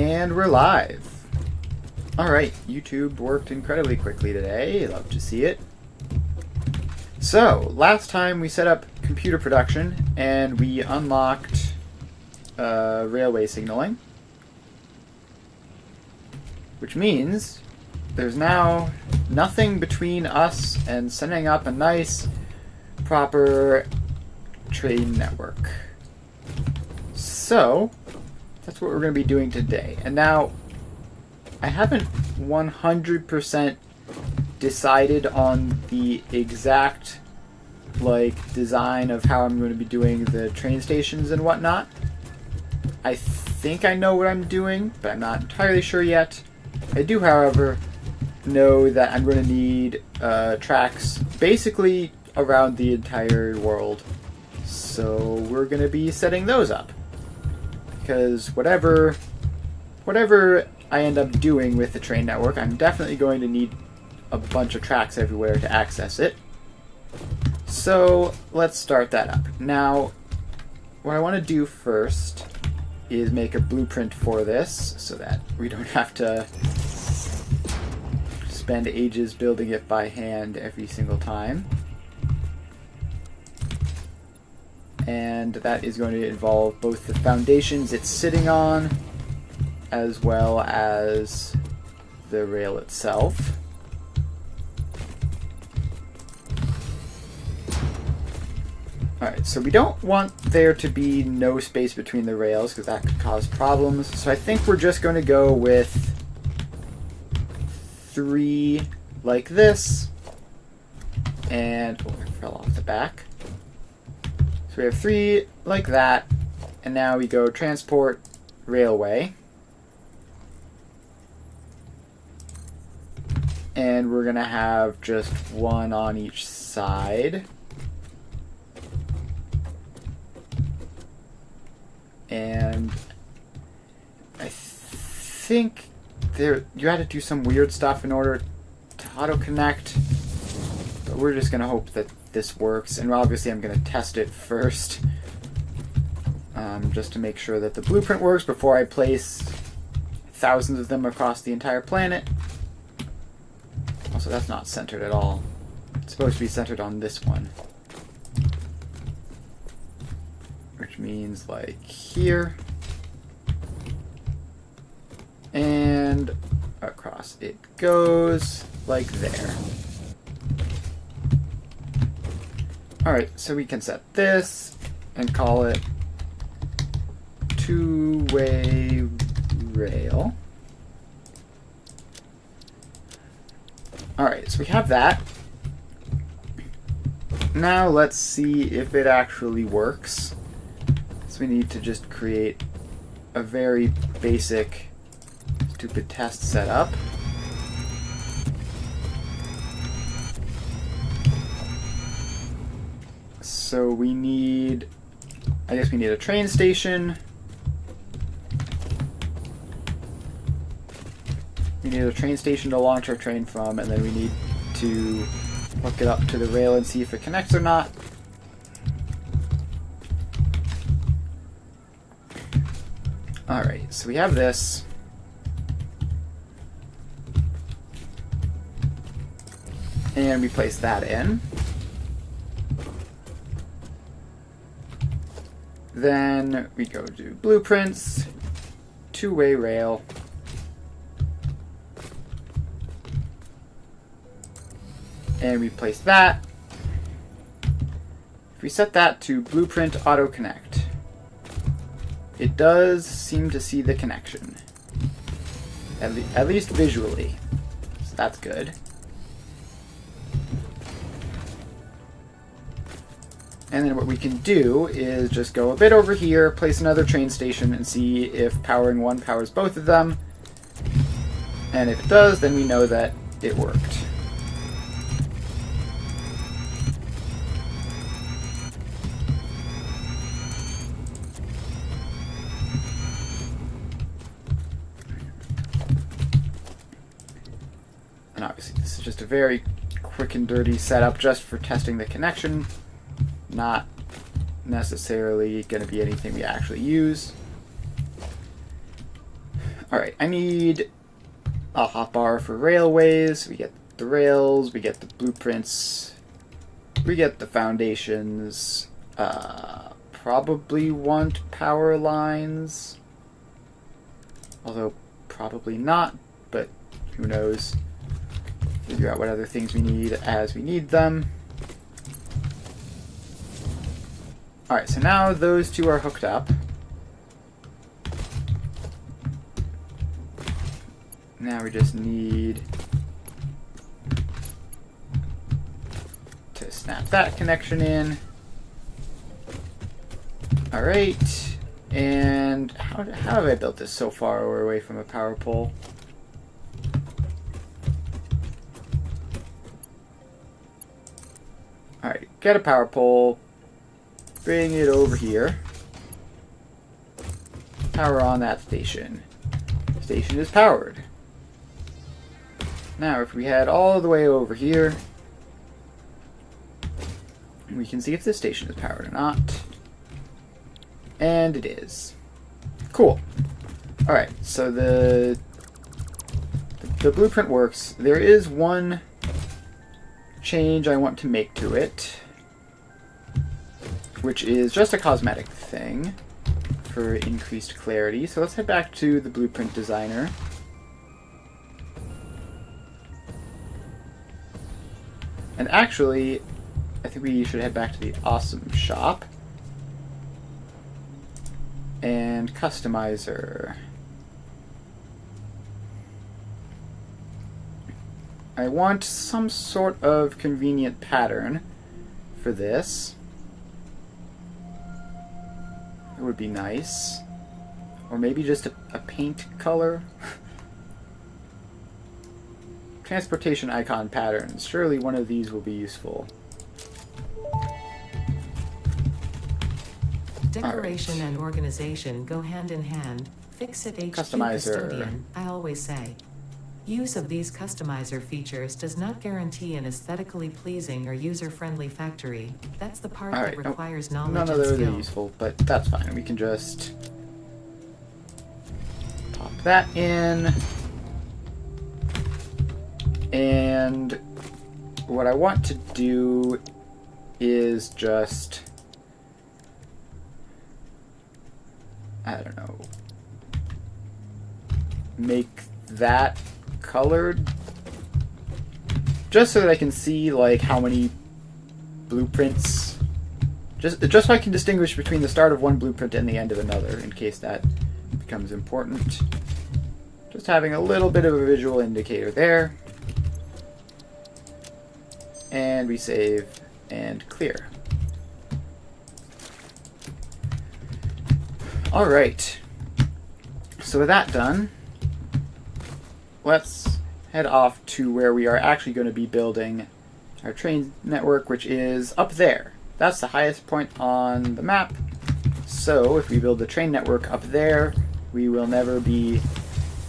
And we're live. Alright, YouTube worked incredibly quickly today. Love to see it. So, last time we set up computer production and we unlocked railway signaling. Which means there's now nothing between us and setting up a nice, proper train network. So, that's what we're going to be doing today. And now, I haven't 100% decided on the exact design of how I'm going to be doing the train stations and whatnot. I think I know what I'm doing, but I'm not entirely sure yet. I do, however, know that I'm going to need tracks basically around the entire world. So we're going to be setting those up. Because whatever I end up doing with the train network, I'm definitely going to need a bunch of tracks everywhere to access it. So let's start that up. Now, what I want to do first is make a blueprint for this so that we don't have to spend ages building it by hand every single time. And that is going to involve both the foundations it's sitting on as well as the rail itself. Alright, so we don't want there to be no space between the rails because that could cause problems. So I think we're just going to go with 3 like this. And, oh, I fell off the back. So we have 3 like that, and now we go transport railway. And we're going to have just 1 on each side. And I think you had to do some weird stuff in order to auto-connect. But we're just going to hope that this works, and obviously I'm going to test it first just to make sure that the blueprint works before I place thousands of them across the entire planet. Also, that's not centered at all. It's supposed to be centered on this one, which means like here and across it goes like there. Alright, so we can set this and call it two-way rail. Alright, so we have that. Now let's see if it actually works. So we need to just create a very basic, stupid test setup. So we need, I guess we need a train station. We need a train station to launch our train from, and then we need to hook it up to the rail and see if it connects or not. Alright, so we have this. And we place that in. Then we go to blueprints, two-way rail. And we place that. If we set that to blueprint auto connect, it does seem to see the connection. At least visually. So that's good. And then what we can do is just go a bit over here, place another train station, and see if powering one powers both of them. And if it does, then we know that it worked. And obviously this is just a very quick and dirty setup just for testing the connection. Not necessarily going to be anything we actually use. Alright, I need a hotbar for railways. We get the rails, we get the blueprints, we get the foundations. Probably want power lines. Although, probably not, but who knows. Figure out what other things we need as we need them. Alright, so now those two are hooked up. Now we just need to snap that connection in. Alright, and how have I built this so far away from a power pole? Alright, get a power pole, bring it over here, power on that station. Station is powered. Now if we head all the way over here, we can see if this station is powered or not. And it is. Cool. Alright, so the blueprint works. There is one change I want to make to it, which is just a cosmetic thing for increased clarity. So let's head back to the blueprint designer. And actually, I think we should head back to the awesome shop. And customizer. I want some sort of convenient pattern for this. It would be nice. Or maybe just a paint color. Transportation icon patterns. Surely one of these will be useful. Decoration and organization go hand in hand. Fix-it HQ Customizer. custodian, I always say. Use of these customizer features does not guarantee an aesthetically pleasing or user-friendly factory. That's the part that requires knowledge none of and those skill. are useful, but that's fine. We can just pop that in. And what I want to do is just, I don't know, make that colored just so that I can see like how many blueprints, just so I can distinguish between the start of one blueprint and the end of another in case that becomes important. Just having a little bit of a visual indicator there. And we save and clear. Alright, so with that done, let's head off to where we are actually going to be building our train network, which is up there. That's the highest point on the map, so if we build the train network up there, we will never be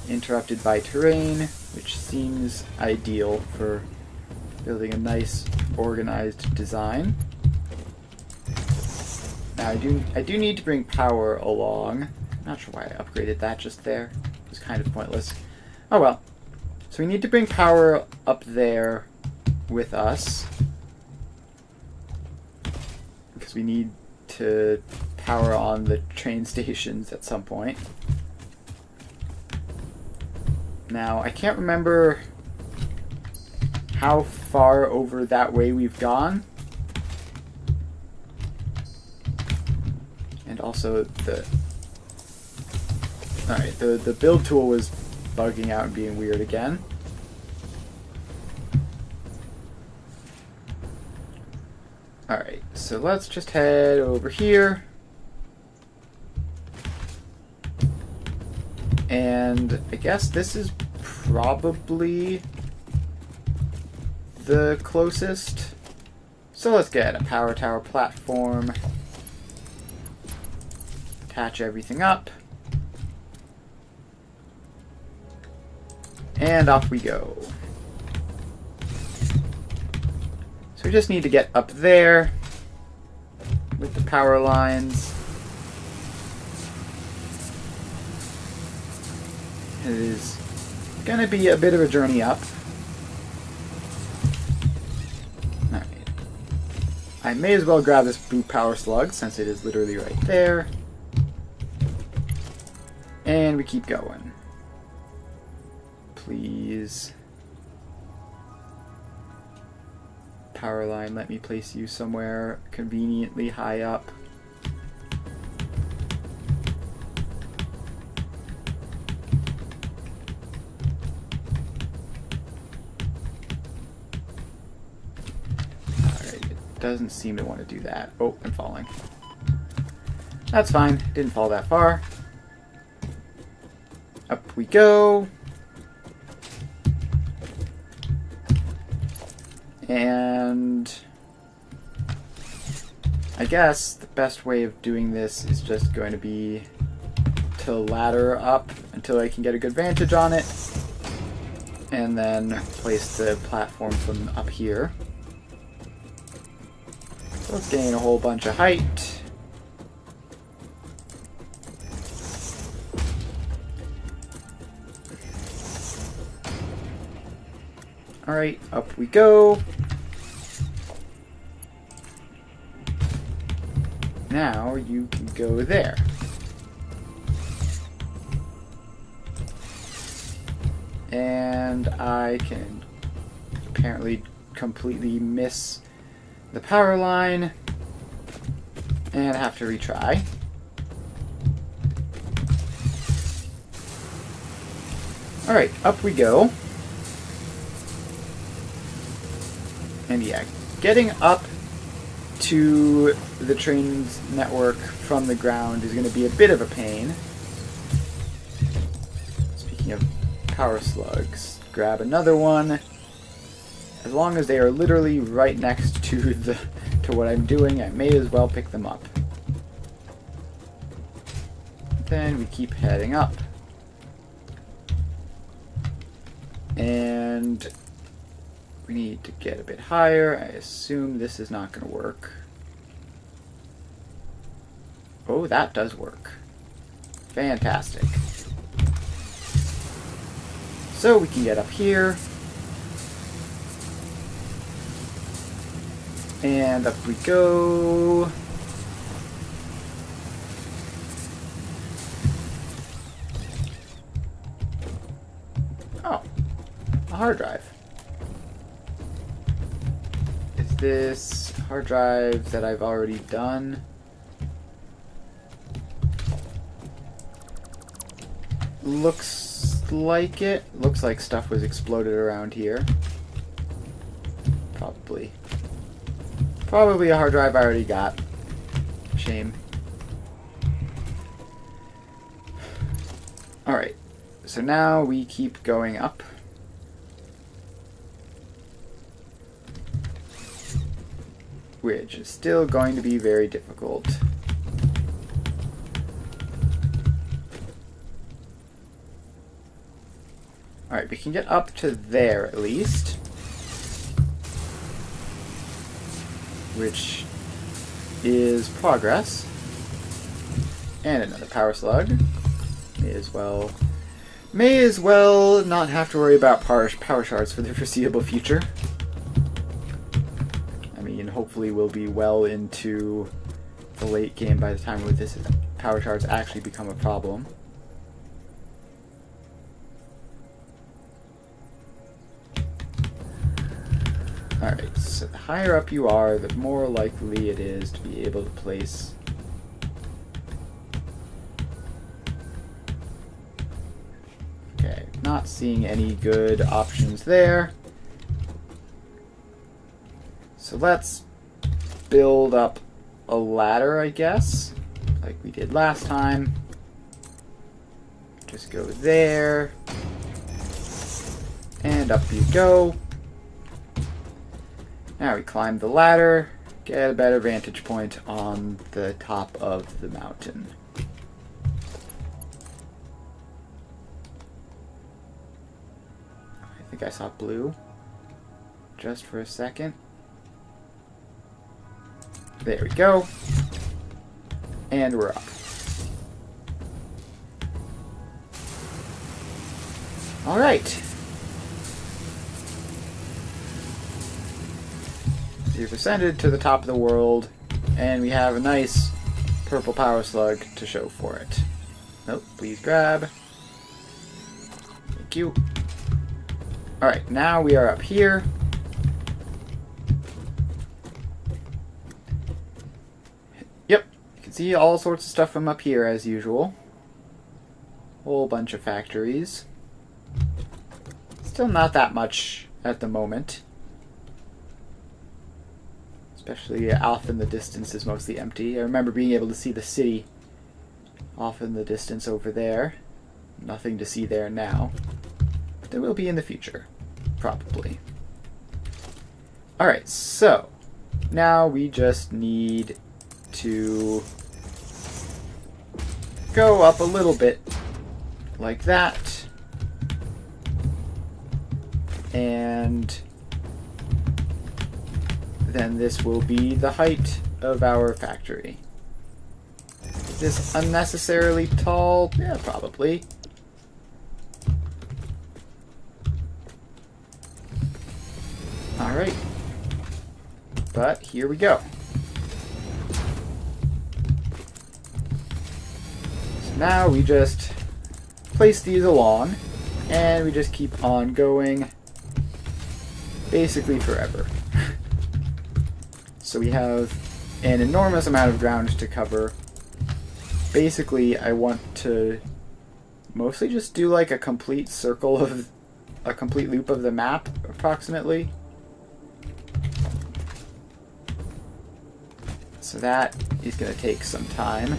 interrupted by terrain, which seems ideal for building a nice, organized design. Now I do need to bring power along. Not sure why I upgraded that just there. It was kind of pointless. Oh well. So we need to bring power up there with us, because we need to power on the train stations at some point. Now I can't remember how far over that way we've gone. And also Alright, the build tool was bugging out and being weird again. Alright, so let's just head over here. And I guess this is probably the closest. So let's get a power tower platform. Attach everything up. And off we go. So we just need to get up there with the power lines. It is going to be a bit of a journey up. Alright. I may as well grab this boot power slug since it is literally right there. And we keep going. Please. Power line, let me place you somewhere conveniently high up. Alright, it doesn't seem to want to do that. Oh, I'm falling. That's fine, didn't fall that far. Up we go. And I guess the best way of doing this is just going to be to ladder up until I can get a good vantage on it, and then place the platform from up here. So let's gain a whole bunch of height. Alright, up we go. Now you can go there. And I can apparently completely miss the power line and have to retry. Alright, up we go. And yeah, getting up to the train's network from the ground is going to be a bit of a pain. Speaking of power slugs, grab another one. As long as they are literally right next to what I'm doing, I may as well pick them up. Then we keep heading up. And we need to get a bit higher. I assume this is not going to work. Oh, that does work. Fantastic. So we can get up here. And up we go. Oh, a hard drive. Is this hard drive that I've already done? Looks like it. Looks like stuff was exploded around here. Probably. Probably a hard drive I already got. Shame. Alright. So now we keep going up. Which is still going to be very difficult. Alright, we can get up to there at least. Which is progress. And another power slug. May as well not have to worry about power shards for the foreseeable future. I mean, hopefully we'll be well into the late game by the time where this power shards actually become a problem. Alright, so the higher up you are, the more likely it is to be able to place not seeing any good options there. So let's build up a ladder, I guess, like we did last time. Just go there. And up you go. Now we climb the ladder, get a better vantage point on the top of the mountain. I think I saw blue just for a second. There we go. And we're up. Alright. We've ascended to the top of the world, and we have a nice purple power slug to show for it. Nope, please grab. Thank you. Alright, now we are up here. Yep, you can see all sorts of stuff from up here as usual. Whole bunch of factories. Still not that much at the moment. Especially off in the distance is mostly empty. I remember being able to see the city off in the distance over there. Nothing to see there now. But there will be in the future. Probably. Alright, so now we just need to go up a little bit like that. And then this will be the height of our factory. Is this unnecessarily tall? Yeah, probably. Alright. But here we go. So now we just place these along, and we just keep on going basically forever. So we have an enormous amount of ground to cover. Basically, I want to mostly just do like a complete circle of a complete loop of the map, approximately. So that is going to take some time.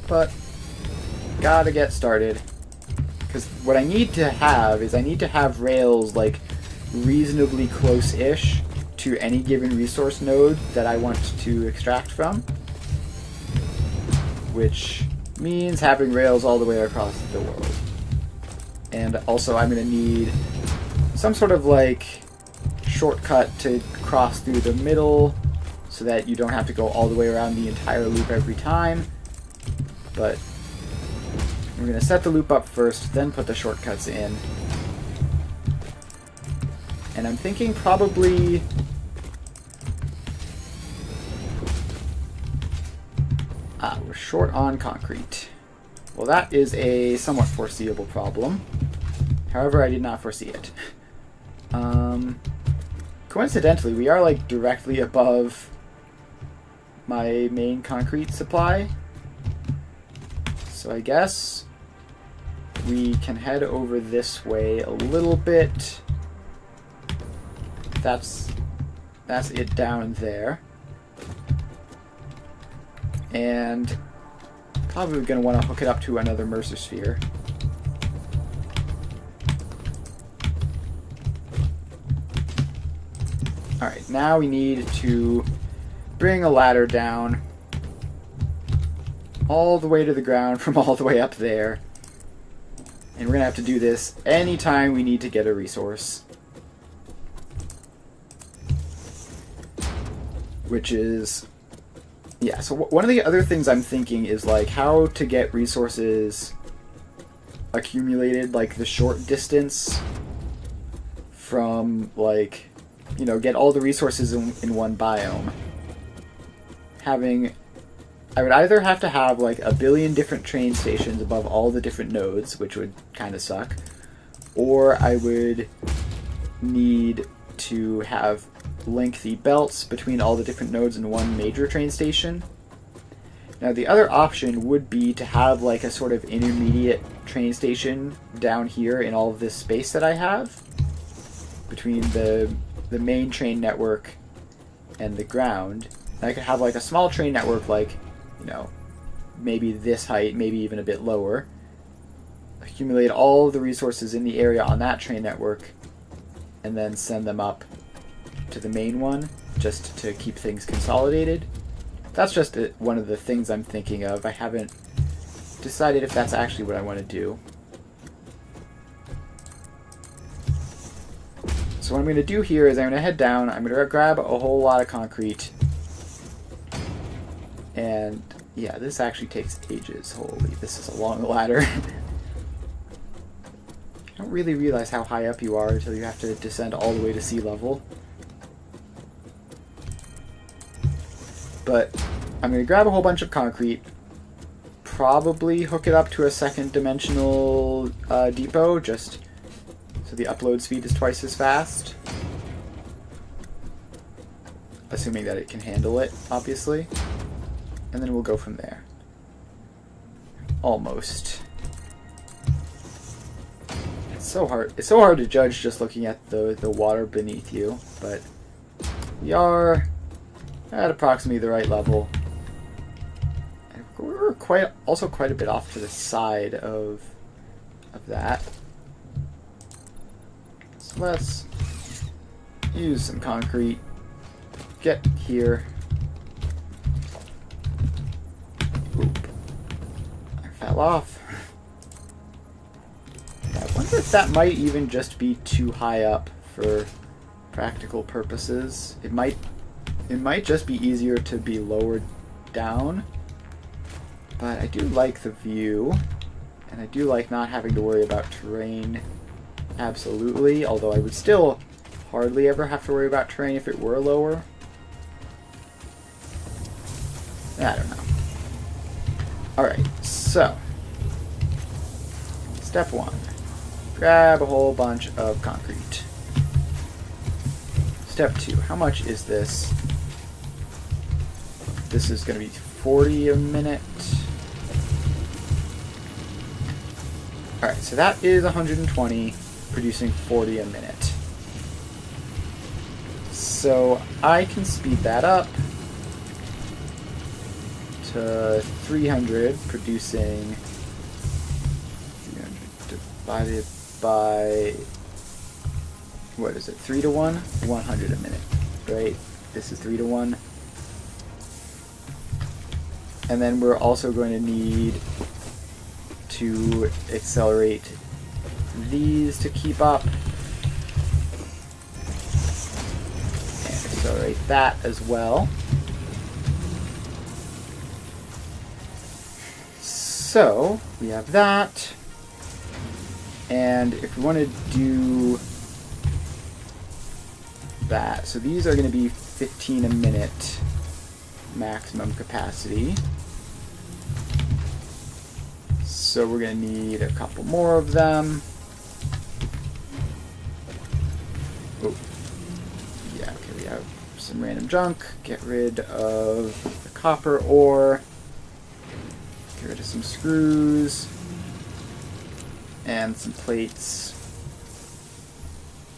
But gotta get started. Because what I need to have is I need to have rails like reasonably close-ish to any given resource node that I want to extract from. Which means having rails all the way across the world. And also I'm going to need some sort of like shortcut to cross through the middle so that you don't have to go all the way around the entire loop every time. But we're going to set the loop up first, then put the shortcuts in. And I'm thinking probably we're short on concrete. Well, that is a somewhat foreseeable problem. However, I did not foresee it. Coincidentally, we are like directly above my main concrete supply. So I guess we can head over this way a little bit. That's it down there. And probably going to want to hook it up to another Mercer sphere. Alright, now we need to bring a ladder down all the way to the ground from all the way up there. And we're going to have to do this anytime we need to get a resource. Which is... yeah, so one of the other things I'm thinking is like how to get resources accumulated, like the short distance from like, you know, get all the resources in one biome. I would either have to have like a billion different train stations above all the different nodes, which would kind of suck, or I would need to have lengthy belts between all the different nodes in one major train station. Now the other option would be to have like a sort of intermediate train station down here in all of this space that I have between the main train network and the ground. And I could have like a small train network, like, you know, maybe this height, maybe even a bit lower. Accumulate all of the resources in the area on that train network and then send them up to the main one just to keep things consolidated. That's just one of the things I'm thinking of. I haven't decided if that's actually what I want to do. So what I'm going to do here is I'm going to head down, I'm going to grab a whole lot of concrete, and Yeah, this actually takes ages. Holy, this is a long ladder. You don't really realize how high up you are until you have to descend all the way to sea level. But I'm going to grab a whole bunch of concrete, probably hook it up to a second dimensional depot, just so the upload speed is twice as fast. Assuming that it can handle it, obviously. And then we'll go from there. Almost. It's so hard. It's so hard to judge just looking at the water beneath you, but we are at approximately the right level. And we're also quite a bit off to the side of that. So let's use some concrete. Get here. Oop. I fell off. Yeah, I wonder if that might even just be too high up for practical purposes. It might just be easier to be lowered down. But I do like the view. And I do like not having to worry about terrain. Absolutely. Although I would still hardly ever have to worry about terrain if it were lower. I don't know. Alright, so step 1. Grab a whole bunch of concrete. Step 2. How much is this? This is going to be 40 a minute. Alright, so that is 120, producing 40 a minute. So I can speed that up to 300, producing 300 divided by, what is it, 3 to 1? 100 a minute, right? This is 3 to 1. And then we're also going to need to accelerate these to keep up. And accelerate that as well. So, we have that, and if we want to do that, so these are going to be 15 a minute maximum capacity. So we're going to need a couple more of them. Oh, yeah, okay, we have some random junk. Get rid of the copper ore. Get rid of some screws, and some plates,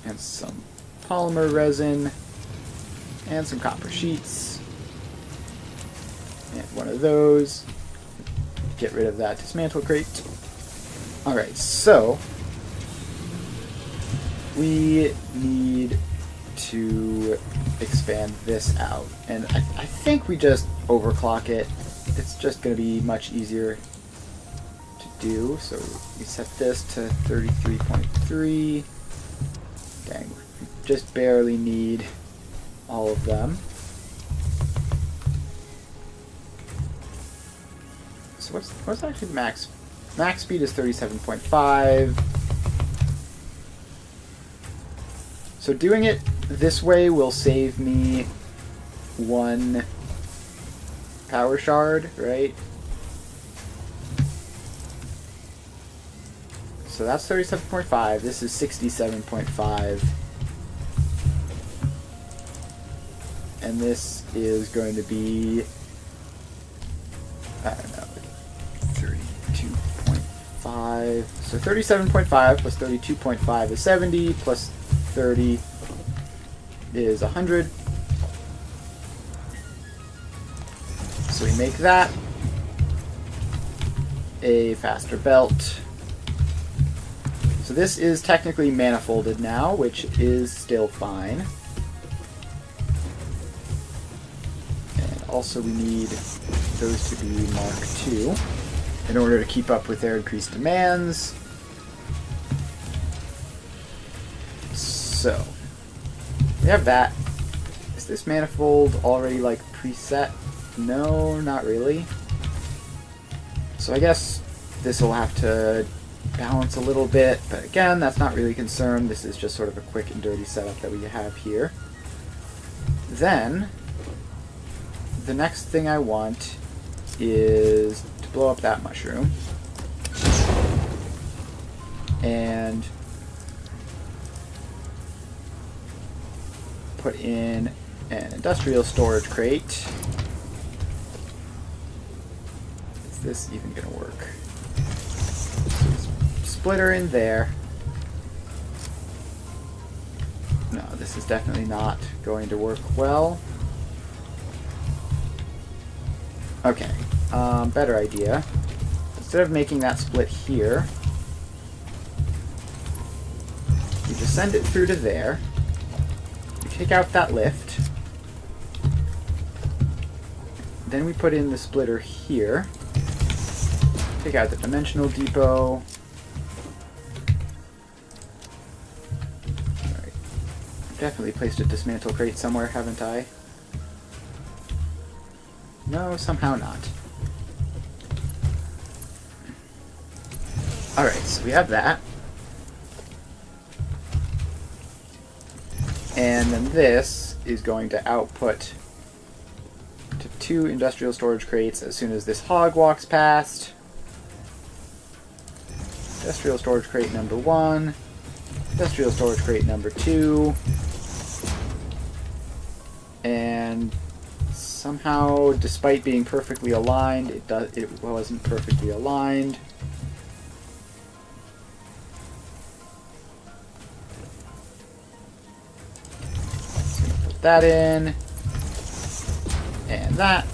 and some polymer resin, and some copper sheets, and one of those. Get rid of that dismantle crate. Alright, so we need to expand this out, and I think we just overclock it. It's just going to be much easier to do. So we set this to 33.3. Dang, we just barely need all of them. So what's actually max? Max speed is 37.5. So doing it this way will save me 1 power shard, right? So that's 37.5. This is 67.5. And this is going to be, I don't know, 32.5. So 37.5 plus 32.5 is 70, plus 30 is 100. So we make that a faster belt. So this is technically manifolded now, which is still fine. And also we need those to be Mark II in order to keep up with their increased demands. So we have that. Is this manifold already like preset? No, not really. So I guess this will have to balance a little bit, but again, that's not really a concern. This is just sort of a quick and dirty setup that we have here. Then, the next thing I want is to blow up that mushroom. And put in an industrial storage crate. Is this even going to work? Splitter in there. No, this is definitely not going to work well. Okay, better idea. Instead of making that split here, you just send it through to there. You take out that lift. Then we put in the splitter here. Take out the dimensional depot. Alright. Definitely placed a dismantle crate somewhere, haven't I? No, somehow not. Alright, so we have that. And then this is going to output to 2 industrial storage crates as soon as this hog walks past. Industrial storage crate number 1. Industrial storage crate number 2. And somehow, despite being perfectly aligned, it wasn't perfectly aligned. So I'm gonna put that in. And that.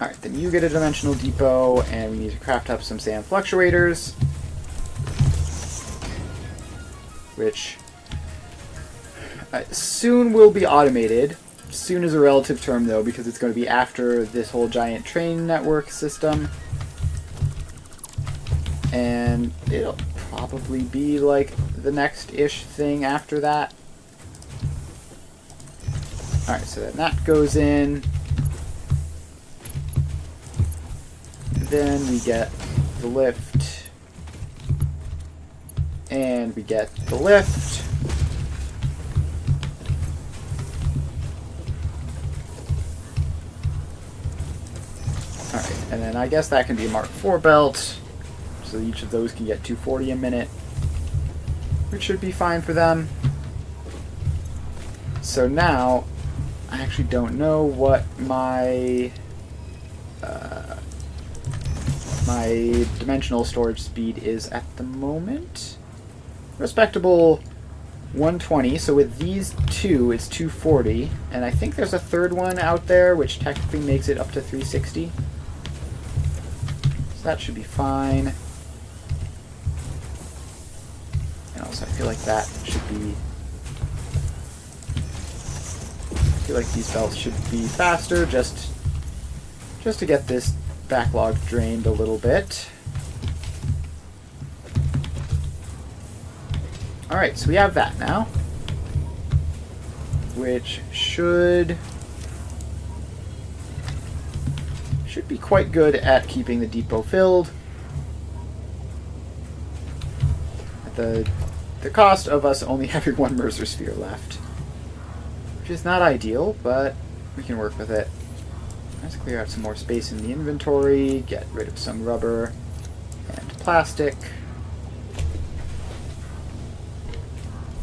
Alright, then you get a dimensional depot, and we need to craft up some sand fluctuators. Which soon will be automated. Soon is a relative term, though, because it's going to be after this whole giant train network system. And it'll probably be like the next-ish thing after that. Alright, so then that goes in. Then we get the lift. And we get the lift. Alright, and then I guess that can be a Mark IV belt. So each of those can get 240 a minute. Which should be fine for them. So now, I actually don't know what my my dimensional storage speed is at the moment. Respectable 120, so with these 2, it's 240, and I think there's a third one out there, which technically makes it up to 360. So that should be fine. And also, I feel like that should be... I feel like these belts should be faster, just to get this backlog drained a little bit. Alright, so we have that now, which should be quite good at keeping the depot filled. At the cost of us only having 1 Mercer sphere left. Which is not ideal, but we can work with it. Let's clear out some more space in the inventory, get rid of some rubber and plastic.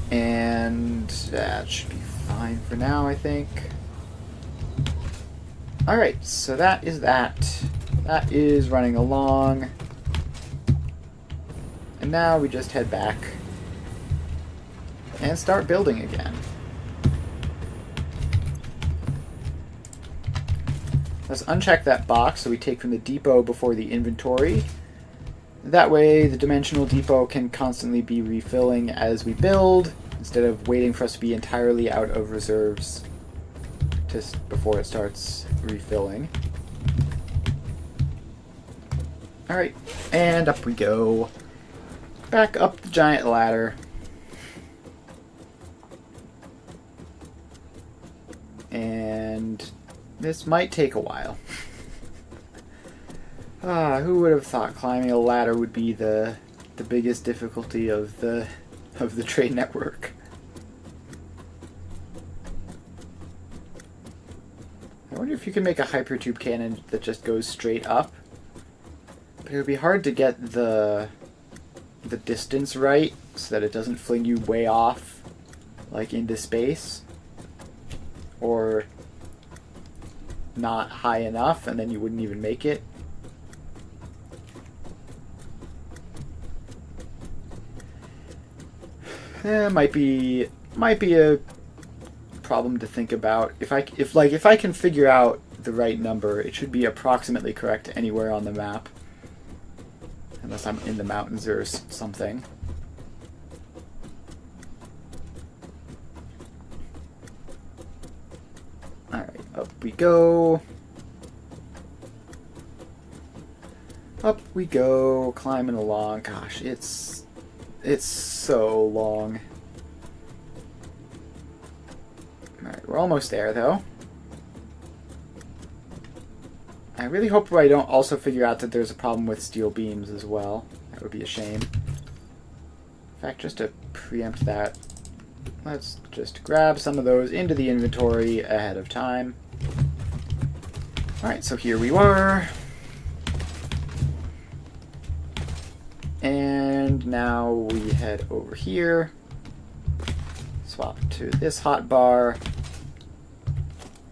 And that should be fine for now, I think. Alright, so that is that. That is running along. And now we just head back and start building again. Let's uncheck that box so we take from the depot before the inventory. That way the dimensional depot can constantly be refilling as we build, instead of waiting for us to be entirely out of reserves just before it starts refilling. Alright, and up we go. Back up the giant ladder. And this might take a while. Who would have thought climbing a ladder would be the biggest difficulty of the trade network? I wonder if you can make a hypertube cannon that just goes straight up. But it would be hard to get the distance right so that it doesn't fling you way off, like into space, or not high enough, and then you wouldn't even make it. Might be a problem to think about. If I can figure out the right number, it should be approximately correct anywhere on the map, unless I'm in the mountains or something. All right, up we go. Up we go, climbing along. Gosh, it's so long. Alright, we're almost there, though. I really hope I don't also figure out that there's a problem with steel beams as well. That would be a shame. In fact, just to preempt that, let's just grab some of those into the inventory ahead of time. Alright, so here we were. And now we head over here, swap to this hotbar,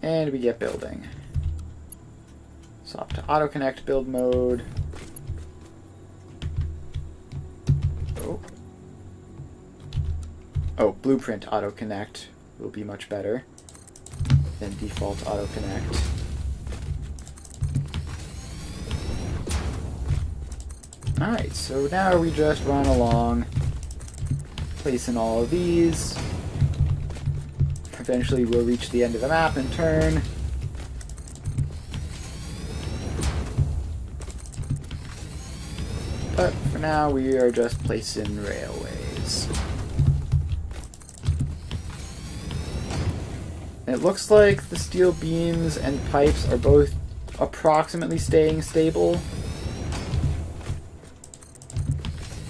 and we get building. Swap to auto connect build mode. Oh, blueprint auto connect will be much better than default auto connect. Alright, so now we just run along, placing all of these. Eventually we'll reach the end of the map and turn. But for now we are just placing railways. And it looks like the steel beams and pipes are both approximately staying stable.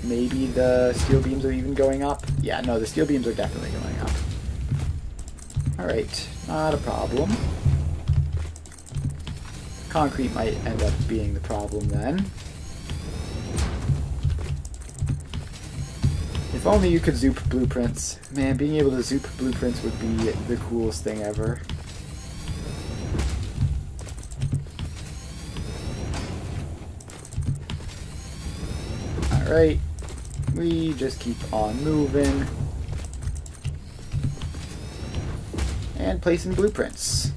Maybe the steel beams are even going up. Yeah, no, the steel beams are definitely going up. Alright, not a problem. Concrete might end up being the problem then. If only you could zoop blueprints. Man, being able to zoop blueprints would be the coolest thing ever. Alright. We just keep on moving and placing blueprints.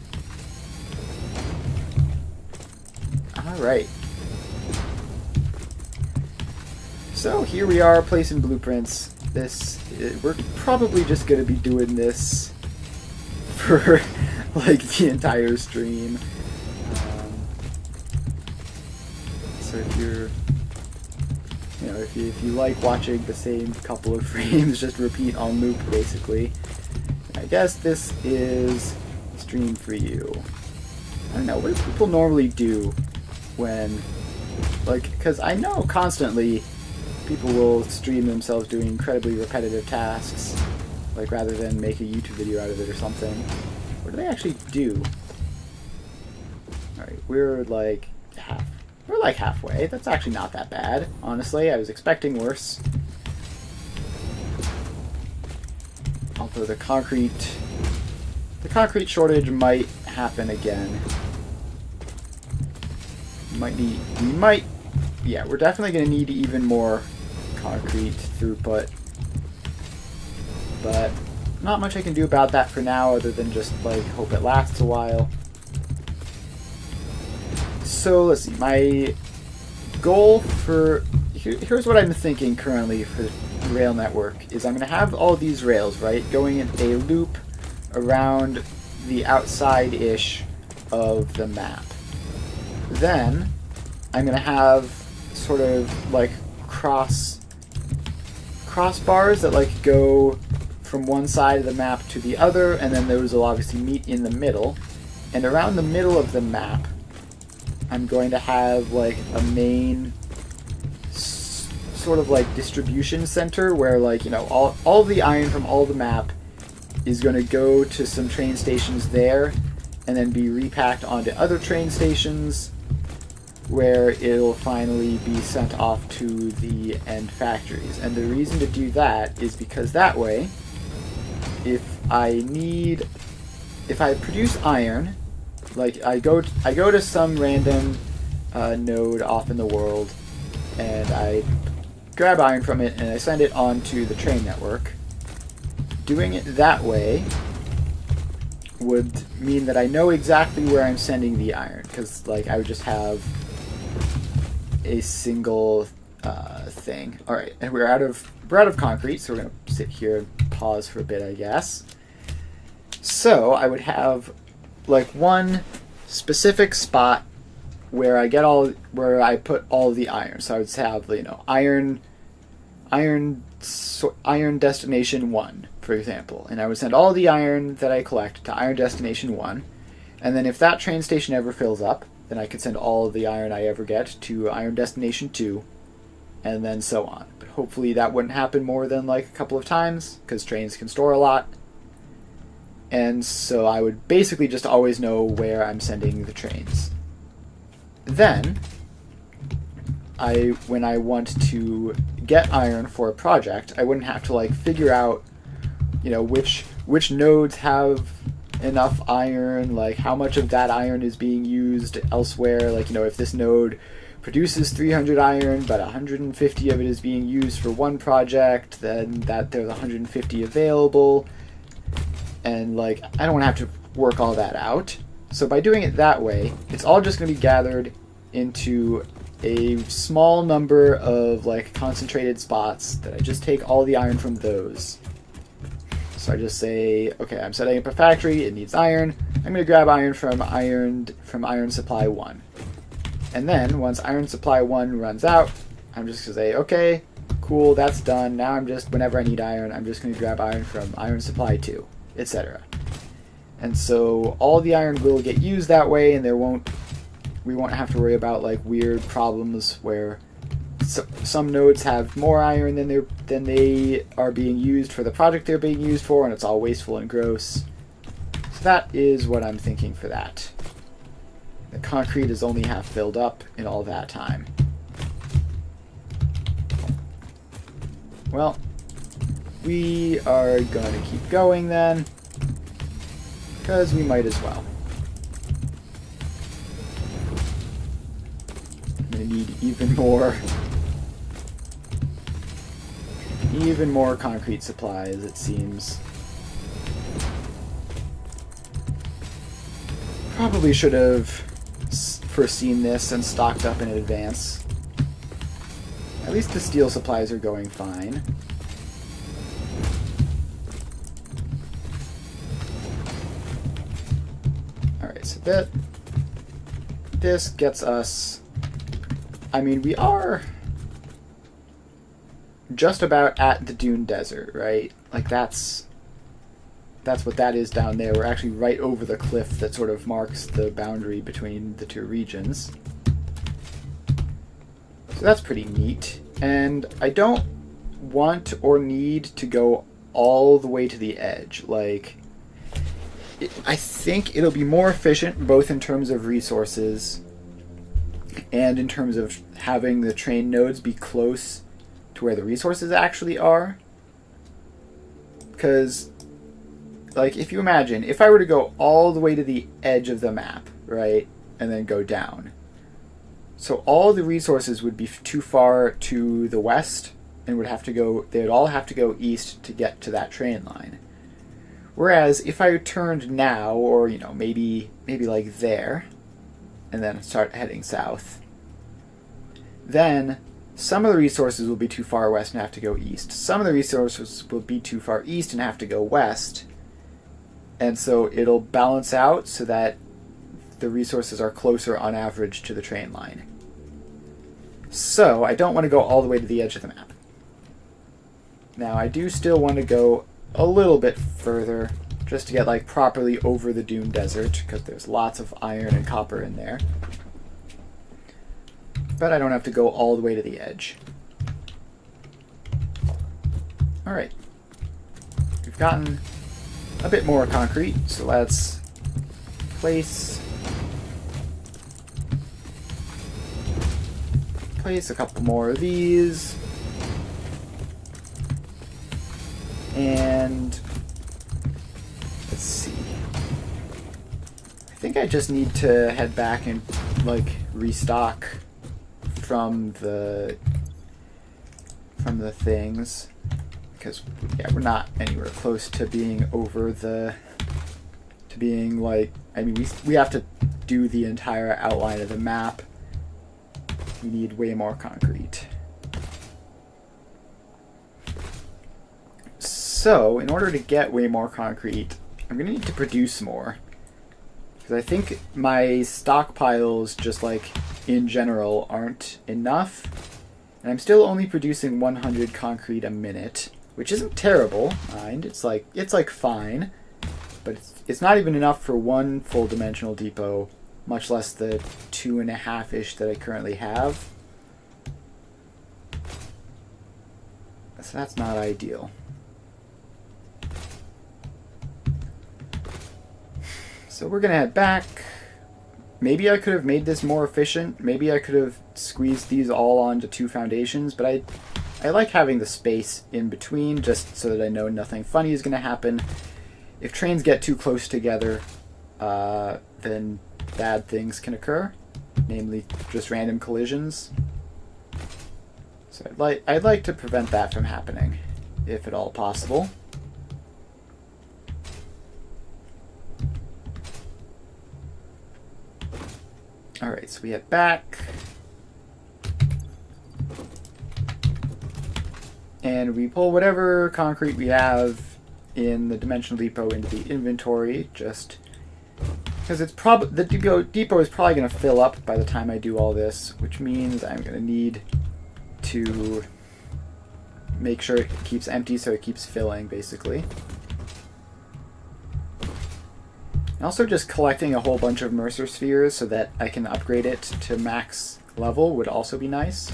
Alright. So here we are placing blueprints. We're probably just going to be doing this for like the entire stream. So if you're if you like watching the same couple of frames just repeat on loop, basically, I guess this is a stream for you. I don't know, what do people normally do when, because I know constantly people will stream themselves doing incredibly repetitive tasks, rather than make a YouTube video out of it or something. What do they actually do? Alright, we're halfway. That's actually not that bad, honestly. I was expecting worse. Although the concrete shortage might happen again. Yeah, we're definitely going to need even more concrete throughput. But not much I can do about that for now, other than just hope it lasts a while. So let's see, my goal for, here's what I'm thinking currently for the rail network, is I'm going to have all these rails, right, going in a loop around the outside-ish of the map. Then I'm going to have sort of crossbars that go from one side of the map to the other, and then those will obviously meet in the middle. And around the middle of the map, I'm going to have like a main sort of like distribution center where like, you know, all the iron from all the map is going to go to some train stations there and then be repacked onto other train stations where it'll finally be sent off to the end factories. And the reason to do that is because that way, if I produce iron, like I go to some random node off in the world and I grab iron from it and I send it onto the train network. Doing it that way would mean that I know exactly where I'm sending the iron, because like I would just have a single thing. All right, and we're out of concrete, so we're gonna sit here and pause for a bit, I guess. So I would have like one specific spot where I put all the iron. So I would have, you know, iron destination 1, for example, and I would send all the iron that I collect to iron destination 1, and then if that train station ever fills up, then I could send all of the iron I ever get to iron destination 2, and then so on. But hopefully that wouldn't happen more than like a couple of times, because trains can store a lot. And so I would basically just always know where I'm sending the trains. Then, when I want to get iron for a project, I wouldn't have to like figure out, you know, which nodes have enough iron, like how much of that iron is being used elsewhere. Like, you know, if this node produces 300 iron, but 150 of it is being used for one project, then that there's 150 available. And like, I don't want to have to work all that out. So by doing it that way, it's all just going to be gathered into a small number of like concentrated spots that I just take all the iron from those. So I just say, okay, I'm setting up a factory, it needs iron. I'm going to grab iron from iron supply 1. And then once iron supply 1 runs out, I'm just going to say, okay, cool, that's done. Now I'm just, whenever I need iron, I'm just going to grab iron from iron supply 2, etc. And so all the iron will get used that way, and we won't have to worry about like weird problems where some nodes have more iron than they are being used for the project they're being used for, and it's all wasteful and gross. So that is what I'm thinking for that. The concrete is only half filled up in all that time. Well, we are going to keep going then, because we might as well. I'm going to need even more concrete supplies, it seems. Probably should have foreseen this and stocked up in advance. At least the steel supplies are going fine. Alright, so this gets us... I mean, we are just about at the Dune Desert, right? Like, that's what that is down there. We're actually right over the cliff that sort of marks the boundary between the two regions. So that's pretty neat. And I don't want or need to go all the way to the edge. Like, I think it'll be more efficient both in terms of resources and in terms of having the train nodes be close to where the resources actually are. Because, like, if you imagine, if I were to go all the way to the edge of the map, right, and then go down, so all the resources would be too far to the west, and they would all have to go east to get to that train line. Whereas if I turned now, or, you know, maybe like there, and then start heading south, then some of the resources will be too far west and have to go east. Some of the resources will be too far east and have to go west. And so it'll balance out so that the resources are closer on average to the train line. So I don't want to go all the way to the edge of the map. Now I do still want to go a little bit further just to get like properly over the Dune Desert, because there's lots of iron and copper in there. but I don't have to go all the way to the edge. Alright. We've gotten a bit more concrete, so let's place a couple more of these. And let's see. I think I just need to head back and like restock from the things, because yeah, we're not anywhere close to being like, I mean, we have to do the entire outline of the map. We need way more concrete. So, in order to get way more concrete, I'm going to need to produce more. Because I think my stockpiles, just like in general, aren't enough. And I'm still only producing 100 concrete a minute, which isn't terrible, mind. It's like fine. But it's not even enough for one full dimensional depot, much less the 2.5-ish that I currently have. So that's not ideal. So we're gonna head back. Maybe I could have made this more efficient. Maybe I could have squeezed these all onto 2 foundations, but I like having the space in between just so that I know nothing funny is gonna happen. If trains get too close together, then bad things can occur, namely just random collisions. So I'd like to prevent that from happening, if at all possible. Alright, so we head back. And we pull whatever concrete we have in the dimensional depot into the inventory, just because it's the depot is probably going to fill up by the time I do all this, which means I'm going to need to make sure it keeps empty so it keeps filling, basically. And also just collecting a whole bunch of Mercer spheres so that I can upgrade it to max level would also be nice.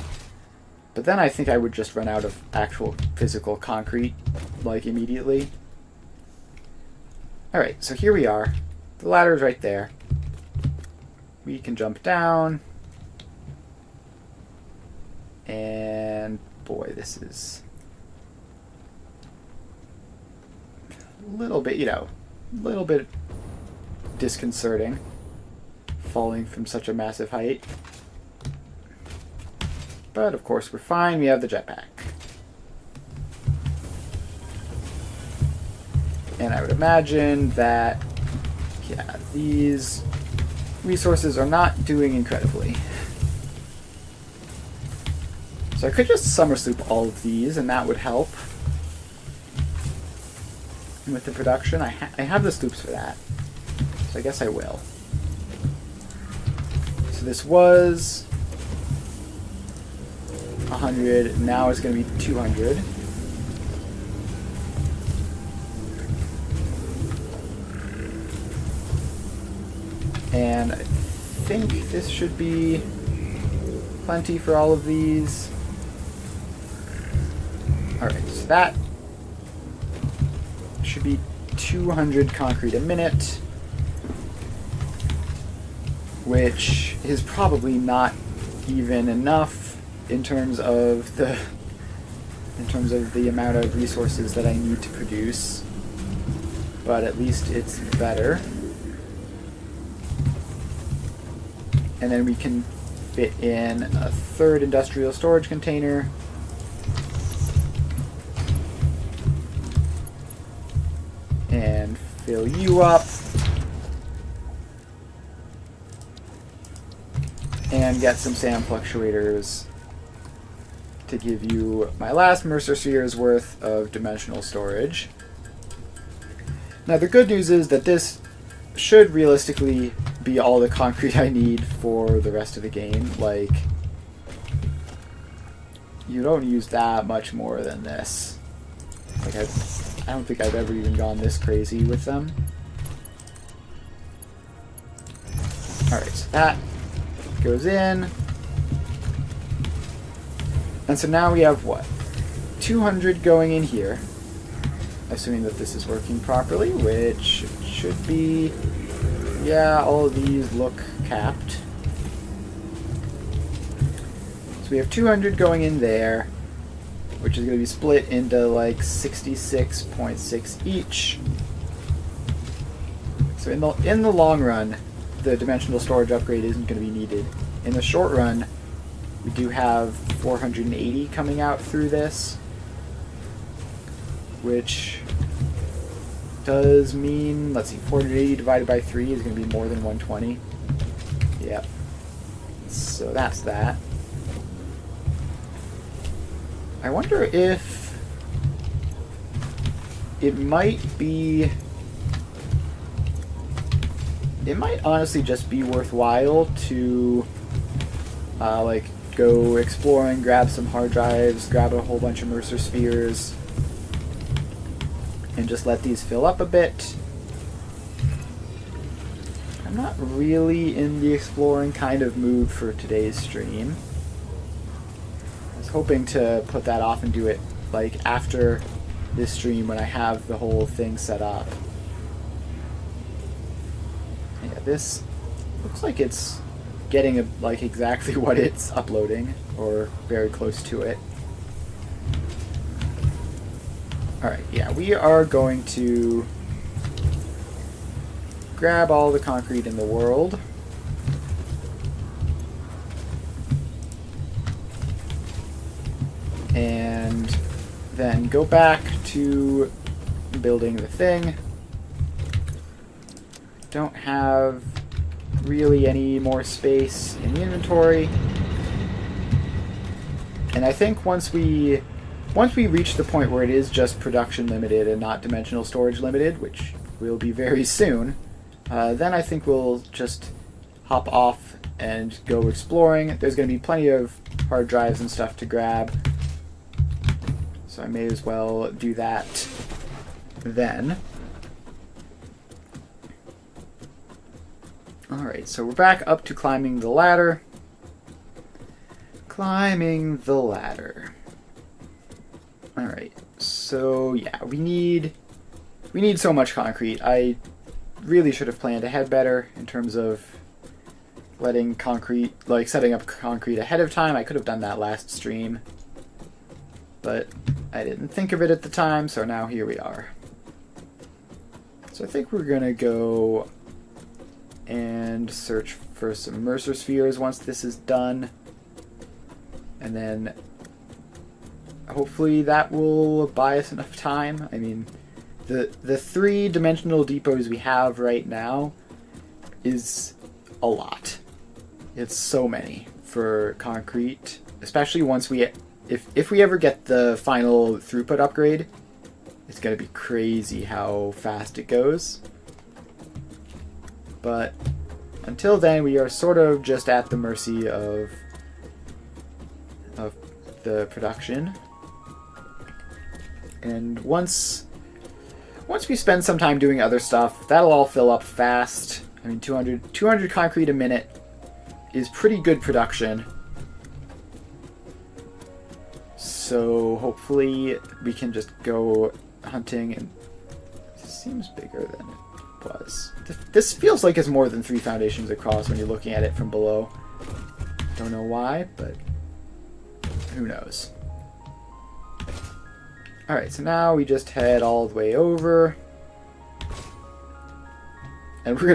But then I think I would just run out of actual physical concrete, like, immediately. Alright, so here we are. The ladder's right there. We can jump down. And boy, this is a little bit, a little bit disconcerting, falling from such a massive height. But of course we're fine, we have the jetpack. And I would imagine that, yeah, these resources are not doing incredibly. So I could just summer sloop all of these, and that would help. And with the production, I have the sloops for that. So I guess I will. So this was 100, now it's going to be 200. And I think this should be plenty for all of these. Alright, so that should be 200 concrete a minute, which is probably not even enough in terms of the amount of resources that I need to produce, but at least it's better. And then we can fit in a third industrial storage container. And fill you up. And get some sand fluctuators to give you my last Mercer sphere's worth of dimensional storage. Now the good news is that this should realistically be all the concrete I need for the rest of the game. Like, you don't use that much more than this. Like, I don't think I've ever even gone this crazy with them. Alright, so that goes in. And so now we have what? 200 going in here. Assuming that this is working properly, which should be... Yeah, all of these look capped. So we have 200 going in there, which is going to be split into like 66.6 each. So in the long run, the dimensional storage upgrade isn't going to be needed. In the short run, we do have 480 coming out through this, which does mean, let's see, 480 divided by 3 is going to be more than 120. Yep. So that's that. I wonder if it might be... It might honestly just be worthwhile to like go exploring, grab some hard drives, grab a whole bunch of Mercer spheres, and just let these fill up a bit. I'm not really in the exploring kind of mood for today's stream. I was hoping to put that off and do it like after this stream when I have the whole thing set up. Yeah, this looks like it's getting like exactly what it's uploading, or very close to it. Alright, yeah, we are going to grab all the concrete in the world. And then go back to building the thing. Don't have really any more space in the inventory. And I think once we reach the point where it is just production limited and not dimensional storage limited, which will be very soon, then I think we'll just hop off and go exploring. There's going to be plenty of hard drives and stuff to grab, so I may as well do that then. Alright, so we're back up to climbing the ladder. Climbing the ladder. Alright, so yeah, we need so much concrete. I really should have planned ahead better in terms of letting concrete, like setting up concrete ahead of time. I could have done that last stream, but I didn't think of it at the time, so now here we are. So I think we're gonna go and search for some Mercer spheres once this is done, and then hopefully that will buy us enough time. I mean, the 3-dimensional depots we have right now is a lot. It's so many for concrete, especially once we, if we ever get the final throughput upgrade, it's gonna be crazy how fast it goes. But until then, we are sort of just at the mercy of the production. And once we spend some time doing other stuff, that'll all fill up fast. I mean, 200 concrete a minute is pretty good production. So hopefully we can just go hunting, and it seems bigger than it was. This feels like it's more than 3 foundations across when you're looking at it from below. Don't know why, but who knows. Alright, so now we just head all the way over. And we're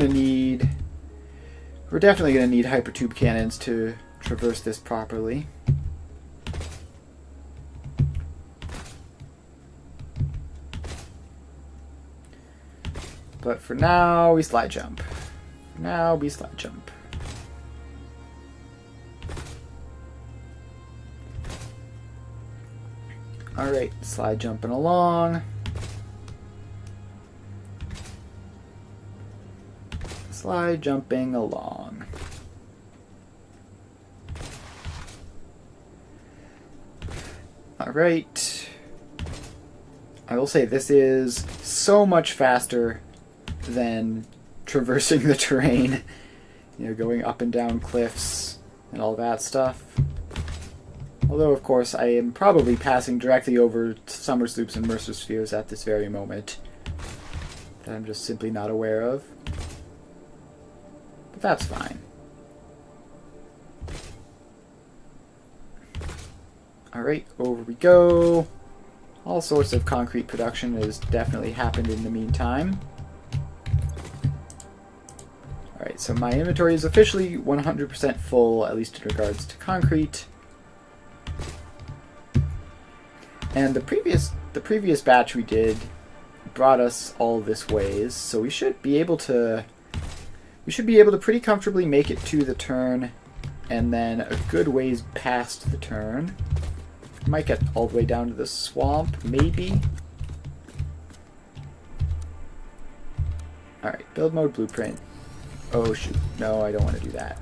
definitely gonna need hypertube cannons to traverse this properly. But for now, we slide jump. Alright, slide jumping along. Slide jumping along. Alright. I will say this is so much faster than traversing the terrain. You know, going up and down cliffs and all that stuff. Although, of course, I am probably passing directly over Summer's Loops and Mercer Spheres at this very moment. That I'm just simply not aware of. But that's fine. Alright, over we go. All sorts of concrete production has definitely happened in the meantime. Alright, so my inventory is officially 100% full, at least in regards to concrete. And the previous batch we did brought us all this ways, so we should be able to pretty comfortably make it to the turn, and then a good ways past the turn. Might get all the way down to the swamp, maybe. Alright, build mode blueprint. Oh shoot, no, I don't want to do that.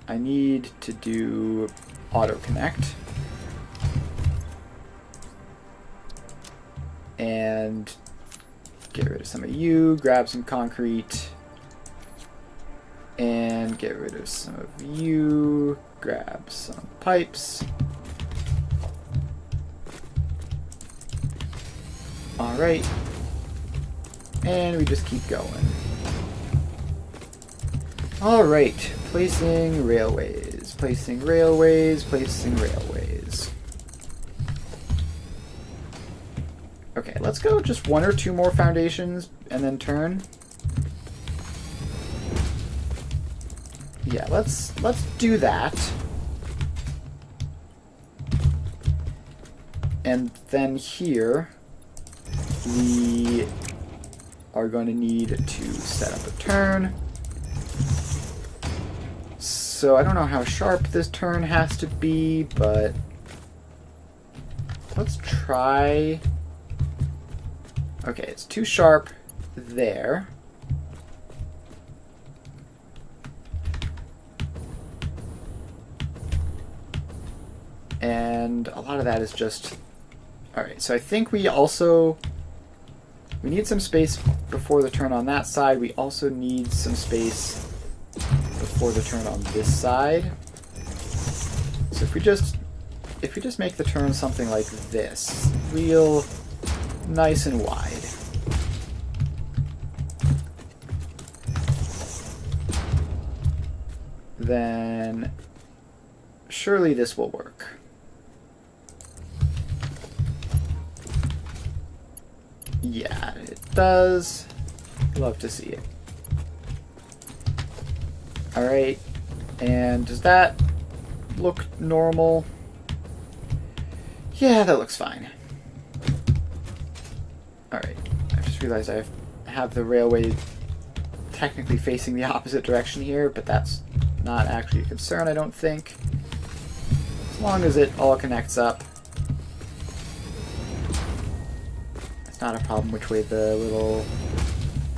I need to do auto connect. And get rid of some of you, grab some concrete. And get rid of some of you, grab some pipes. Alright. And we just keep going. Alright, placing railways, placing railways, placing railways. Okay, let's go just 1 or 2 more foundations and then turn. Yeah, let's do that. And then here we are going to need to set up a turn. So I don't know how sharp this turn has to be, but let's try. Okay, it's too sharp there. And a lot of that is just... Alright, so I think we need some space before the turn on that side. We also need some space before the turn on this side. So if we just make the turn something like this, real nice and wide. Then surely this will work. Yeah, it does. Love to see it. Alright, and does that look normal? Yeah, that looks fine. Alright, I just realized I have the railway technically facing the opposite direction here, but that's not actually a concern, I don't think. As long as it all connects up. It's not a problem which way the little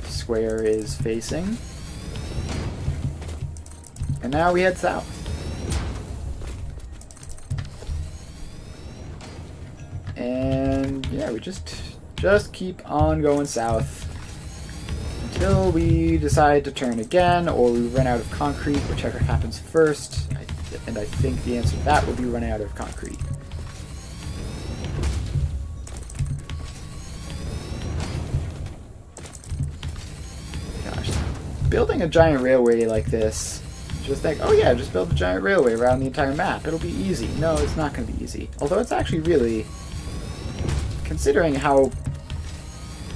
square is facing. And now we head south. And yeah, we just keep on going south until we decide to turn again, or we run out of concrete, whichever happens first. And I think the answer to that would be running out of concrete. Gosh, building a giant railway like this, just think, oh yeah, just build a giant railway around the entire map. It'll be easy. No, it's not going to be easy. Although it's actually really, considering how,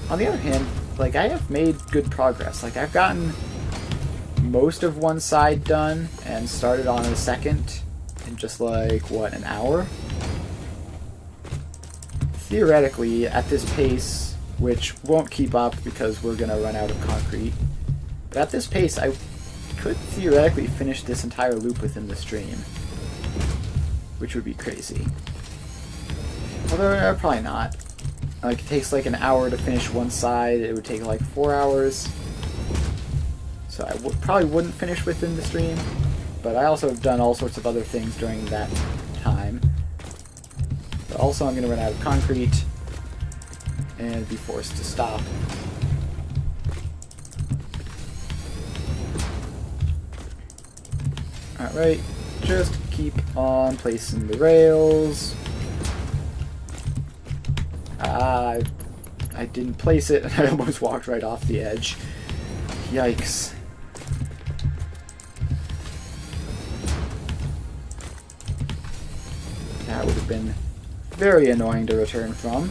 on the other hand, like, I have made good progress. Like, I've gotten most of one side done and started on a second in just like, what, an hour? Theoretically, at this pace, which won't keep up because we're going to run out of concrete, but at this pace, I could theoretically finish this entire loop within the stream, which would be crazy. Although, probably not. Like, it takes like an hour to finish one side, it would take like 4 hours. So I probably wouldn't finish within the stream, but I also have done all sorts of other things during that time. But also I'm going to run out of concrete and be forced to stop. Alright, just keep on placing the rails. I didn't place it and I almost walked right off the edge. Yikes. That would have been very annoying to return from.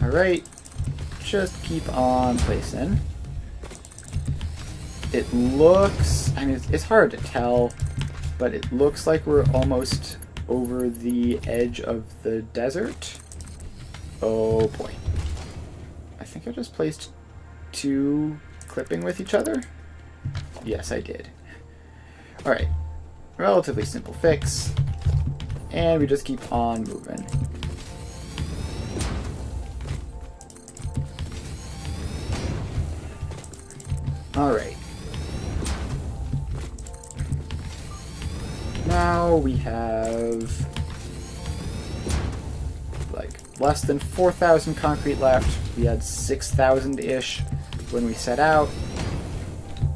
Alright, just keep on placing. It looks, I mean, it's hard to tell, but it looks like we're almost over the edge of the desert. Oh boy. I think I just placed two clipping with each other. Yes, I did. Alright, relatively simple fix. And we just keep on moving. Alright. Now we have like less than 4,000 concrete left. We had 6,000-ish when we set out.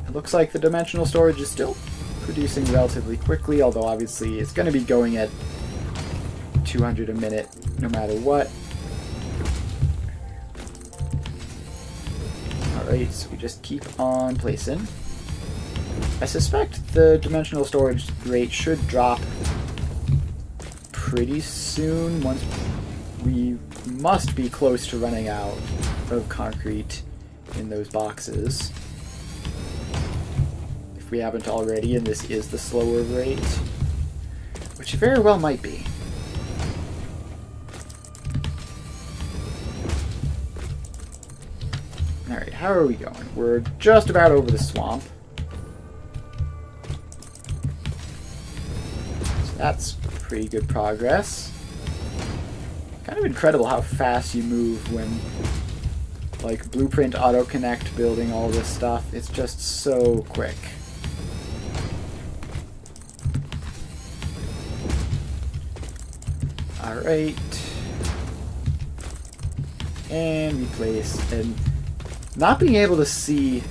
It looks like the dimensional storage is still producing relatively quickly, although obviously it's going to be going at 200 a minute no matter what. Alright, so we just keep on placing. I suspect the dimensional storage rate should drop pretty soon once we must be close to running out of concrete in those boxes. If we haven't already, and this is the slower rate, which it very well might be. Alright, how are we going? We're just about over the swamp. So that's pretty good progress. Kind of incredible how fast you move when, like, Blueprint Auto-Connect building all this stuff. It's just so quick. Alright. And we place, and not being able to see,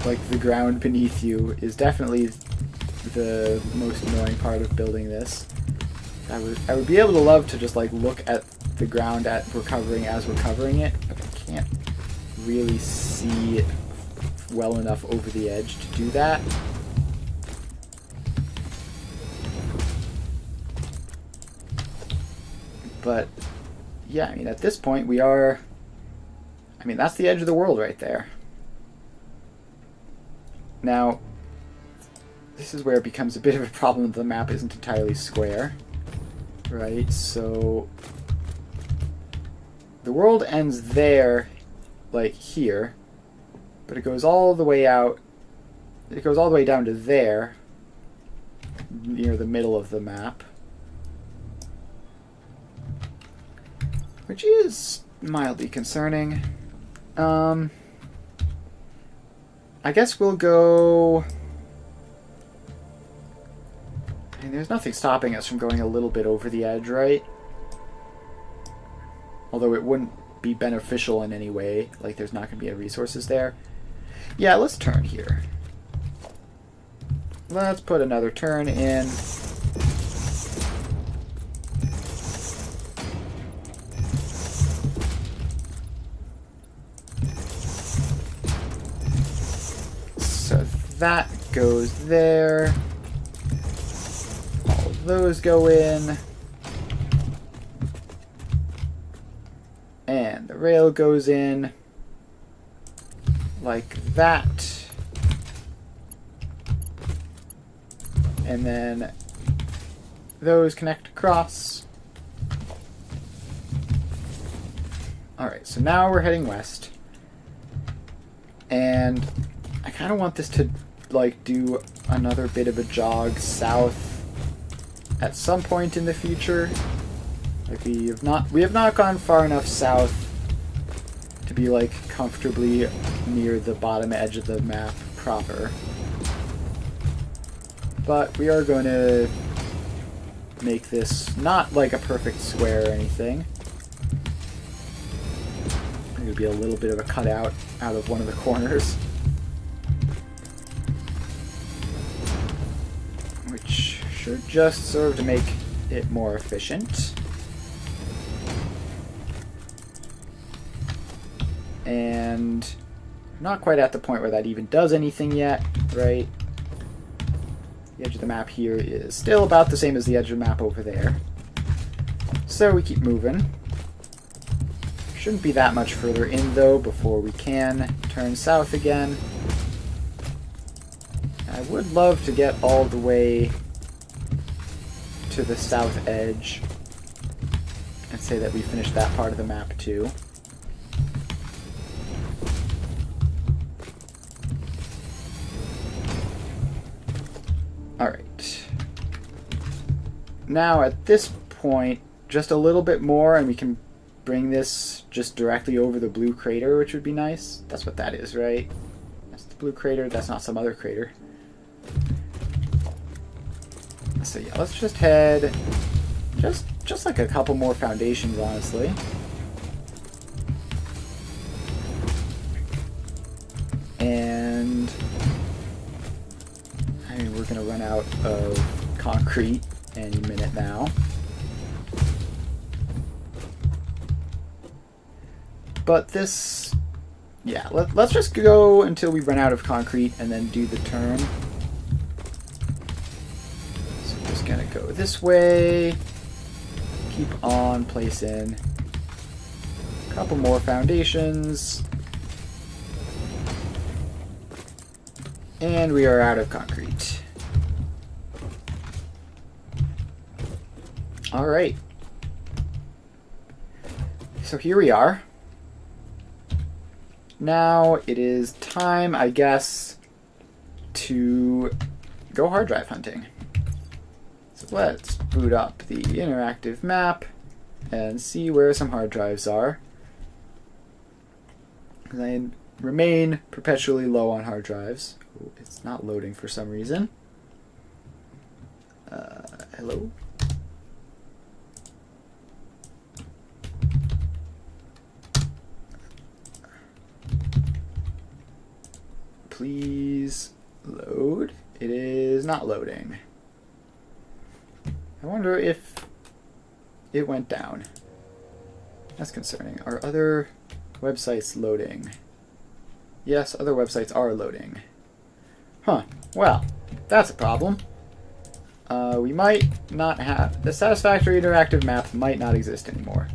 like, the ground beneath you is definitely the most annoying part of building this. I would be able to love to just, like, look at the ground as we're covering it, but I can't really see it well enough over the edge to do that. But yeah, I mean, at this point we are, I mean, that's the edge of the world right there. Now, this is where it becomes a bit of a problem that the map isn't entirely square, right? So the world ends there, like here, but it goes all the way out, it goes all the way down to there, near the middle of the map, which is mildly concerning. I guess we'll go, I mean, there's nothing stopping us from going a little bit over the edge, right? Although it wouldn't be beneficial in any way, like there's not going to be any resources there. Yeah, let's turn here. Let's put another turn in. So that goes there. All of those go in. And the rail goes in like that. And then those connect across. Alright, so now we're heading west. And I kind of want this to, like, do another bit of a jog south at some point in the future. Like, we have not gone far enough south to be, like, comfortably near the bottom edge of the map proper. But we are going to make this not like a perfect square or anything. It would be a little bit of a cutout out of one of the corners. should just serve to make it more efficient. And not quite at the point where that even does anything yet, right? The edge of the map here is still about the same as the edge of the map over there. So we keep moving. Shouldn't be that much further in, though, before we can turn south again. I would love to get all the way to the south edge and say that we finished that part of the map, too. Alright. Now, at this point, just a little bit more, and we can bring this just directly over the blue crater, which would be nice. That's what that is, right? That's the blue crater. That's not some other crater. So yeah, let's just head just like a couple more foundations, honestly. And I mean, we're gonna run out of concrete any minute now. But this, yeah, let's just go until we run out of concrete and then do the turn. So we're just gonna go this way, keep on placing a couple more foundations, and we are out of concrete. All right. So here we are. Now it is time, I guess, to go hard drive hunting. So let's boot up the interactive map and see where some hard drives are. I remain perpetually low on hard drives. Oh, it's not loading for some reason. Hello? Please load. It is not loading. I wonder if it went down. That's concerning. Are other websites loading? Yes, other websites are loading. Huh. Well, that's a problem. We might not have... The Satisfactory interactive map might not exist anymore.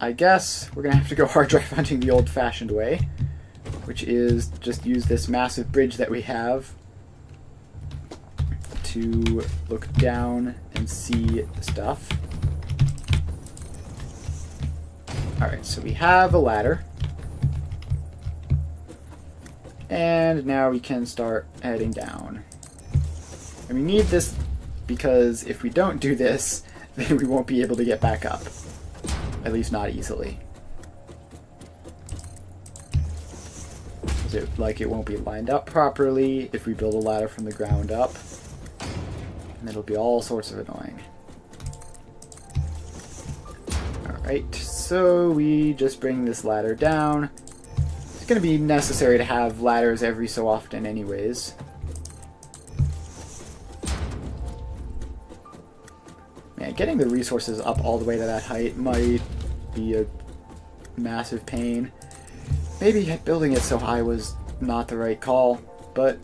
I guess we're going to have to go hard drive hunting the old-fashioned way, which is just use this massive bridge that we have to look down and see stuff. Alright, so we have a ladder. And now we can start heading down. And we need this because if we don't do this, then we won't be able to get back up. At least not easily. It won't be lined up properly if we build a ladder from the ground up. And it'll be all sorts of annoying. Alright, so we just bring this ladder down. It's going to be necessary to have ladders every so often anyways. Man, getting the resources up all the way to that height might be a massive pain. Maybe building it so high was not the right call, but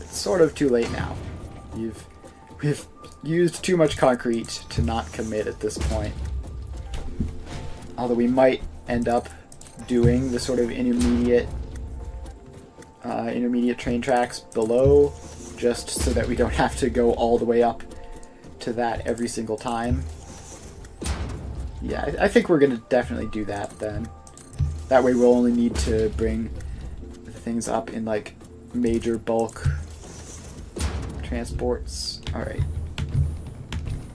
it's sort of too late now. We've used too much concrete to not commit at this point. Although we might end up doing the sort of intermediate train tracks below, just so that we don't have to go all the way up to that every single time. Yeah, I think we're going to definitely do that then. That way we'll only need to bring the things up in like major bulk transports. Alright.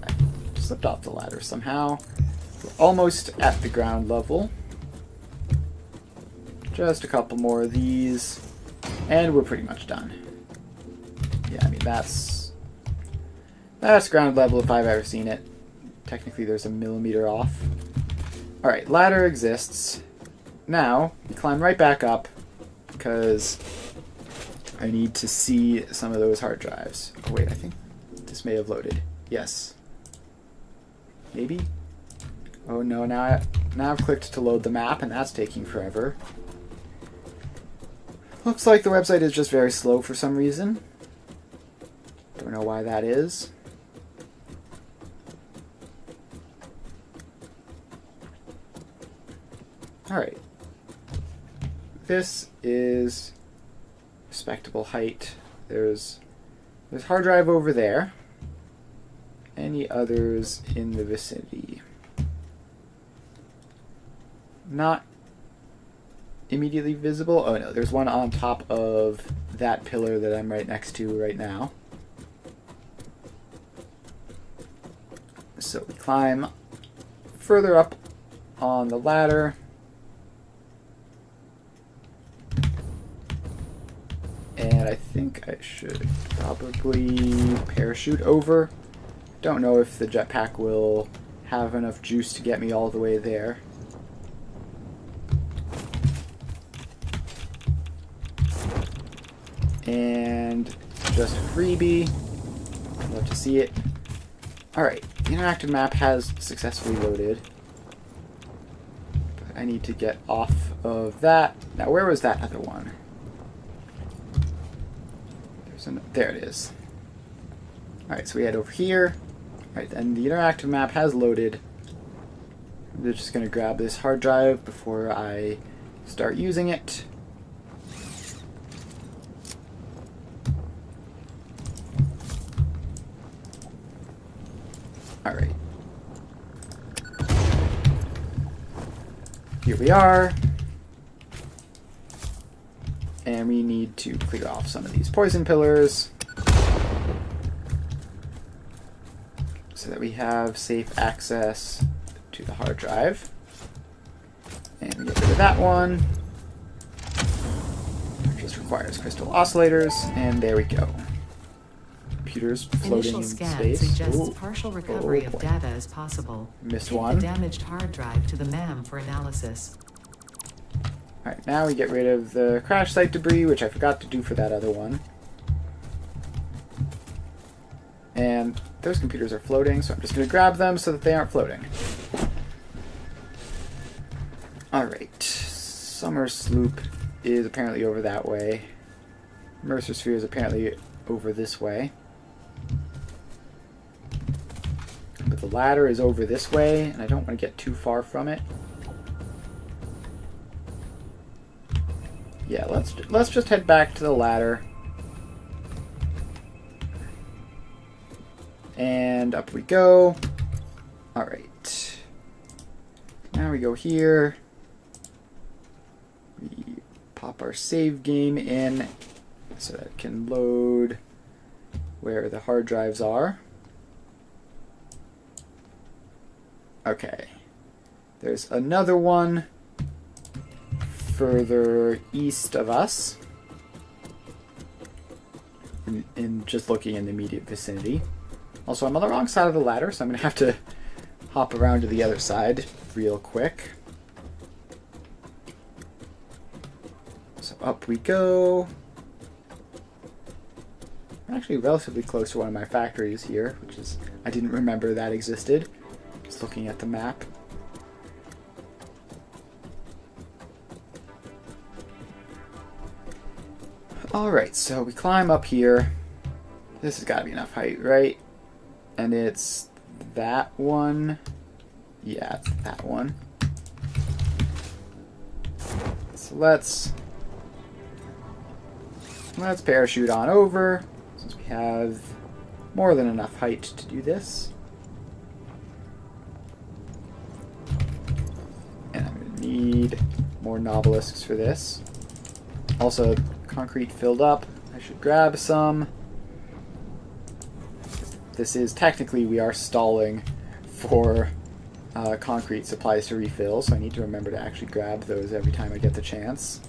I slipped off the ladder somehow. We're almost at the ground level. Just a couple more of these. And we're pretty much done. Yeah, I mean that's ground level if I've ever seen it. Technically there's a millimeter off. Alright, ladder exists. Now, we climb right back up, because I need to see some of those hard drives. Oh wait, I think this may have loaded. Yes. Maybe? Oh no, now I've clicked to load the map and that's taking forever. Looks like the website is just very slow for some reason. Don't know why that is. Alright. This is respectable height. There's hard drive over there. Any others in the vicinity? Not immediately visible. Oh no, there's one on top of that pillar that I'm right next to right now. So we climb further up on the ladder. And I think I should probably parachute over. Don't know if the jetpack will have enough juice to get me all the way there. And just a freebie. Love to see it. Alright, the interactive map has successfully loaded. But I need to get off of that. Now, where was that other one? There it is. Alright, so we head over here. Alright, and the interactive map has loaded. I'm just going to grab this hard drive before I start using it. Alright. Here we are. And we need to clear off some of these poison pillars so that we have safe access to the hard drive. And we get rid of that one. It just requires crystal oscillators, and there we go. Computer's floating Initial in scan space. suggests Ooh. partial recovery Oh, of boy. data as possible. Missed Take one. the damaged hard drive to the MAM for analysis. Alright, now we get rid of the crash site debris, which I forgot to do for that other one. And those computers are floating, so I'm just going to grab them so that they aren't floating. Alright, Summer Sloop is apparently over that way. Mercer Sphere is apparently over this way. But the ladder is over this way, and I don't want to get too far from it. Yeah, let's just head back to the ladder. And up we go. Alright. Now we go here. We pop our save game in so that it can load where the hard drives are. Okay. There's another one further east of us, in just looking in the immediate vicinity. Also, I'm on the wrong side of the ladder, so I'm going to have to hop around to the other side real quick. So up we go. I'm actually relatively close to one of my factories here, which is, I didn't remember that existed. Just looking at the map. Alright, so we climb up here. This has got to be enough height, right? And it's that one. Yeah, it's that one. So let's parachute on over, since we have more than enough height to do this. And I'm going to need more nobelisks for this. Also, concrete filled up. I should grab some. This is technically, we are stalling for concrete supplies to refill, so I need to remember to actually grab those every time I get the chance.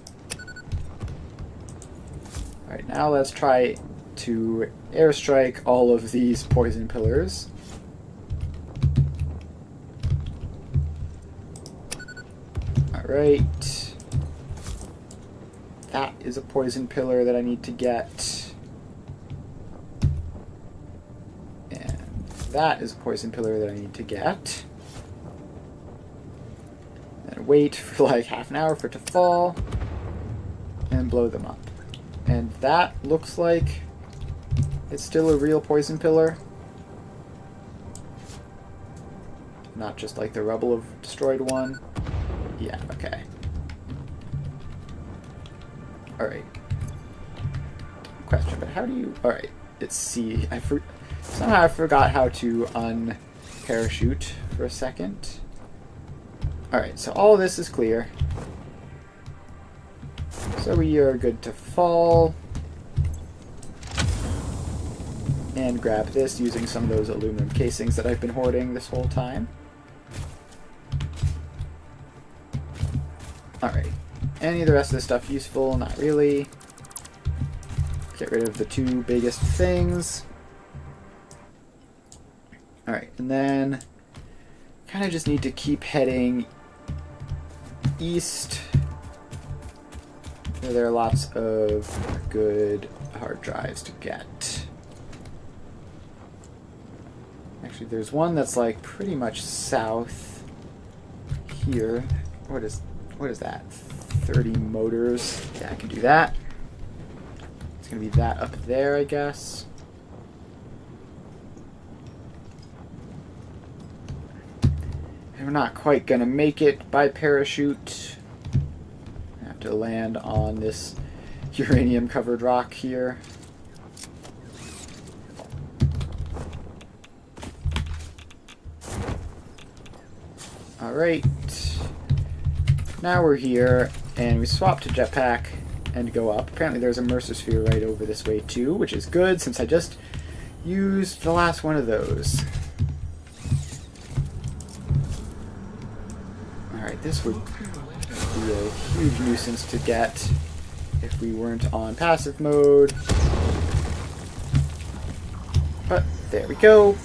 Alright, now let's try to airstrike all of these poison pillars. Alright. That is a poison pillar that I need to get. And that is a poison pillar that I need to get. And wait for like half an hour for it to fall. And blow them up. And that looks like it's still a real poison pillar. Not just like the rubble of destroyed one. Yeah, okay. Alright. Question, but how do you... Alright, it's C. Somehow I forgot how to unparachute for a second. Alright, so all of this is clear. So we are good to fall. And grab this using some of those aluminum casings that I've been hoarding this whole time. Alright. Any of the rest of this stuff useful? Not really. Get rid of the two biggest things. Alright, and then kind of just need to keep heading east. There are lots of good hard drives to get. Actually, there's one that's like pretty much south here. What is that? 30 motors. Yeah, I can do that. It's gonna be that up there, I guess. And we're not quite gonna make it by parachute. I have to land on this uranium-covered rock here. Alright. Now we're here, and we swap to jetpack and go up. Apparently there's a Mercer sphere right over this way too, which is good since I just used the last one of those. Alright, this would be a huge nuisance to get if we weren't on passive mode. But there we go.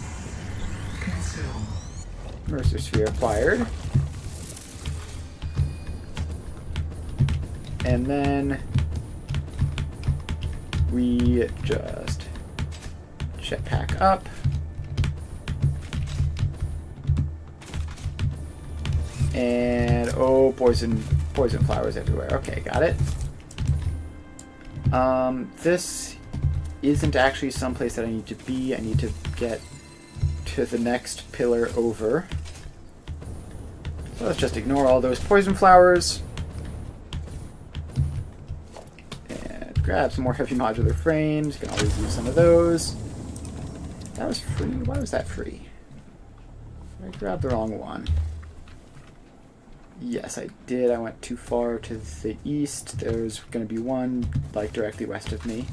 Mercer sphere acquired. And then we just jetpack up. And oh, poison flowers everywhere. Okay, got it. This isn't actually someplace that I need to be. I need to get to the next pillar over. So let's just ignore all those poison flowers. And grab some more heavy modular frames. You can always use some of those. That was free? Why was that free? I grabbed the wrong one. Yes, I did. I went too far to the east. There's going to be one, like, directly west of me.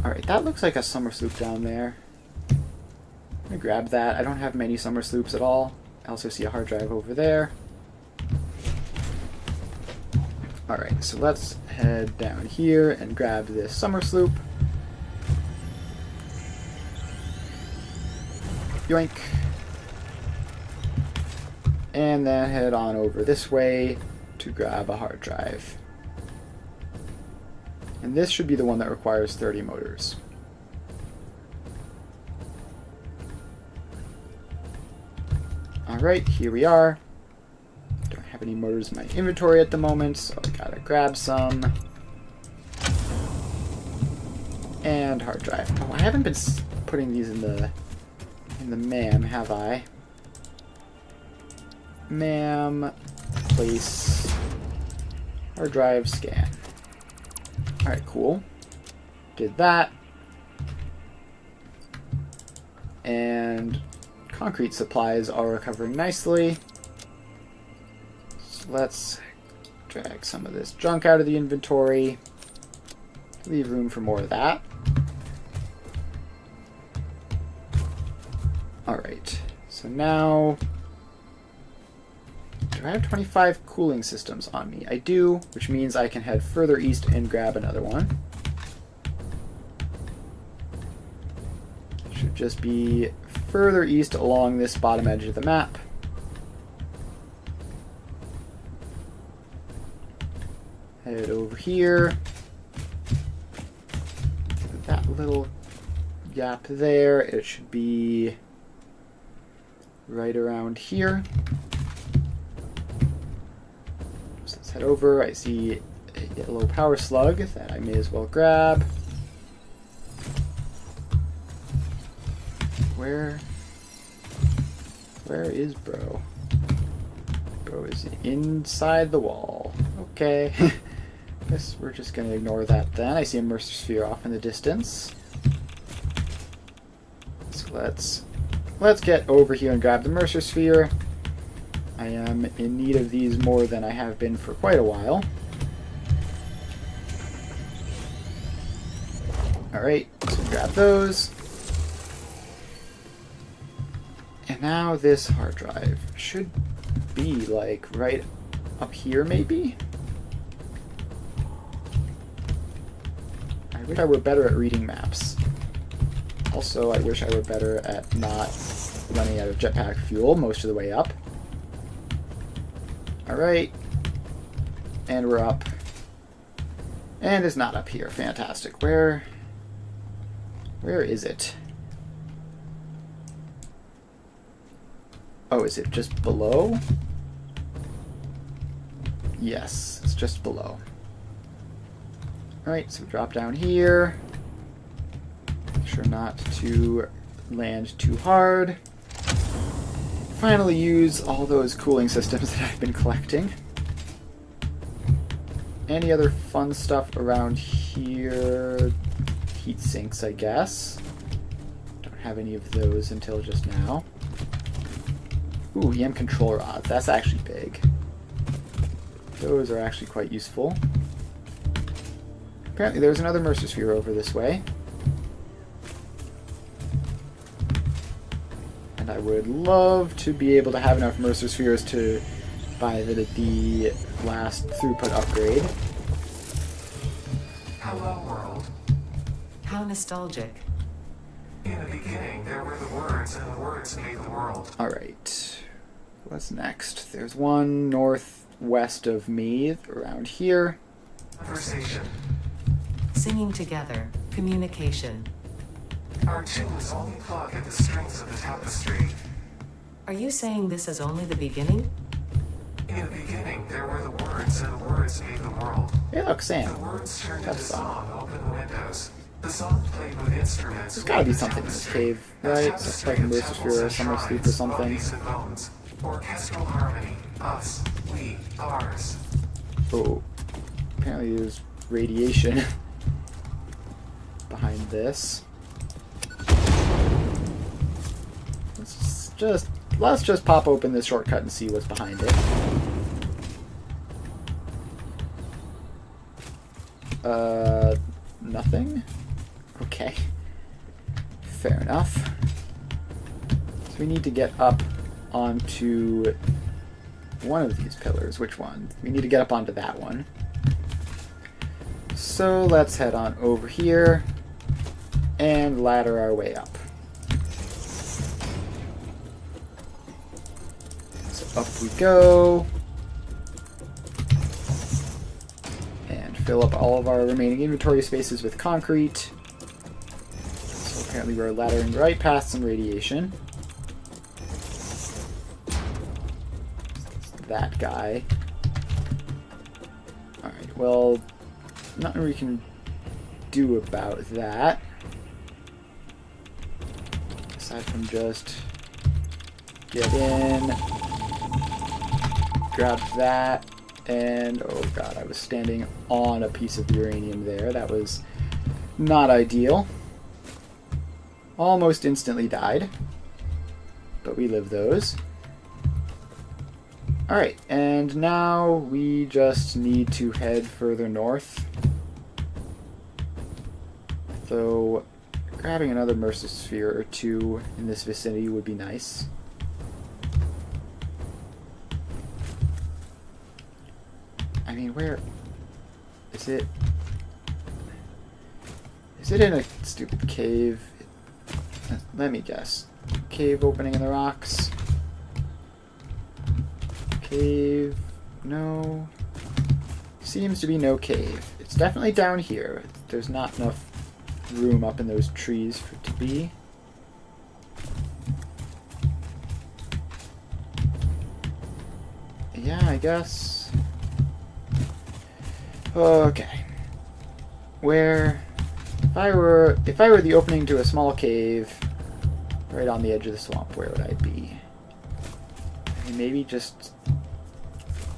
Alright, that looks like a summer sloop down there. I'm going to grab that. I don't have many summer sloops at all. I also see a hard drive over there. Alright, so let's head down here and grab this summer sloop. Yoink. And then head on over this way to grab a hard drive. And this should be the one that requires 30 motors. Alright, here we are. Don't have any motors in my inventory at the moment, so I gotta grab some. And hard drive. Oh, I haven't been putting these in the MAM, have I? MAM, place, hard drive, scan. Alright, cool. Did that. And concrete supplies are recovering nicely. So let's drag some of this junk out of the inventory. Leave room for more of that. Alright, so now, do I have 25 cooling systems on me? I do, which means I can head further east and grab another one. Should just be further east along this bottom edge of the map. head over here. That little gap there, it should be right around here. So let's head over. I see a yellow power slug that I may as well grab. Where is bro? Bro is inside the wall. Okay. Guess we're just gonna ignore that then. I see a Mercer Sphere off in the distance. So let's get over here and grab the Mercer Sphere. I am in need of these more than I have been for quite a while. Alright, so grab those. And now this hard drive should be like right up here maybe? I wish I were better at reading maps. Also, I wish I were better at not running out of jetpack fuel most of the way up. Alright. And we're up. And it's not up here. Fantastic. Where is it? Oh, is it just below? Yes, it's just below. Alright, so we drop down here. Make sure not to land too hard. Finally use all those cooling systems that I've been collecting. Any other fun stuff around here? Heat sinks, I guess. Don't have any of those until just now. Ooh, EM control rods. That's actually big. Those are actually quite useful. Apparently there's another Mercer Sphere over this way. And I would love to be able to have enough Mercer Spheres to buy the last throughput upgrade. Hello, world. How nostalgic. In the beginning, there were the words, and the words made the world. Alright. What's next? There's one northwest of me, around here. Conversation. Singing together. Communication. Our tunes only plug at the strings of the tapestry. Are you saying this is only the beginning? In the beginning, there were the words, and the words made the world. Hey look, Sam. The words turned into That's fun. song, open the windows. The song played with instruments. There's gotta be something in this cave, right? Some like a Mercer Sphere or Summer Sleep or something. Bodies and bones. Orchestral harmony. Us. We. Ours. Oh. Apparently there's radiation behind this. Let's just pop open this shortcut and see what's behind it. Nothing? Okay. Fair enough. So we need to get up onto one of these pillars. Which one? We need to get up onto that one. So let's head on over here and ladder our way up. So up we go. And fill up all of our remaining inventory spaces with concrete. So apparently we're laddering right past some radiation. That guy. Alright, well, nothing we can do about that. Aside from just get in, grab that, and oh god, I was standing on a piece of uranium there. That was not ideal. Almost instantly died, but we live those. Alright, and now we just need to head further north. So, grabbing another Mercer Sphere or two in this vicinity would be nice. I mean, where is it? Is it in a stupid cave? Let me guess. Cave opening in the rocks. Cave. No. seems to be no cave. It's definitely down here. There's not enough room up in those trees for it to be. Yeah, I guess. Okay. Where, if I were the opening to a small cave right on the edge of the swamp, where would I be? I mean, maybe just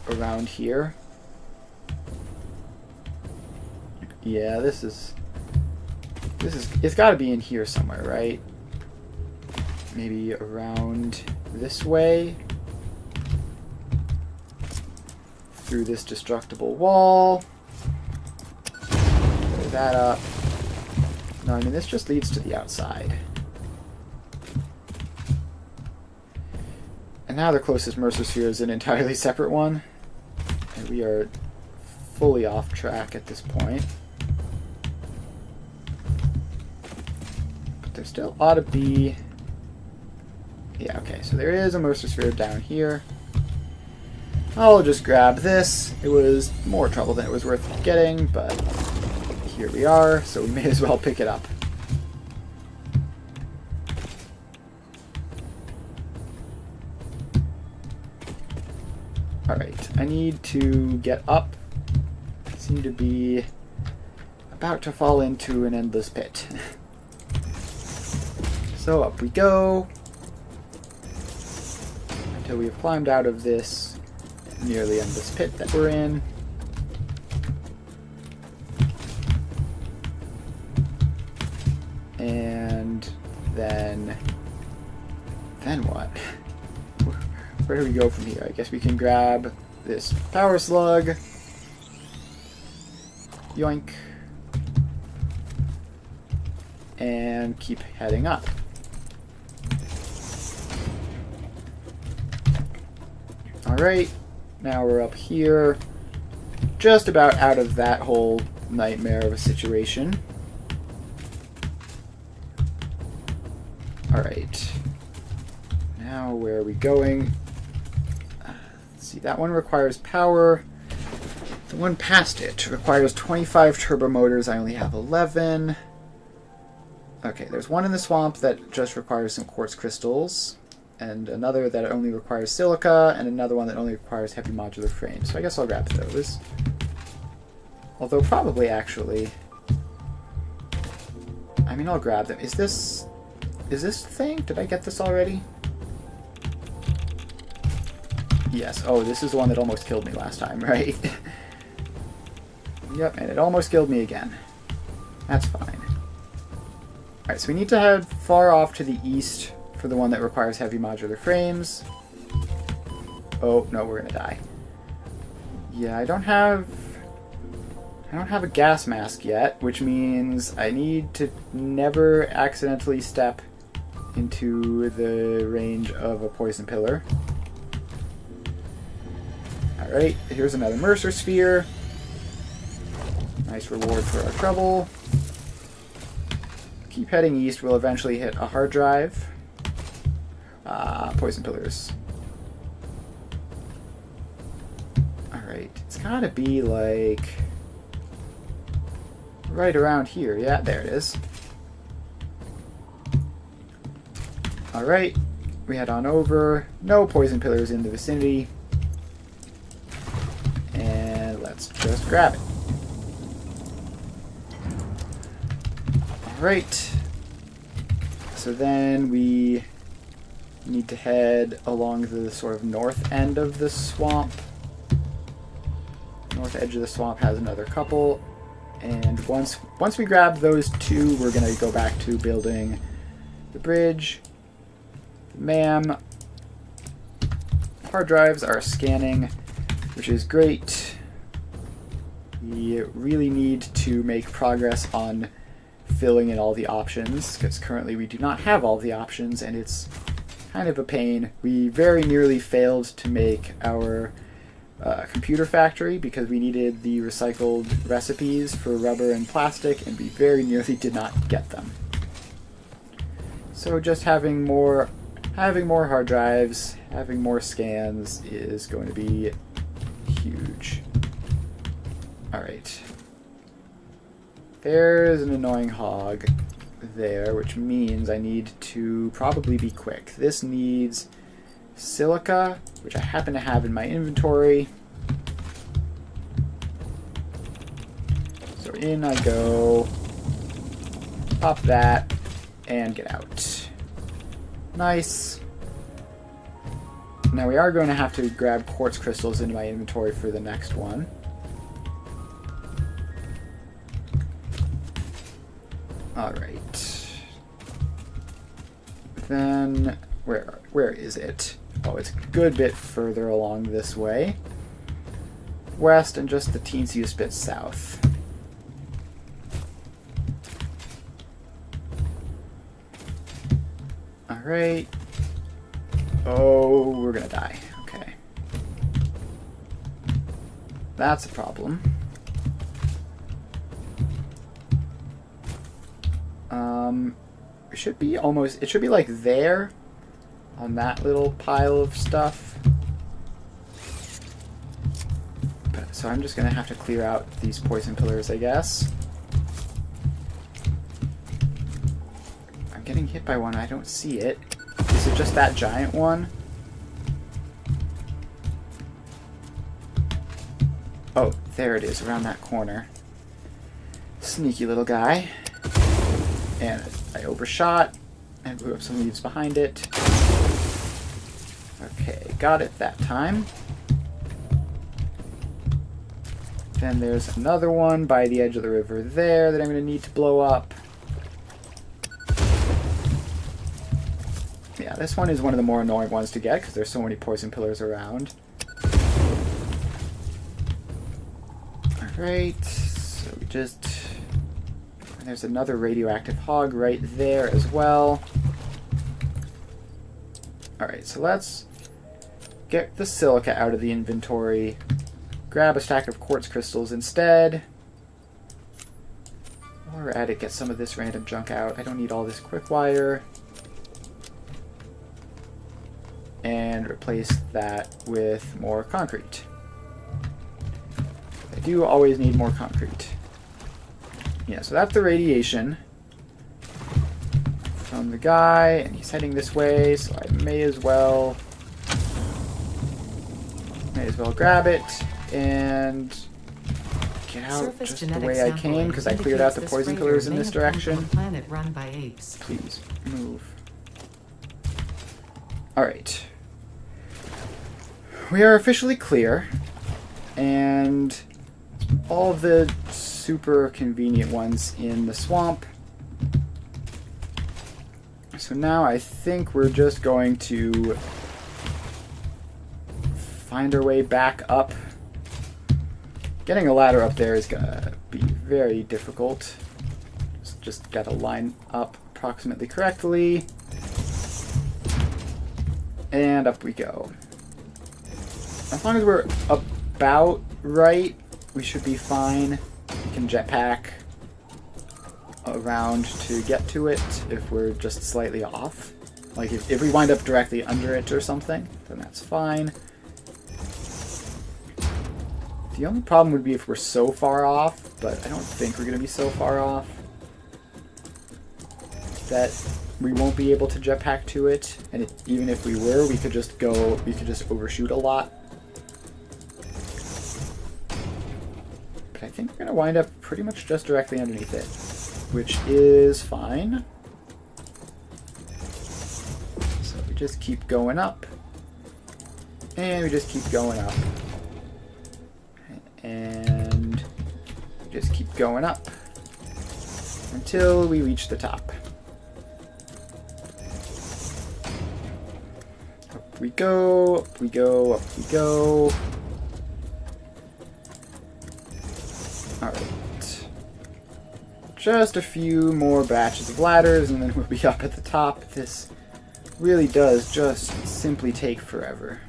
around here. Yeah, it's got to be in here somewhere, right? Maybe around this way. Through this destructible wall. Blow that up. No, I mean, this just leads to the outside. And now the closest Mercer sphere is an entirely separate one. And we are fully off track at this point. But there still ought to be... Yeah, okay, so there is a Mercer sphere down here. I'll just grab this. It was more trouble than it was worth getting, but here we are, so we may as well pick it up. Alright, I need to get up. I seem to be about to fall into an endless pit. So up we go, until we have climbed out of this nearly endless pit that we're in. And then what? Where do we go from here? I guess we can grab this power slug. Yoink. And keep heading up. Alright. Now we're up here, just about out of that whole nightmare of a situation. Alright. Now where are we going? Let's see, that one requires power. The one past it requires 25 turbo motors. I only have 11. Okay, there's one in the swamp that just requires some quartz crystals. And another that only requires silica, and another one that only requires heavy modular frames. So I guess I'll grab those. Although probably actually... I mean, I'll grab them. Is this the thing? Did I get this already? Yes. Oh, this is the one that almost killed me last time, right? Yep, and it almost killed me again. That's fine. Alright, so we need to head far off to the east for the one that requires heavy modular frames. Oh, no, we're gonna die. Yeah, I don't have a gas mask yet, which means I need to never accidentally step into the range of a poison pillar. Alright, here's another Mercer sphere. Nice reward for our trouble. Keep heading east, we'll eventually hit a hard drive. Poison pillars. Alright, it's gotta be like right around here. Yeah, there it is. Alright, we head on over. No poison pillars in the vicinity. And let's just grab it. Alright. So then we need to head along the sort of north end of the swamp. North edge of the swamp has another couple. And once we grab those two, we're going to go back to building the bridge. Ma'am. Hard drives are scanning, which is great. We really need to make progress on filling in all the options, because currently we do not have all the options, and it's kind of a pain. We very nearly failed to make our computer factory because we needed the recycled recipes for rubber and plastic, and we very nearly did not get them. So just having more hard drives, having more scans is going to be huge. Alright. There's an annoying hog there, which means I need to probably be quick. This needs silica, which I happen to have in my inventory. So in I go, pop that, and get out. Nice. Now we are going to have to grab quartz crystals into my inventory for the next one. Alright. Then, where is it? Oh, it's a good bit further along this way. West and just the teensiest bit south. Alright. Oh, we're gonna die. Okay. That's a problem. It should be like there on that little pile of stuff. So I'm just gonna have to clear out these poison pillars, I guess. I'm getting hit by one, I don't see it. Is it just that giant one? Oh, there it is, around that corner. Sneaky little guy. And I overshot and blew up some leaves behind it. Okay, got it that time. Then there's another one by the edge of the river there that I'm going to need to blow up. Yeah, this one is one of the more annoying ones to get because there's so many poison pillars around. Alright, so we just... There's another radioactive hog right there as well. Alright, so let's get the silica out of the inventory. Grab a stack of quartz crystals instead. Or at it, get some of this random junk out. I don't need all this quick wire. And replace that with more concrete. I do always need more concrete. Yeah, so that's the radiation from the guy, and he's heading this way, so I may as well grab it and get out just the way I came because I cleared out the poison pillars in this direction. Planet run by apes. Please move. All right, we are officially clear, and all of the super convenient ones in the swamp. So now I think we're just going to find our way back up. Getting a ladder up there is gonna be very difficult. Just gotta line up approximately correctly. And up we go. As long as we're about right, we should be fine. We can jetpack around to get to it if we're just slightly off. Like if we wind up directly under it or something, then that's fine. The only problem would be if we're so far off, but I don't think we're going to be so far off that we won't be able to jetpack to it. And even if we were, we could just overshoot a lot. But I think we're going to wind up pretty much just directly underneath it, which is fine. So we just keep going up. And we just keep going up. And we just keep going up until we reach the top. Up we go, up we go, up we go. Alright. Just a few more batches of ladders and then we'll be up at the top. This really does just simply take forever.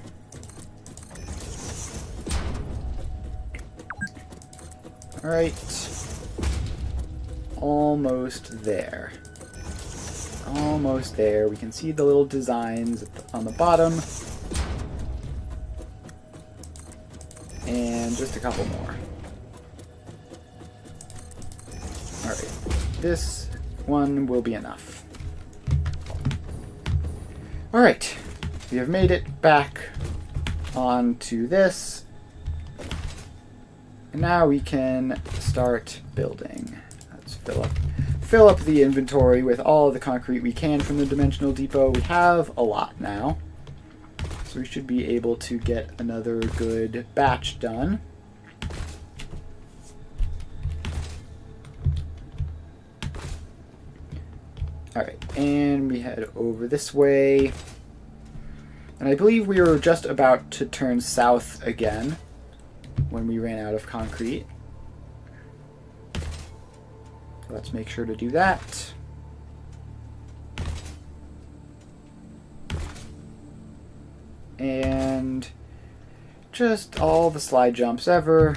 Alright. Almost there. Almost there. We can see the little designs on the bottom. And just a couple more. this one will be enough. Alright, we have made it back onto this. And now we can start building. Let's fill up the inventory with all the concrete we can from the dimensional depot. We have a lot now, so we should be able to get another good batch done. Alright, and we head over this way. And I believe we were just about to turn south again when we ran out of concrete. Let's make sure to do that. And just all the slide jumps ever.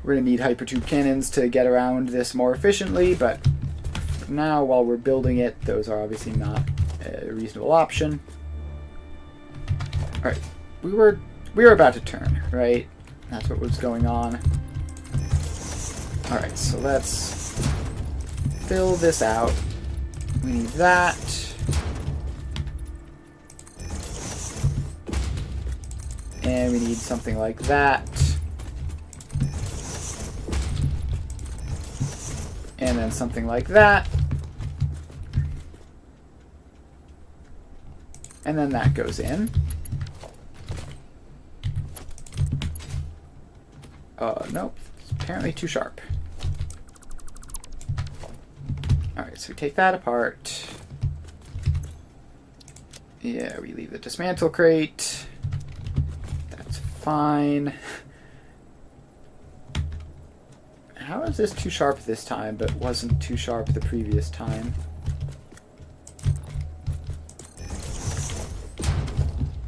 We're going to need hypertube cannons to get around this more efficiently, but for now, while we're building it, those are obviously not a reasonable option. Alright, we were about to turn, right? That's what was going on. Alright, so let's fill this out. We need that. And we need something like that. And then something like that. And then that goes in. Nope. It's apparently too sharp. Alright, so we take that apart. Yeah, we leave the dismantle crate. That's fine. How is this too sharp this time, but wasn't too sharp the previous time?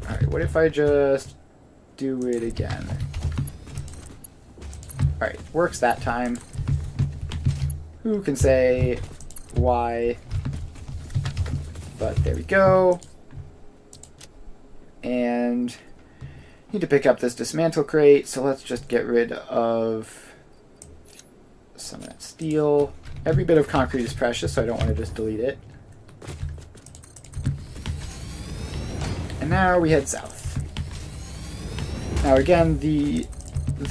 Alright, what if I just do it again? Alright, works that time. Who can say why? But there we go. And need to pick up this dismantle crate, so let's just get rid of some of that steel. Every bit of concrete is precious, so I don't want to just delete it. And now we head south. Now again, the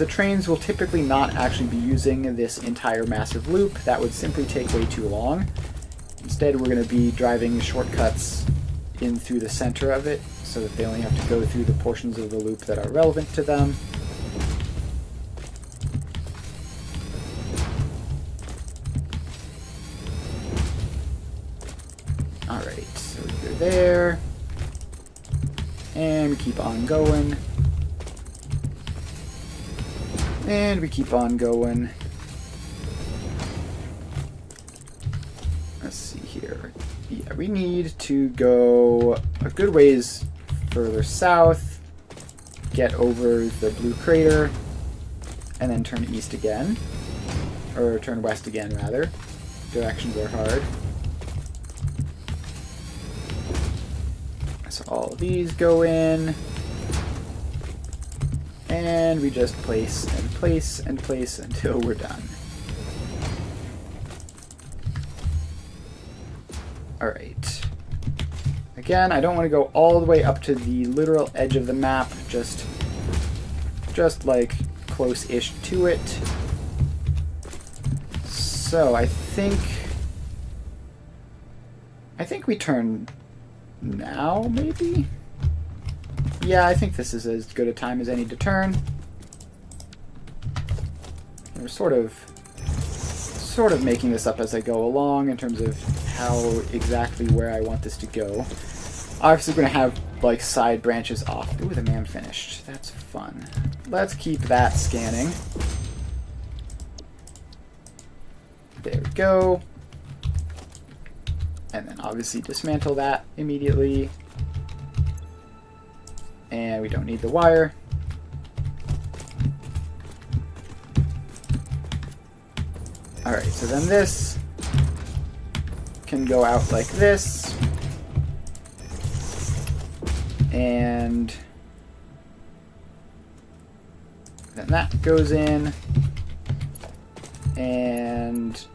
trains will typically not actually be using this entire massive loop. That would simply take way too long. Instead, we're going to be driving shortcuts in through the center of it, so that they only have to go through the portions of the loop that are relevant to them. Alright, so we go there. And we keep on going. And we keep on going. Let's see here. Yeah, we need to go a good ways further south, get over the blue crater, and then turn east again. Or turn west again, rather. Directions are hard. So all of these go in. And we just place and place and place until we're done. Alright. Again, I don't want to go all the way up to the literal edge of the map, just like close-ish to it. So I think we turn now, maybe? Yeah, I think this is as good a time as any to turn. We're sort of making this up as I go along in terms of how exactly where I want this to go. Obviously, we're going to have like side branches off. Ooh, the man finished. That's fun. Let's keep that scanning. There we go. And then obviously dismantle that immediately. And we don't need the wire. Alright, so then this can go out like this. And then that goes in. and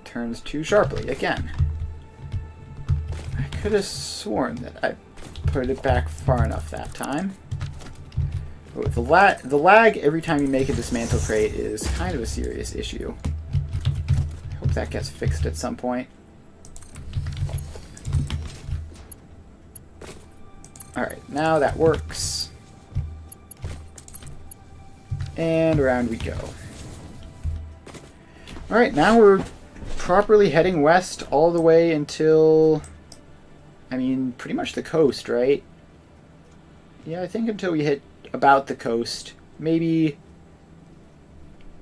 turns too sharply again. I could have sworn that I put it back far enough that time. But with the lag every time you make a dismantle crate is kind of a serious issue. I hope that gets fixed at some point. Alright, now that works. And around we go. Alright, now we're properly heading west all the way until, I mean, pretty much the coast, right? Yeah, I think until we hit about the coast. Maybe,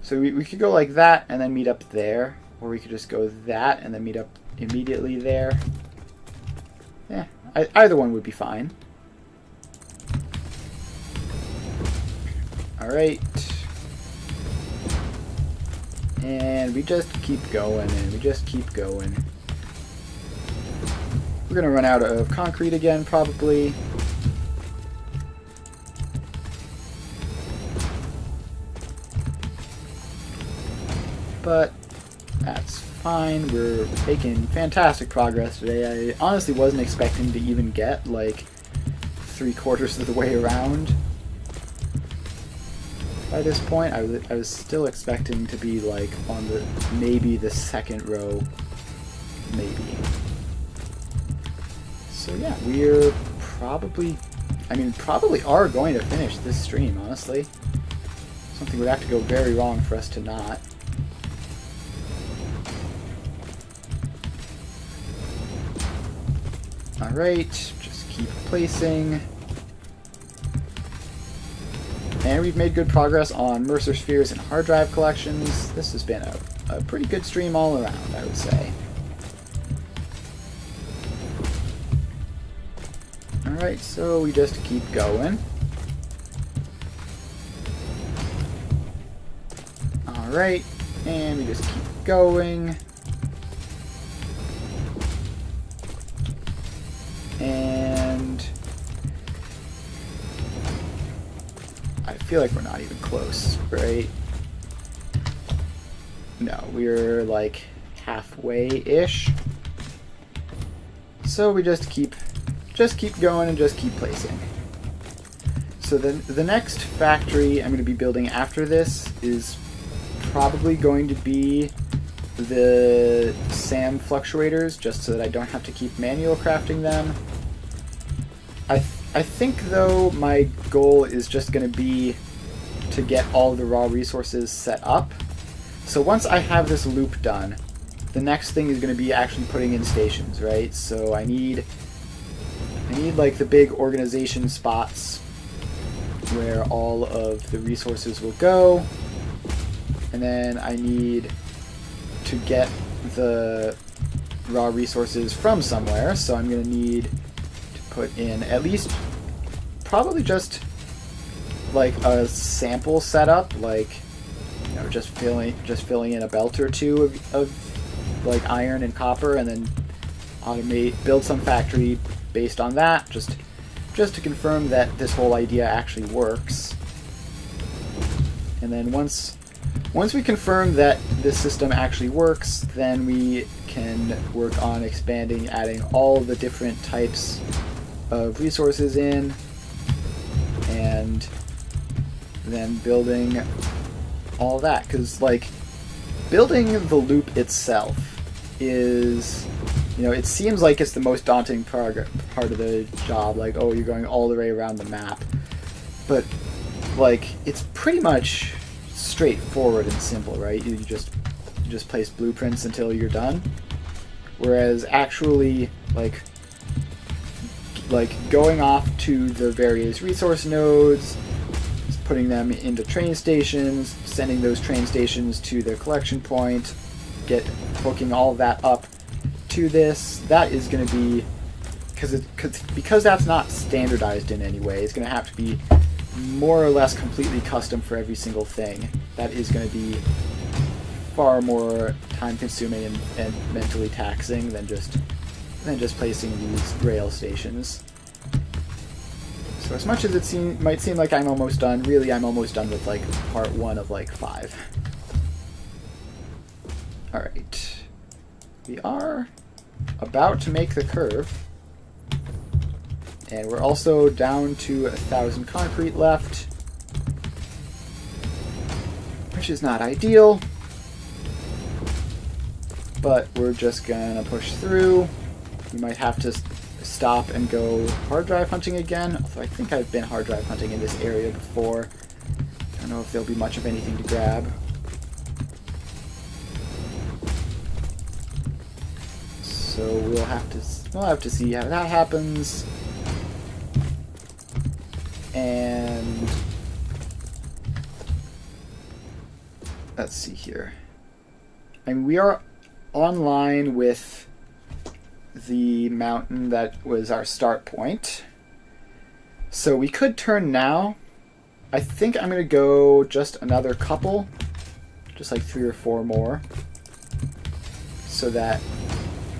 so we could go like that and then meet up there. Or we could just go that and then meet up immediately there. Yeah, either one would be fine. Alright. And we just keep going, and we just keep going. We're gonna run out of concrete again, probably. But that's fine. We're making fantastic progress today. I honestly wasn't expecting to even get like 3/4 of the way around. By this point, I was still expecting to be like on the maybe the second row, maybe. So yeah, we're probably, I mean, probably are going to finish this stream. Honestly, something would have to go very wrong for us to not. All right, just keep placing. And we've made good progress on Mercer Spheres and hard drive collections. This has been a pretty good stream all around, I would say. Alright, so we just keep going. Alright, and we just keep going. And I feel like we're not even close, right? No, we're like halfway-ish. So we just keep going and just keep placing. So then the next factory I'm going to be building after this is probably going to be the SAM fluctuators, just so that I don't have to keep manual crafting them. I think, though, my goal is just going to be to get all the raw resources set up. So once I have this loop done, the next thing is going to be actually putting in stations, right? So I need like the big organization spots where all of the resources will go. And then I need to get the raw resources from somewhere, so I'm going to need to put in at least probably just like a sample setup, like, you know, just filling in a belt or two of like iron and copper, and then build some factory based on that, just to confirm that this whole idea actually works. And then once we confirm that this system actually works, then we can work on expanding, adding all the different types of resources in, and then building all that. Because, like, building the loop itself is, you know, it seems like it's the most daunting part of the job. Like, oh, you're going all the way around the map. But, like, it's pretty much straightforward and simple, right? You just place blueprints until you're done. Whereas actually, like going off to the various resource nodes, putting them into train stations, sending those train stations to their collection point, hooking all that up to this, that is going to be, because that's not standardized in any way, it's going to have to be more or less completely custom for every single thing. That is going to be far more time consuming and mentally taxing than just placing these rail stations. So as much as it might seem like I'm almost done, really I'm almost done with like part 1 of like 5. Alright. We are about to make the curve. And we're also down to 1,000 concrete left, which is not ideal. But we're just gonna push through. We might have to stop and go hard drive hunting again, although I think I've been hard drive hunting in this area before. I don't know if there'll be much of anything to grab. So we'll have to see how that happens. And let's see here. I mean, we are online with the mountain that was our start point. So we could turn now. I think I'm going to go just another couple, just like 3 or 4 more, so that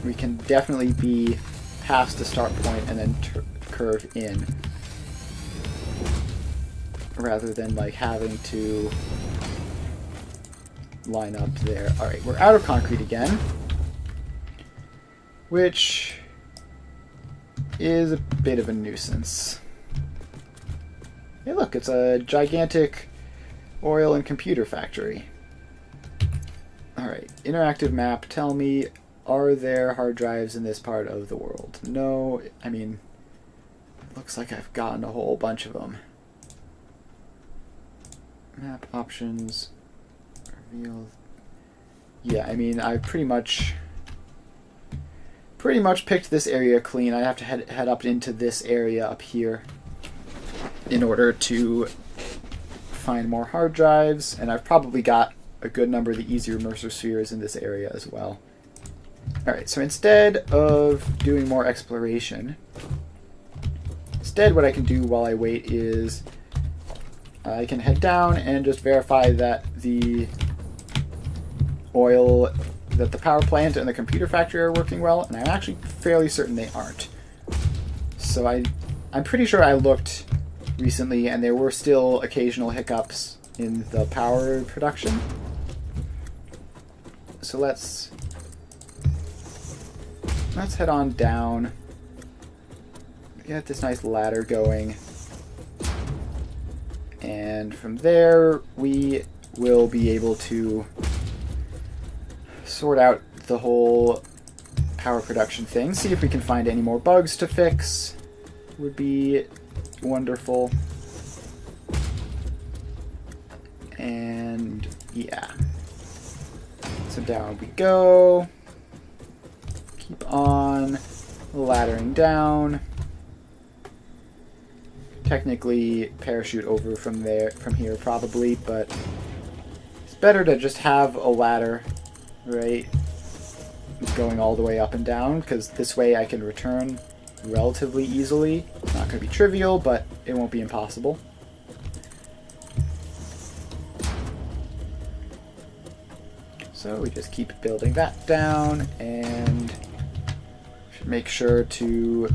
we can definitely be past the start point and then curve in, rather than like having to line up there. Alright, we're out of concrete again, which is a bit of a nuisance. Hey look, it's a gigantic oil and computer factory. Alright, interactive map, tell me, are there hard drives in this part of the world? No, I mean, looks like I've gotten a whole bunch of them. Map options, reveal. Yeah, I mean, I pretty much picked this area clean. I have to head up into this area up here in order to find more hard drives, and I've probably got a good number of the easier immersive spheres in this area as well. Alright, so instead of doing more exploration, instead what I can do while I wait is I can head down and just verify that the that the power plant and the computer factory are working well, and I'm actually fairly certain they aren't. So I'm pretty sure I looked recently and there were still occasional hiccups in the power production. So let's head on down, get this nice ladder going, and from there we will be able to sort out the whole power production thing, see if we can find any more bugs to fix. Would be wonderful. And yeah, so down we go. Keep on laddering down. Technically parachute over from here probably, but it's better to just have a ladder, right, going all the way up and down, because this way I can return relatively easily. It's not going to be trivial, but it won't be impossible. So we just keep building that down, and should make sure to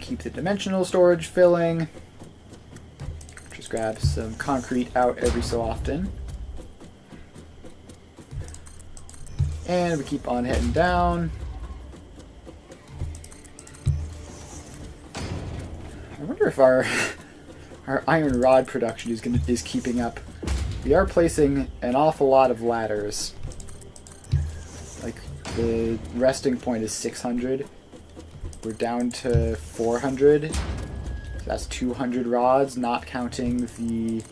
keep the dimensional storage filling. Just grab some concrete out every so often. And we keep on heading down. I wonder if our iron rod production is keeping up. We are placing an awful lot of ladders. Like, the resting point is 600. We're down to 400. So that's 200 rods, not counting the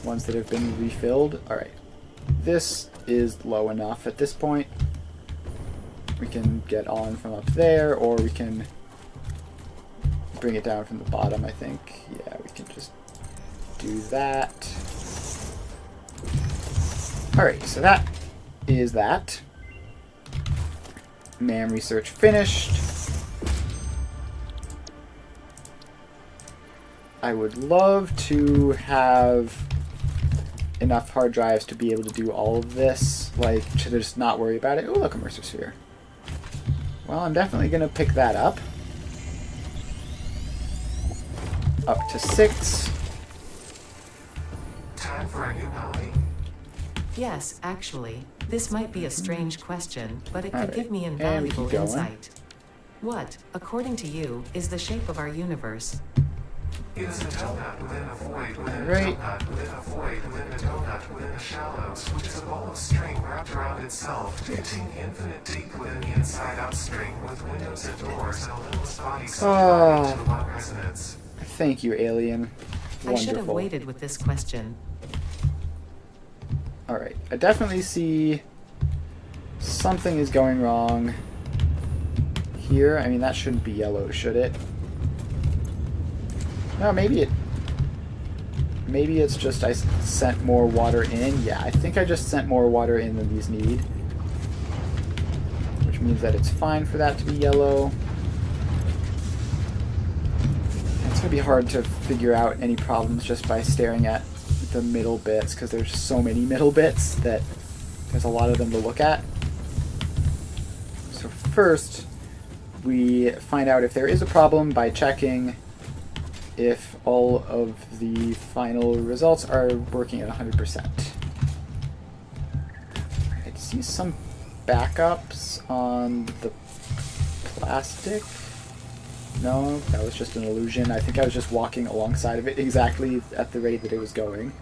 ones that have been refilled. Alright. This is low enough at this point. We can get on from up there, or we can bring it down from the bottom, I think. Yeah, we can just do that. Alright, so that is that. MAM research finished. I would love to have enough hard drives to be able to do all of this, like, to just not worry about it. Oh, look, immersive sphere. Well, I'm definitely going to pick that up. Up to 6. Time for a new melody. Yes, actually, this might be a strange question, but it could Alright, give me and we invaluable keep going. insight. What, according to you, is the shape of our universe? It is a donut within a void within Right. a donut within a void within a donut within the shallows, which is a ball of string wrapped around itself, containing infinite deep within the inside-out string, with windows and doors and a limitless body subdivided into one resonance. Thank you, alien. I should have Wonderful. waited with this question. Alright, I definitely see something is going wrong here. I mean, that shouldn't be yellow, should it? No, maybe it's just I sent more water in. Yeah, I think I just sent more water in than these need. Which means that it's fine for that to be yellow. It's going to be hard to figure out any problems just by staring at the middle bits, because there's so many middle bits that there's a lot of them to look at. So first, we find out if there is a problem by checking if all of the final results are working at 100%. I see some backups on the plastic. No, that was just an illusion. I think I was just walking alongside of it exactly at the rate that it was going.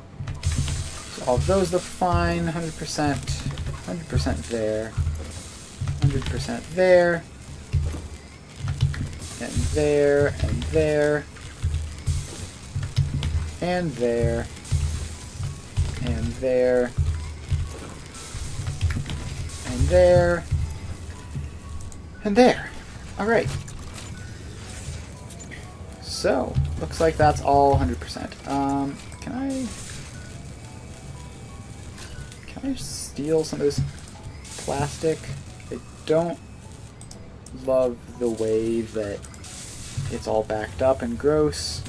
So all of those look fine. 100%. 100% there. 100% there. And there. And there. And there. And there. And there. And there. Alright. So, looks like that's all 100%. Can I steal some of this plastic? I don't love the way that it's all backed up and gross.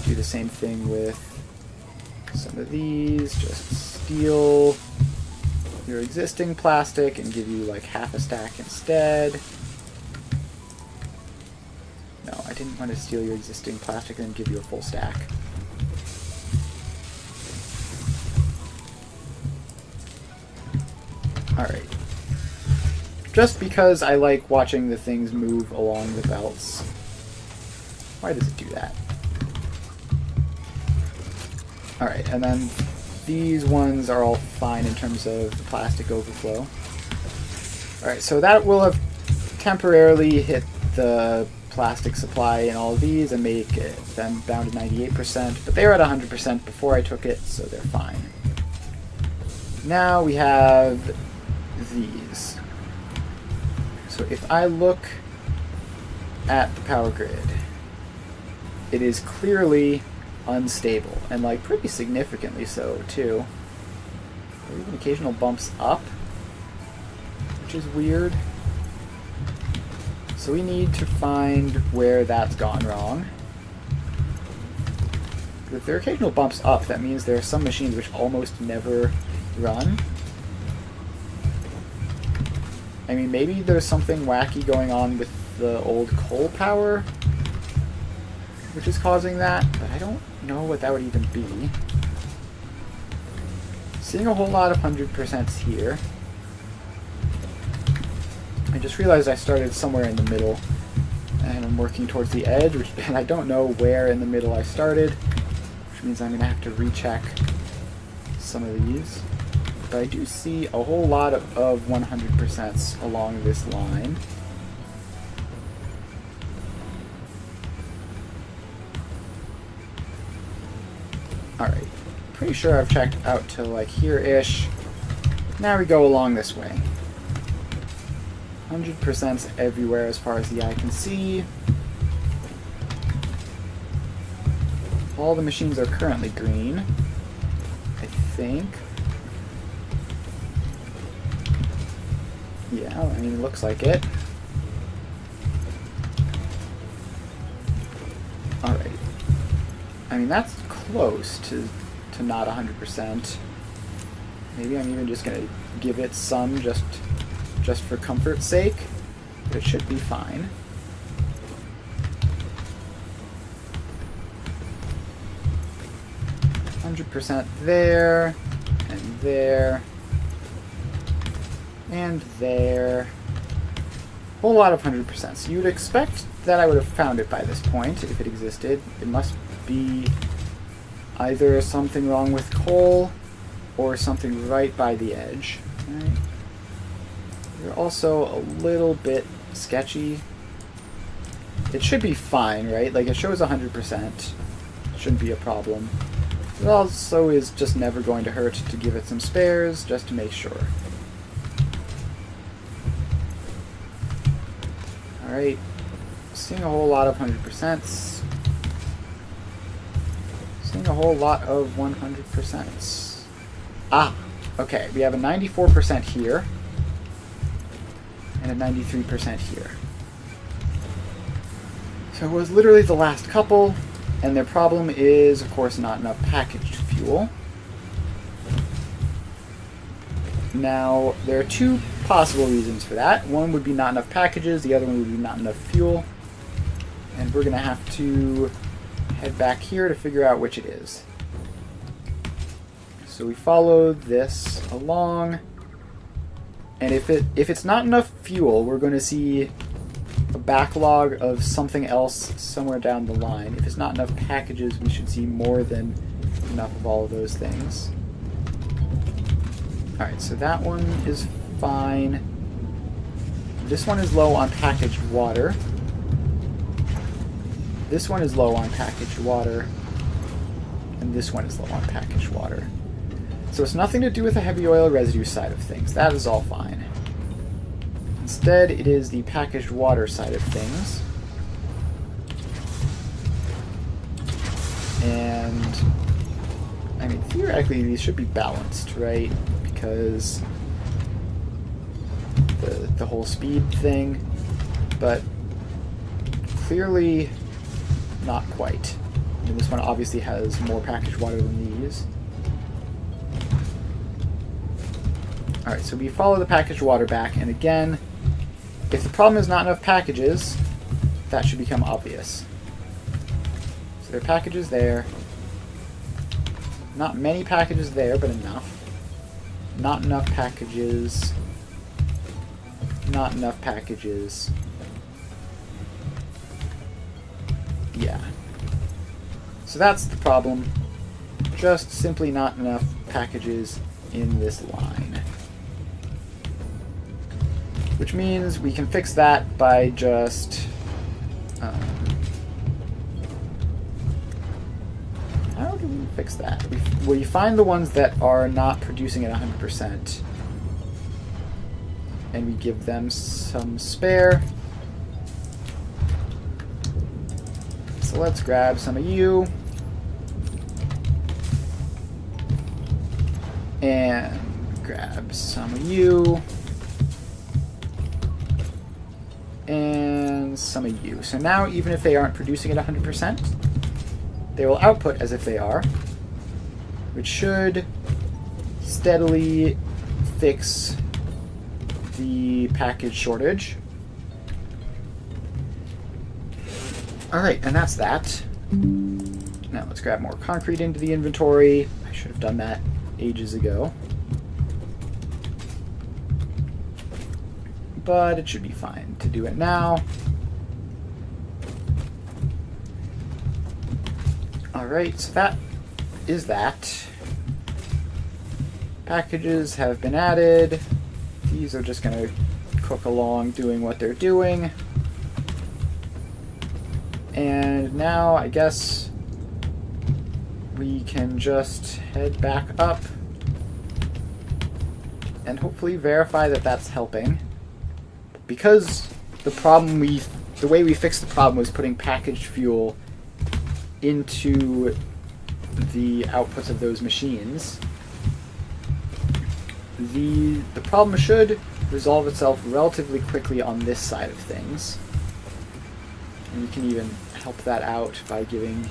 Do the same thing with some of these. Just steal your existing plastic and give you like half a stack instead. No, I didn't want to steal your existing plastic and give you a full stack. Alright. Just because I like watching the things move along the belts. Why does it do that? Alright, and then these ones are all fine in terms of the plastic overflow. Alright, so that will have temporarily hit the plastic supply in all of these and make them down to 98%, but they were at 100% before I took it, so they're fine. Now we have these. So if I look at the power grid, it is clearly unstable, and like pretty significantly so too. There are even occasional bumps up, which is weird. So we need to find where that's gone wrong. If there are occasional bumps up, that means there are some machines which almost never run. I mean, maybe there's something wacky going on with the old coal power, which is causing that, but I don't know what that would even be. Seeing a whole lot of 100%s here. I just realized I started somewhere in the middle, and I'm working towards the edge, and I don't know where in the middle I started, which means I'm going to have to recheck some of these. But I do see a whole lot of 100%s along this line. Alright, pretty sure I've checked out to like here-ish. Now we go along this way. 100% everywhere as far as the eye can see. All the machines are currently green, I think. Yeah, I mean, it looks like it. Alright. I mean, that's close to not 100%. Maybe I'm even just going to give it some just for comfort's sake, but it should be fine. %, 100% there, and there, and there. Whole lot of 100%. So you'd expect that I would have found it by this point, if it existed. It must be either something wrong with coal, or something right by the edge. Right? You're also a little bit sketchy. It should be fine, right? Like, it shows 100%. Shouldn't be a problem. It also is just never going to hurt to give it some spares, just to make sure. Alright. Seeing a whole lot of 100%. Seeing a whole lot of 100%. Ah! Okay, we have a 94% here. And a 93% here. So it was literally the last couple. And their problem is, of course, not enough packaged fuel. Now, there are two possible reasons for that. One would be not enough packages, the other one would be not enough fuel. And we're going to have to head back here to figure out which it is. So we follow this along. And if it's not enough fuel, we're going to see a backlog of something else somewhere down the line. If it's not enough packages, we should see more than enough of all of those things. Alright, so that one is fine. This one is low on packaged water. This one is low on packaged water. And this one is low on packaged water. So it's nothing to do with the heavy oil residue side of things. That is all fine. Instead, it is the packaged water side of things. And, I mean, theoretically, these should be balanced, right? Because the whole speed thing, but clearly not quite. I mean, this one obviously has more packaged water than these. Alright, so we follow the packaged water back, and again, if the problem is not enough packages, that should become obvious. So there are packages there. Not many packages there, but enough. Not enough packages. Not enough packages. Yeah. So that's the problem. Just simply not enough packages in this line. Which means we can fix that by just... how do we fix that? We find the ones that are not producing at 100%. And we give them some spare. So let's grab some of you. And grab some of you. And some of you. So now, even if they aren't producing at 100%, they will output as if they are, which should steadily fix the package shortage. Alright, and that's that. Now let's grab more concrete into the inventory. I should have done that ages ago. But it should be fine to do it now. Alright, so that is that. Packages have been added. These are just going to cook along doing what they're doing. And now I guess we can just head back up and hopefully verify that that's helping. Because the way we fixed the problem was putting packaged fuel into the outputs of those machines, the problem should resolve itself relatively quickly on this side of things. And we can even help that out by giving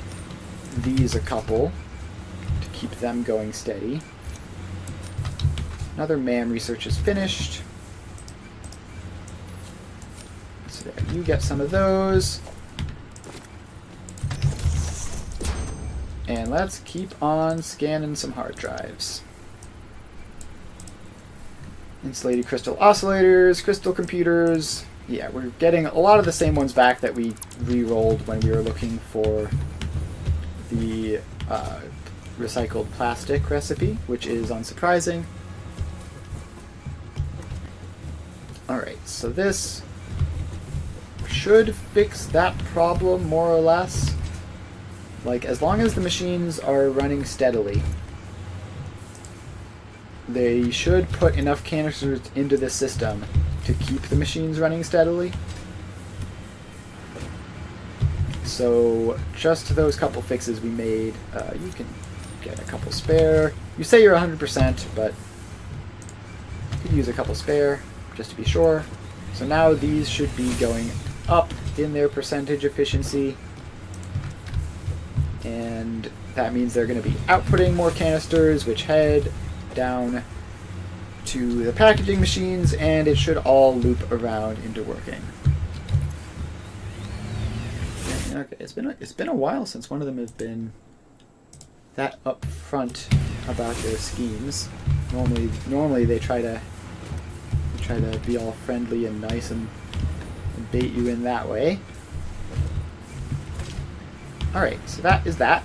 these a couple to keep them going steady. Another MAM research is finished. So there, you get some of those. And let's keep on scanning some hard drives. Insulated crystal oscillators, crystal computers. Yeah, we're getting a lot of the same ones back that we re-rolled when we were looking for the recycled plastic recipe, which is unsurprising. Alright, so this should fix that problem more or less. Like, as long as the machines are running steadily, they should put enough canisters into the system to keep the machines running steadily. So, just those couple fixes we made, you can get a couple spare. You say you're 100%, but you could use a couple spare, just to be sure. So now these should be going up in their percentage efficiency. And that means they're going to be outputting more canisters, which head down to the packaging machines, and it should all loop around into working. Okay, it's been a while since one of them has been that upfront about their schemes. Normally they try to be all friendly and nice and bait you in that way. Alright, so that is that.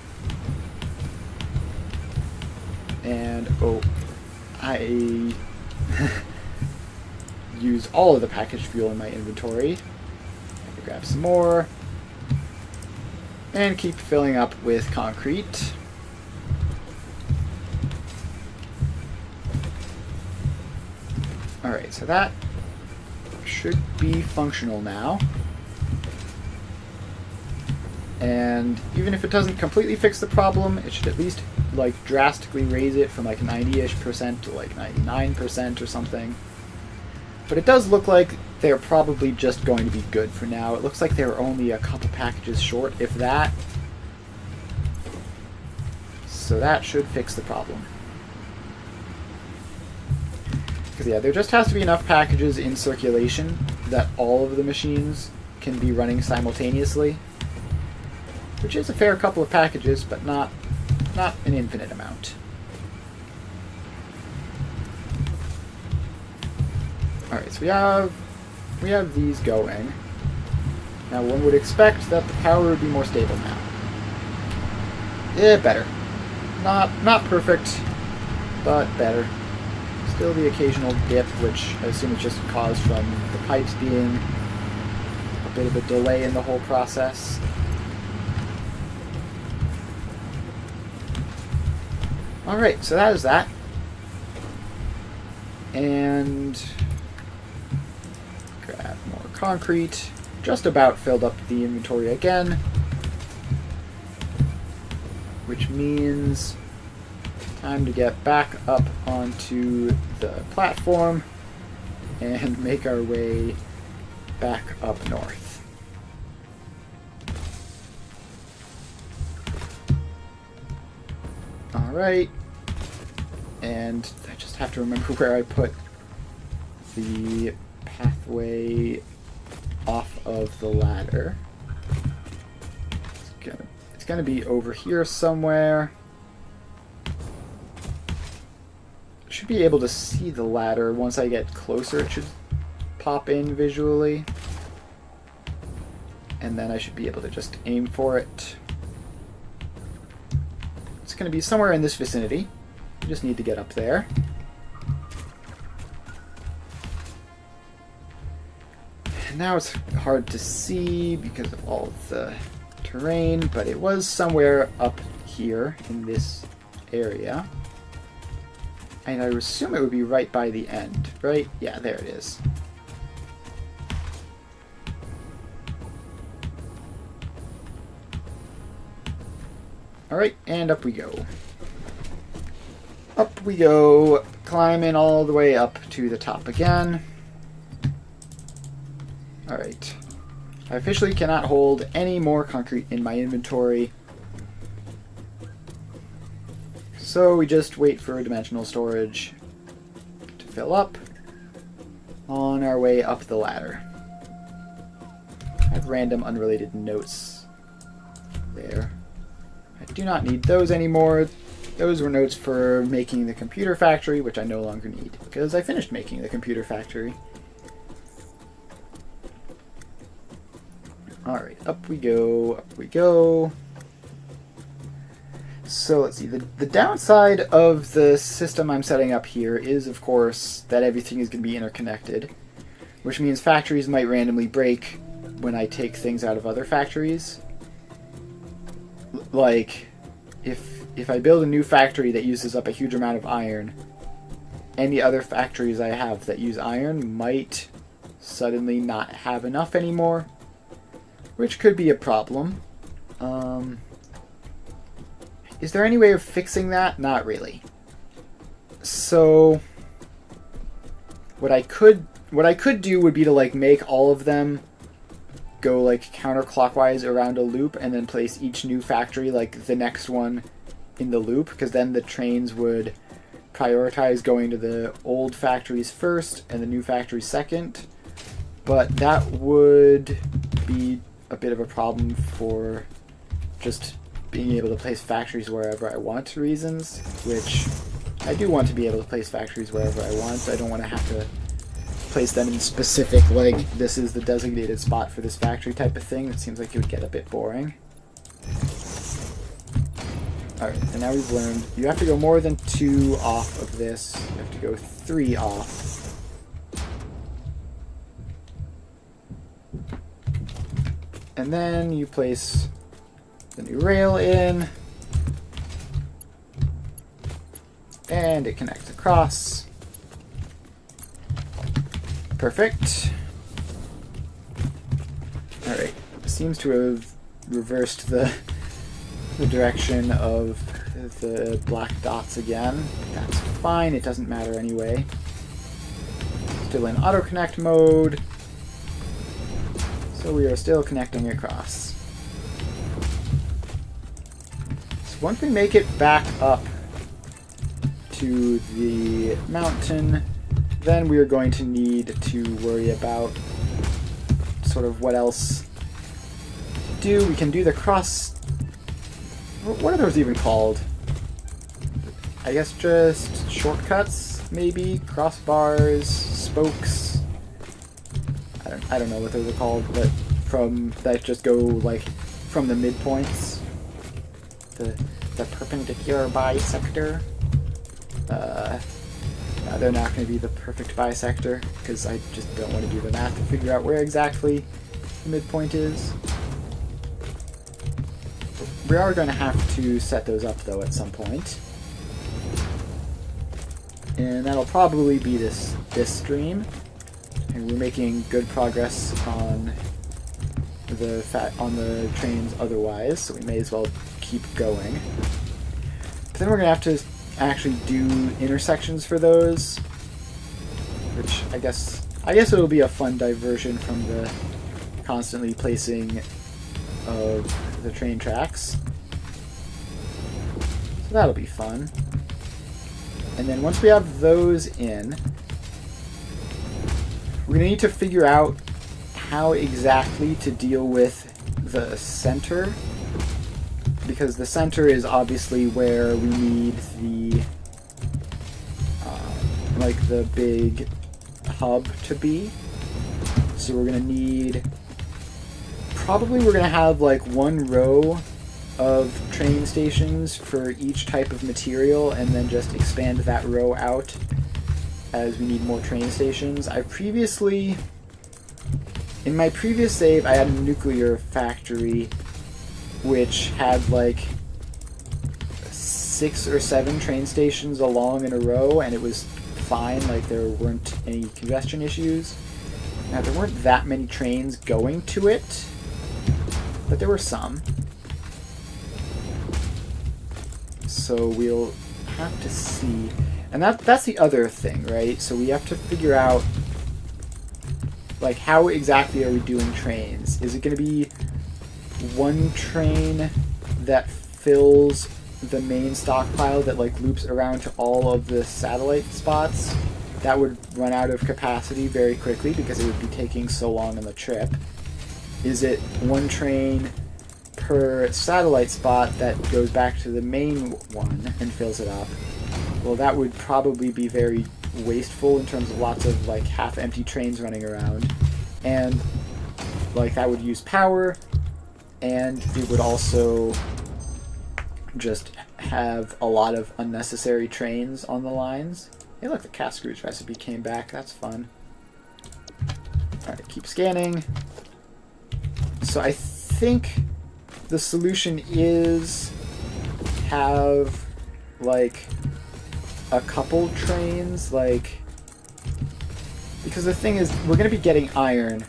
And, oh, I use all of the packaged fuel in my inventory. I can grab some more. And keep filling up with concrete. Alright, so that should be functional now. And even if it doesn't completely fix the problem, it should at least like drastically raise it from like 90-ish% to like 99% or something. But it does look like they're probably just going to be good for now. It looks like they're only a couple packages short, if that. So that should fix the problem. Because yeah, there just has to be enough packages in circulation that all of the machines can be running simultaneously. Which is a fair couple of packages, but not an infinite amount. Alright, so we have these going. Now one would expect that the power would be more stable now. Yeah, better. Not perfect, but better. Still the occasional dip, which I assume is just caused from the pipes being a bit of a delay in the whole process. Alright, so that is that. And grab more concrete. Just about filled up the inventory again. Which means time to get back up onto the platform and make our way back up north. Alright, and I just have to remember where I put the pathway off of the ladder. It's gonna be over here somewhere. I should be able to see the ladder once I get closer. It should pop in visually. And then I should be able to just aim for it. It's going to be somewhere in this vicinity. You just need to get up there. And now it's hard to see because of all of the terrain, but it was somewhere up here in this area. And I assume it would be right by the end, right? Yeah, there it is. Alright, and up we go. Up we go, climbing all the way up to the top again. Alright. I officially cannot hold any more concrete in my inventory. So we just wait for dimensional storage to fill up on our way up the ladder. I have random unrelated notes there. I do not need those anymore. those were notes for making the computer factory, which I no longer need because I finished making the computer factory. Alright, up we go, up we go. So let's see, the downside of the system I'm setting up here is, of course, that everything is going to be interconnected, which means factories might randomly break when I take things out of other factories. Like, if I build a new factory that uses up a huge amount of iron, any other factories I have that use iron might suddenly not have enough anymore, which could be a problem. Is there any way of fixing that? Not really. So what I could do would be to like make all of them go like counterclockwise around a loop and then place each new factory like the next one in the loop, because then the trains would prioritize going to the old factories first and the new factories second. But that would be a bit of a problem for just being able to place factories wherever I want reasons, which I do want to be able to place factories wherever I want. I don't want to have to place them in specific, like, this is the designated spot for this factory type of thing. It seems like it would get a bit boring. Alright, and now we've learned you have to go more than 2 off of this. You have to go 3 off. And then you place the new rail in, and it connects across. Perfect. Alright, seems to have reversed the direction of the black dots again. That's fine, it doesn't matter anyway. Still in auto connect mode, so we are still connecting across. Once we make it back up to the mountain, then we are going to need to worry about sort of what else to do. We can do the cross... What are those even called? I guess just shortcuts, maybe? Crossbars, spokes. I don't know what those are called, but that just go like from the midpoints. The perpendicular bisector. No, they're not going to be the perfect bisector, because I just don't want to do the math to figure out where exactly the midpoint is. We are going to have to set those up, though, at some point. And that'll probably be this stream. And we're making good progress on the trains otherwise, so we may as well keep going. But then we're going to have to actually do intersections for those, which I guess it'll be a fun diversion from the constantly placing of the train tracks. So that'll be fun. And then once we have those in, we're going to need to figure out how exactly to deal with the center, because the center is obviously where we need the like the big hub to be. So we're gonna need, probably we're gonna have like 1 row of train stations for each type of material, and then just expand that row out as we need more train stations. In my previous save, I had a nuclear factory which had like 6 or 7 train stations along in a row, and it was fine, like there weren't any congestion issues. Now, there weren't that many trains going to it, but there were some. So we'll have to see. And that's the other thing, right? So we have to figure out, like, how exactly are we doing trains? Is it going to be 1 train that fills the main stockpile that like loops around to all of the satellite spots? That would run out of capacity very quickly because it would be taking so long on the trip. Is it 1 train per satellite spot that goes back to the main one and fills it up, well, that would probably be very wasteful in terms of lots of like half-empty trains running around, and like that would use power, and it would also just have a lot of unnecessary trains on the lines. Hey, look, the cast screws recipe came back. That's fun. Alright, keep scanning. So I think the solution is have like a couple trains, like, because the thing is, we're going to be getting iron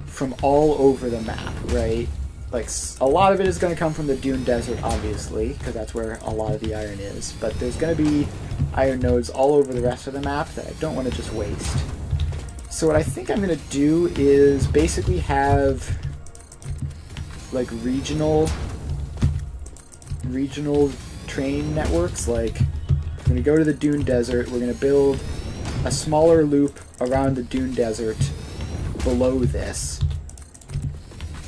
from all over the map, right? Like, a lot of it is going to come from the Dune Desert, obviously, because that's where a lot of the iron is, but there's going to be iron nodes all over the rest of the map that I don't want to just waste. So what I think I'm going to do is basically have like regional train networks. Like, we're going to go to the Dune Desert, we're going to build a smaller loop around the Dune Desert below this,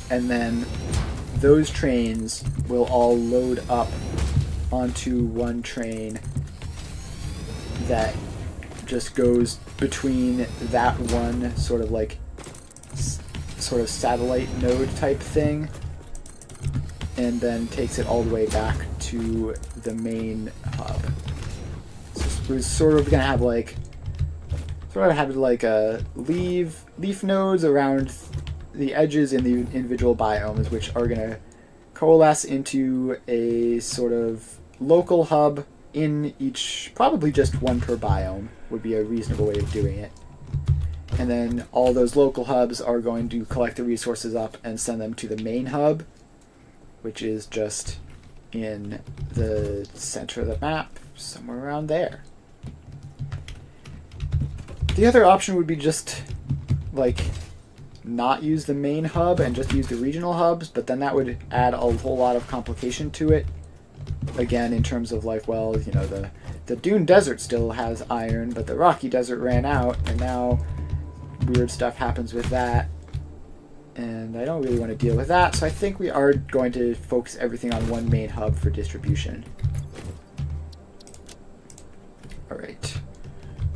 and then those trains will all load up onto one train that just goes between that one sort of like sort of satellite node type thing, and then takes it all the way back to the main hub. So we're sort of gonna have like a leaf nodes around the edges in the individual biomes, which are gonna coalesce into a sort of local hub in each, probably just one per biome would be a reasonable way of doing it. And then all those local hubs are going to collect the resources up and send them to the main hub, which is just in the center of the map, somewhere around there. The other option would be just, like, not use the main hub and just use the regional hubs, but then that would add a whole lot of complication to it. Again, in terms of, like, well, you know, the Dune Desert still has iron, but the Rocky Desert ran out, and now weird stuff happens with that. And I don't really want to deal with that, so I think we are going to focus everything on one main hub for distribution. Alright.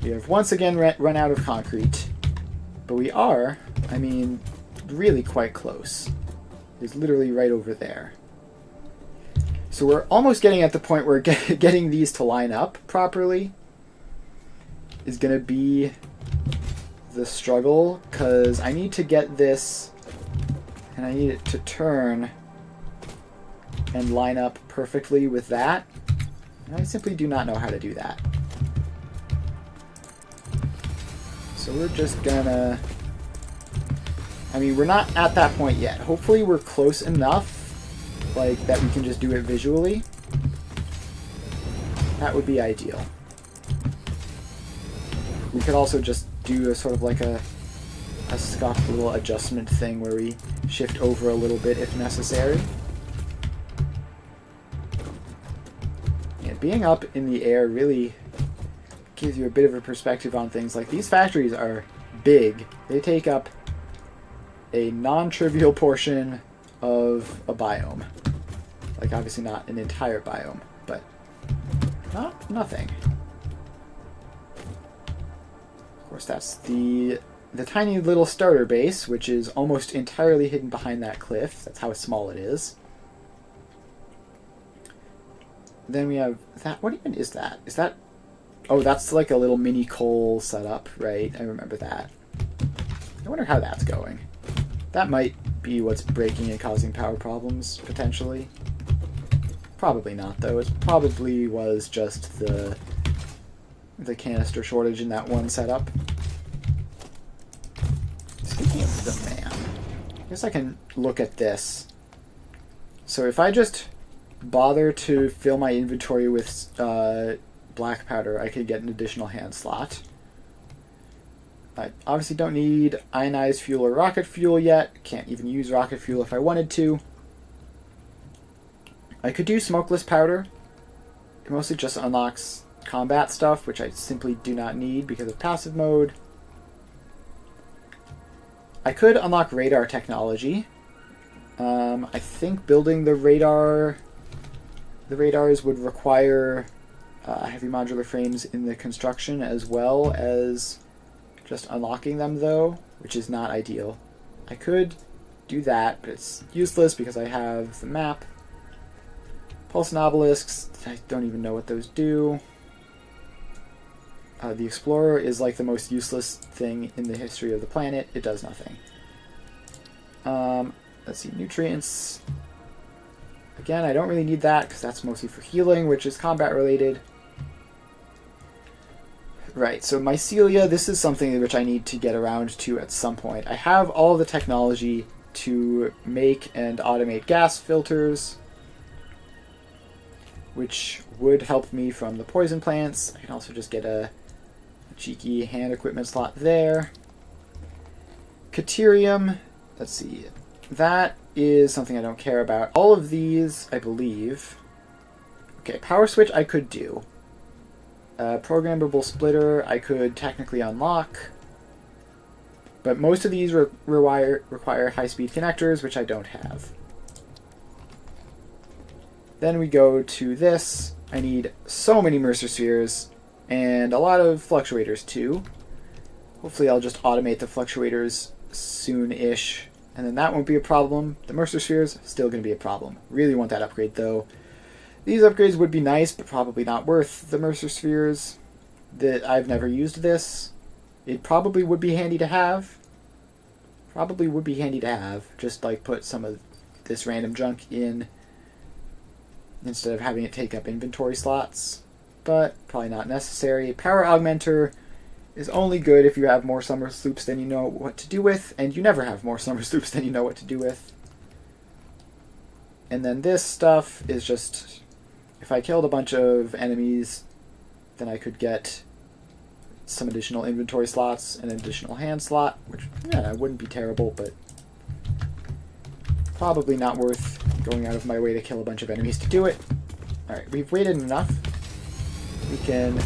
We have once again run out of concrete, but we are, I mean, really quite close. It's literally right over there. So we're almost getting at the point where getting these to line up properly is going to be the struggle, because I need to get this, and I need it to turn and line up perfectly with that, and I simply do not know how to do that. So we're just gonna, I mean, we're not at that point yet. Hopefully we're close enough, like, that we can just do it visually. That would be ideal. We could also just do a sort of like a scuffed little adjustment thing where we shift over a little bit if necessary. Yeah, being up in the air really gives you a bit of a perspective on things. Like, these factories are big. They take up a non-trivial portion of a biome. Like, obviously not an entire biome, but not nothing. Of course, that's the tiny little starter base, which is almost entirely hidden behind that cliff. That's how small it is. Then we have that. What even is that? Is that... Oh, that's like a little mini coal setup, right? I remember that. I wonder how that's going. That might be what's breaking and causing power problems, potentially. Probably not, though. It probably was just the canister shortage in that one setup. Speaking of the man, I guess I can look at this. So if I just bother to fill my inventory with black powder, I could get an additional hand slot. I obviously don't need ionized fuel or rocket fuel yet. Can't even use rocket fuel if I wanted to. I could do smokeless powder. It mostly just unlocks combat stuff, which I simply do not need because of passive mode. I could unlock radar technology. I think building the radars would require heavy modular frames in the construction as well as just unlocking them, though, which is not ideal. I could do that, but it's useless because I have the map. Pulse and obelisks, I don't even know what those do. The Explorer is like the most useless thing in the history of the planet. It does nothing. Let's see, nutrients. Again, I don't really need that because that's mostly for healing, which is combat related. Right, so mycelia, this is something which I need to get around to at some point. I have all the technology to make and automate gas filters, which would help me from the poison plants. I can also just get a cheeky hand equipment slot there. Caterium, let's see, that is something I don't care about. All of these, I believe. Okay, power switch I could do. Programmable splitter I could technically unlock. But most of these require high-speed connectors, which I don't have. Then we go to this. I need so many Mercer Spheres, and a lot of fluctuators too. Hopefully I'll just automate the fluctuators soon-ish, and then that won't be a problem. The Mercer Spheres, still going to be a problem. Really want that upgrade though. These upgrades would be nice, but probably not worth the Mercer Spheres. I've never used this. It probably would be handy to have. Probably would be handy to have. Just like put some of this random junk in instead of having it take up inventory slots. But probably not necessary. Power Augmenter is only good if you have more summer sloops than you know what to do with, and you never have more summer sloops than you know what to do with. And then this stuff is just, if I killed a bunch of enemies, then I could get some additional inventory slots and an additional hand slot, which, yeah, wouldn't be terrible, but probably not worth going out of my way to kill a bunch of enemies to do it. Alright, we've waited enough. We can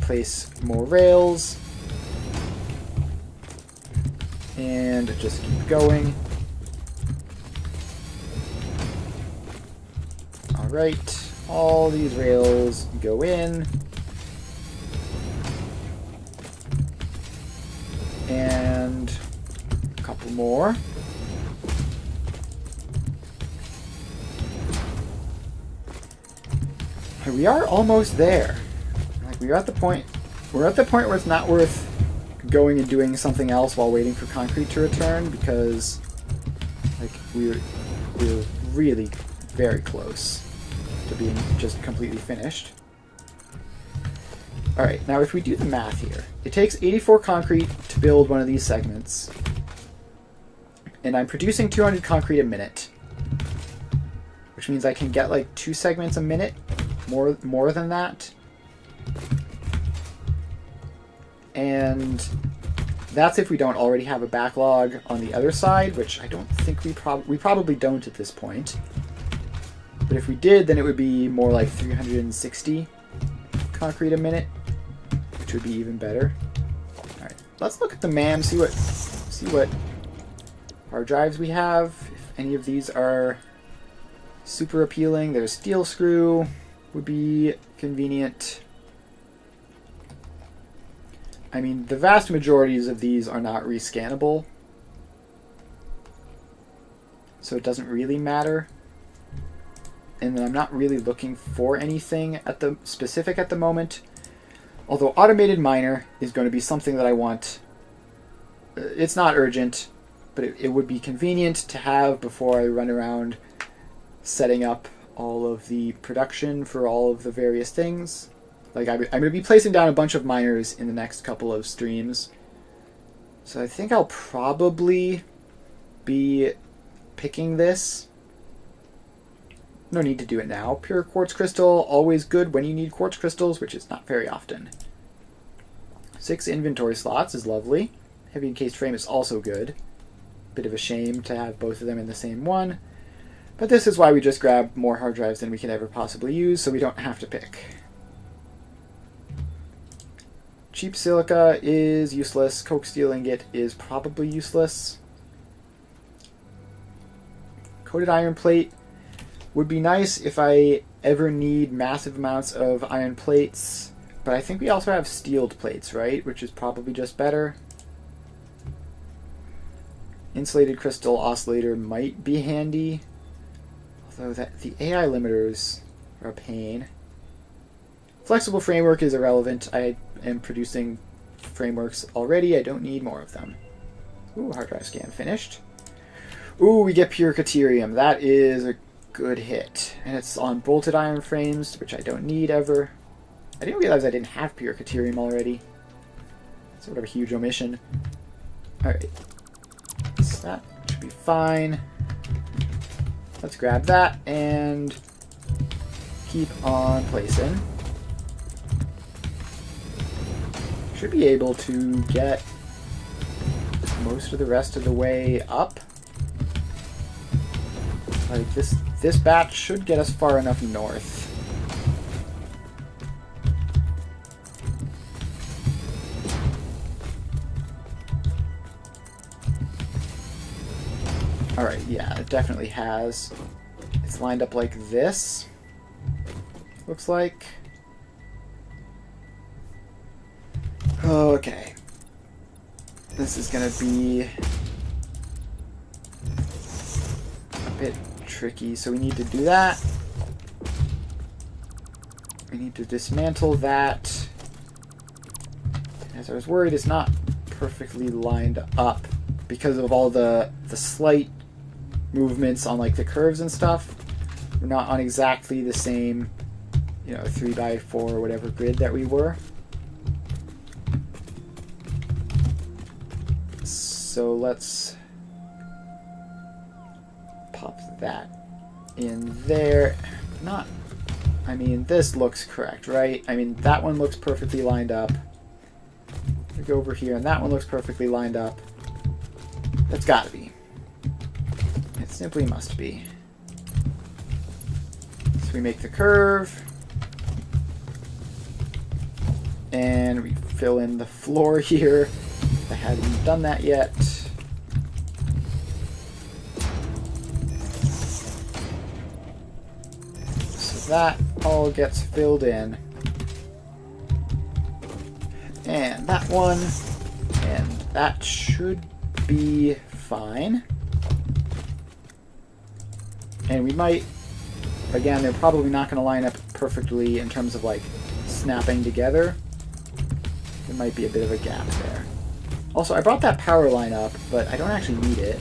place more rails and just keep going. Alright, all these rails go in. And a couple more. We are almost there. Like, we're at the point where it's not worth going and doing something else while waiting for concrete to return, because like we're really very close to being just completely finished. Alright, now if we do the math here, it takes 84 concrete to build one of these segments, and I'm producing 200 concrete a minute, which means I can get like 2 segments a minute, more than that. And that's if we don't already have a backlog on the other side, which I don't think we probably don't at this point. But if we did, then it would be more like 360 concrete a minute, which would be even better. Alright, let's look at the MAM, see what hard drives we have. If any of these are super appealing. There's steel screw, would be convenient. I mean, the vast majorities of these are not rescannable, so it doesn't really matter. And then I'm not really looking for anything specific at the moment. Although automated miner is going to be something that I want. It's not urgent, but it would be convenient to have before I run around setting up all of the production for all of the various things. Like, I'm going to be placing down a bunch of miners in the next couple of streams. So I think I'll probably be picking this. No need to do it now. Pure quartz crystal, always good when you need quartz crystals, which is not very often. 6 inventory slots is lovely. Heavy encased frame is also good. Bit of a shame to have both of them in the same one. But this is why we just grab more hard drives than we can ever possibly use, so we don't have to pick. Cheap silica is useless. Coke steel ingot is probably useless. coated iron plate would be nice if I ever need massive amounts of iron plates, but I think we also have steeled plates, right? Which is probably just better. Insulated crystal oscillator might be handy, although the AI limiters are a pain. Flexible framework is irrelevant. I am producing frameworks already. I don't need more of them. Ooh, hard drive scan finished. Ooh, we get pure caterium. That is a good hit. And it's on bolted iron frames, which I don't need ever. I didn't realize I didn't have pure caterium already. Sort of a huge omission. Alright. So that should be fine. Let's grab that and keep on placing. Should be able to get most of the rest of the way up. Like this batch should get us far enough north. Alright, yeah, it definitely has. It's lined up like this. Looks like. Okay. This is gonna be a bit tricky, so we need to do that. We need to dismantle that. As I was worried, it's not perfectly lined up because of all the slight movements on like the curves and stuff. We're not on exactly the same, 3x4 or whatever grid that we were. So let's pop that in there. This looks correct, right? That one looks perfectly lined up. We go over here and that one looks perfectly lined up. That's gotta be. It simply must be. So we make the curve. And we fill in the floor here. I hadn't done that yet. So that all gets filled in. And that one. And that should be fine. And we might, again, they're probably not going to line up perfectly in terms of like snapping together. There might be a bit of a gap there. Also, I brought that power line up, but I don't actually need it.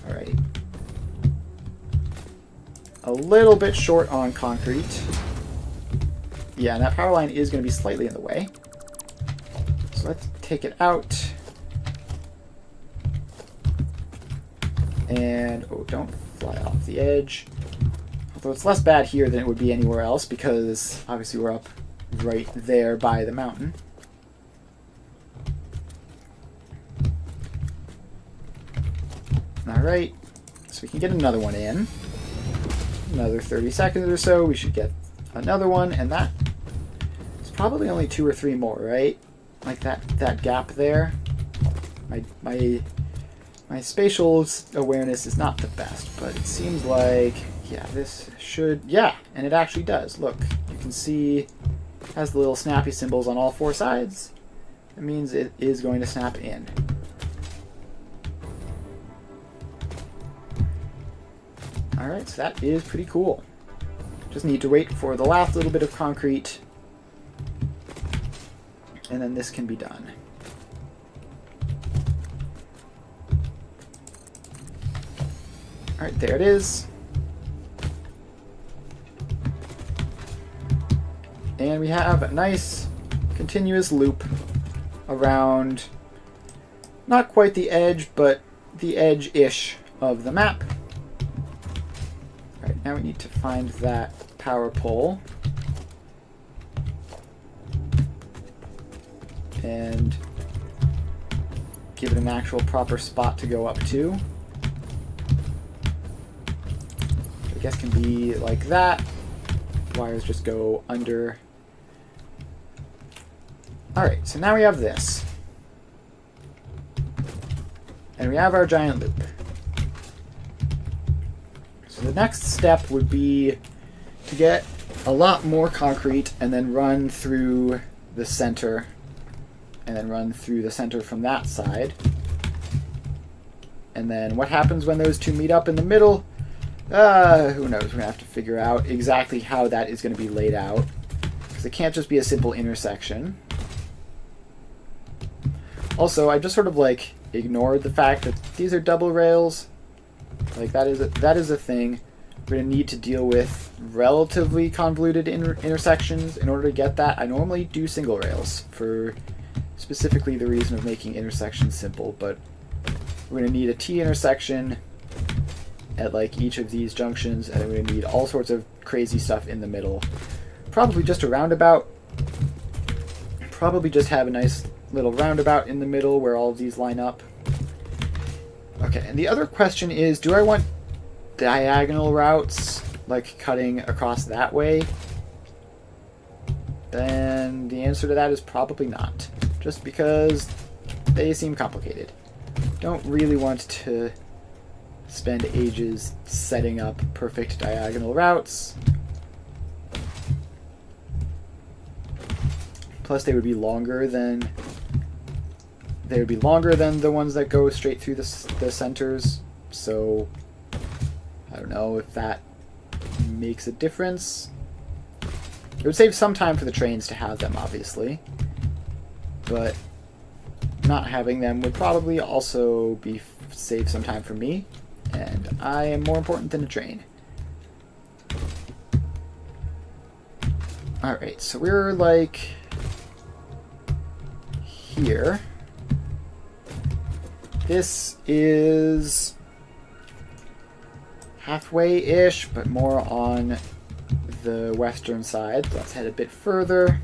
Alright. A little bit short on concrete. Yeah, and that power line is going to be slightly in the way. So let's take it out. And, oh, don't fly off the edge. Although it's less bad here than it would be anywhere else because obviously we're up right there by the mountain. Alright, so we can get another one in. Another 30 seconds or so, we should get another one, and that is probably only 2 or 3 more, right? Like that gap there. My spatial awareness is not the best, but it seems like, yeah, this should, yeah, and it actually does. Look, you can see it has the little snappy symbols on all 4 sides. It means it is going to snap in. Alright, so that is pretty cool. Just need to wait for the last little bit of concrete, and then this can be done. Alright, there it is. And we have a nice continuous loop around not quite the edge, but the edge-ish of the map. Alright, now we need to find that power pole. And give it an actual proper spot to go up to. I guess can be like that. Wires just go under. Alright, so now we have this. And we have our giant loop. the next step would be to get a lot more concrete and then run through the center, and then run through the center from that side. And then what happens when those two meet up in the middle? Who knows? We're going to have to figure out exactly how that is going to be laid out, because it can't just be a simple intersection. Also, I just sort of like ignored the fact that these are double rails. Like that is a thing. We're going to need to deal with relatively convoluted intersections in order to get that. I normally do single rails for specifically the reason of making intersections simple, but we're going to need a T intersection at like each of these junctions, and we're going to need all sorts of crazy stuff in the middle. Probably just a roundabout. Probably just have a nice little roundabout in the middle where all of these line up. Okay, and the other question is, do I want diagonal routes, like cutting across that way? Then the answer to that is probably not, just because they seem complicated. Don't really want to spend ages setting up perfect diagonal routes. Plus they would be longer than the ones that go straight through the centers, so I don't know if that makes a difference. It would save some time for the trains to have them, obviously, but not having them would probably also save some time for me, and I am more important than a train. Alright, so we're like here. This is halfway-ish, but more on the western side. So let's head a bit further.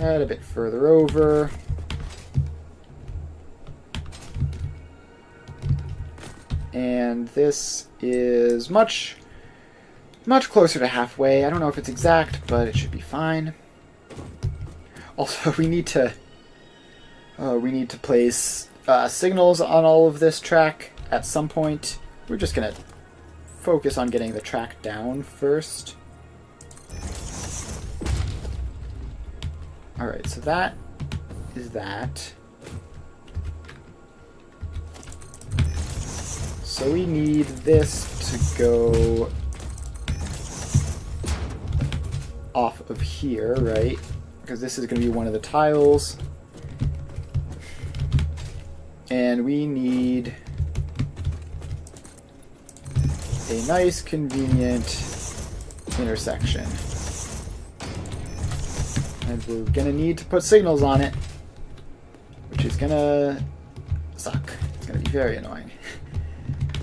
Head a bit further over. And this is much closer to halfway. I don't know if it's exact, but it should be fine. Also, we need to place signals on all of this track at some point. We're just gonna focus on getting the track down first. Alright, so that is that. So we need this to go off of here, right? Because this is going to be one of the tiles. And we need a nice, convenient intersection. And we're going to need to put signals on it, which is going to suck. It's going to be very annoying.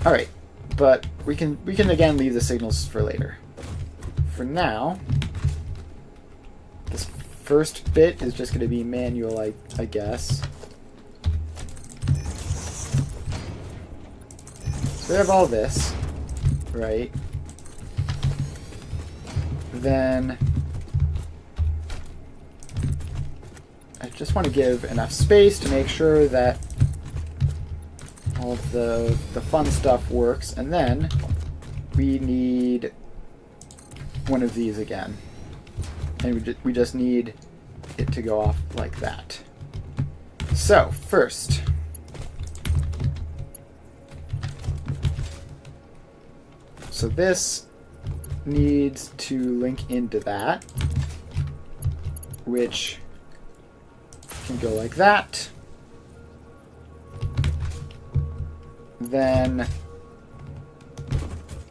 Alright, but we can again leave the signals for later. For now, this first bit is just going to be manual, I guess. So we have all this, right? Then I just want to give enough space to make sure that all of the fun stuff works, and then we need one of these again. And we just need it to go off like that. So, first, so this needs to link into that, which can go like that. Then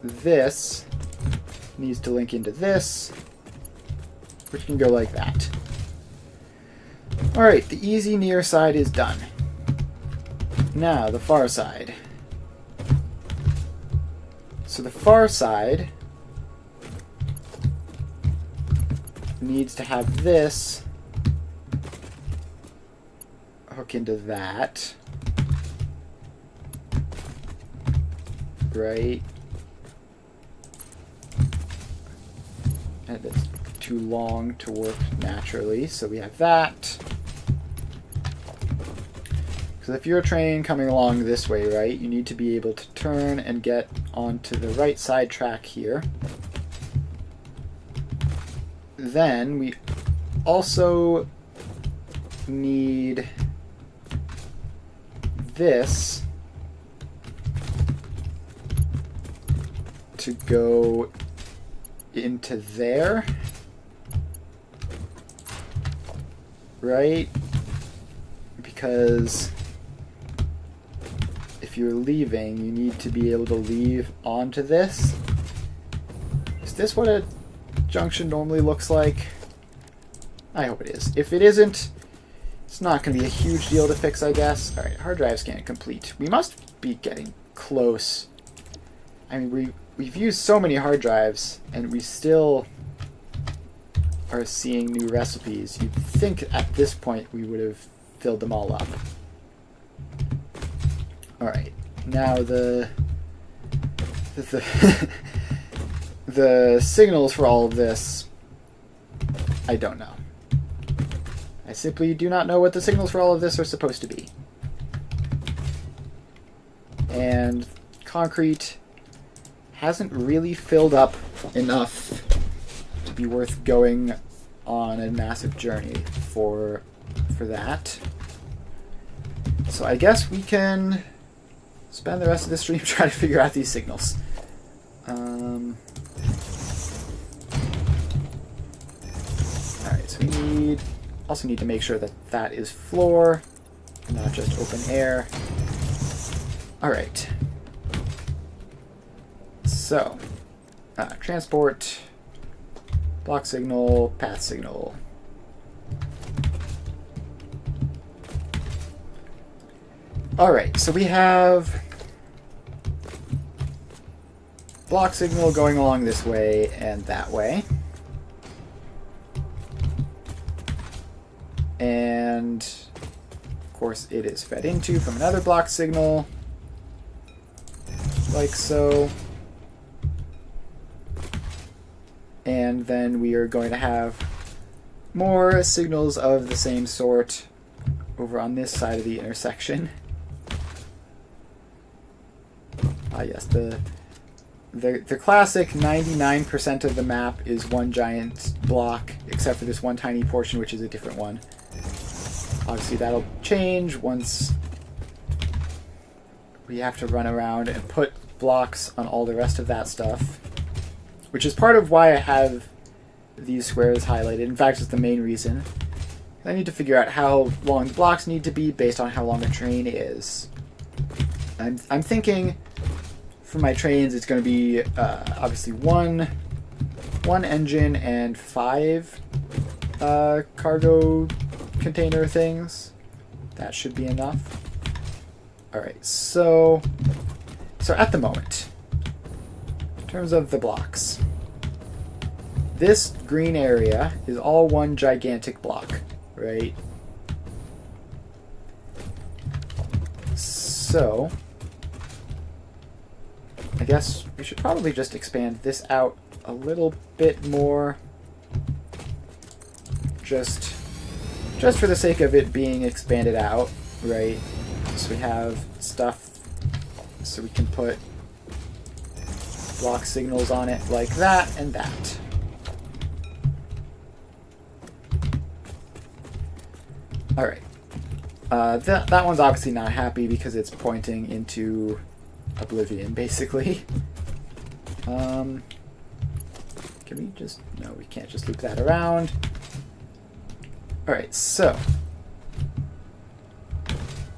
this needs to link into this, which can go like that. Alright, the easy near side is done. Now, the far side. So the far side needs to have this hook into that. Right? And it's too long to work naturally, so we have that. Because So if you're a train coming along this way, right, you need to be able to turn and get onto the right side track here. Then we also need this to go into there, right? Because if you're leaving, you need to be able to leave onto this. Is this what a junction normally looks like? I hope it is. If it isn't, it's not going to be a huge deal to fix, I guess. Alright, hard drive scan complete. We must be getting close. I mean, we've used so many hard drives, and we still are seeing new recipes. You'd think at this point we would have filled them all up. Alright, now the signals for all of this, I don't know. I simply do not know what the signals for all of this are supposed to be. And concrete hasn't really filled up enough to be worth going on a massive journey for that. So I guess we can spend the rest of the stream trying to figure out these signals. Alright, so we also need to make sure that that is floor, not just open air. Alright. So, transport, block signal, path signal. Alright, so we have block signal going along this way and that way. And, of course, it is fed into from another block signal, like so. And then we are going to have more signals of the same sort over on this side of the intersection. Ah, yes, the classic 99% of the map is one giant block, except for this one tiny portion, which is a different one. Obviously, that'll change once we have to run around and put blocks on all the rest of that stuff, which is part of why I have these squares highlighted. In fact, it's the main reason. I need to figure out how long the blocks need to be based on how long a train is. I'm thinking for my trains it's going to be obviously one engine and 5 cargo container things. That should be enough. Alright, so at the moment, in terms of the blocks, this green area is all one gigantic block, right? So I guess we should probably just expand this out a little bit more, just for the sake of it being expanded out, right? So we have stuff so we can put block signals on it like that and that. Alright. That one's obviously not happy because it's pointing into oblivion, basically. Can we just... No, we can't just loop that around. Alright, so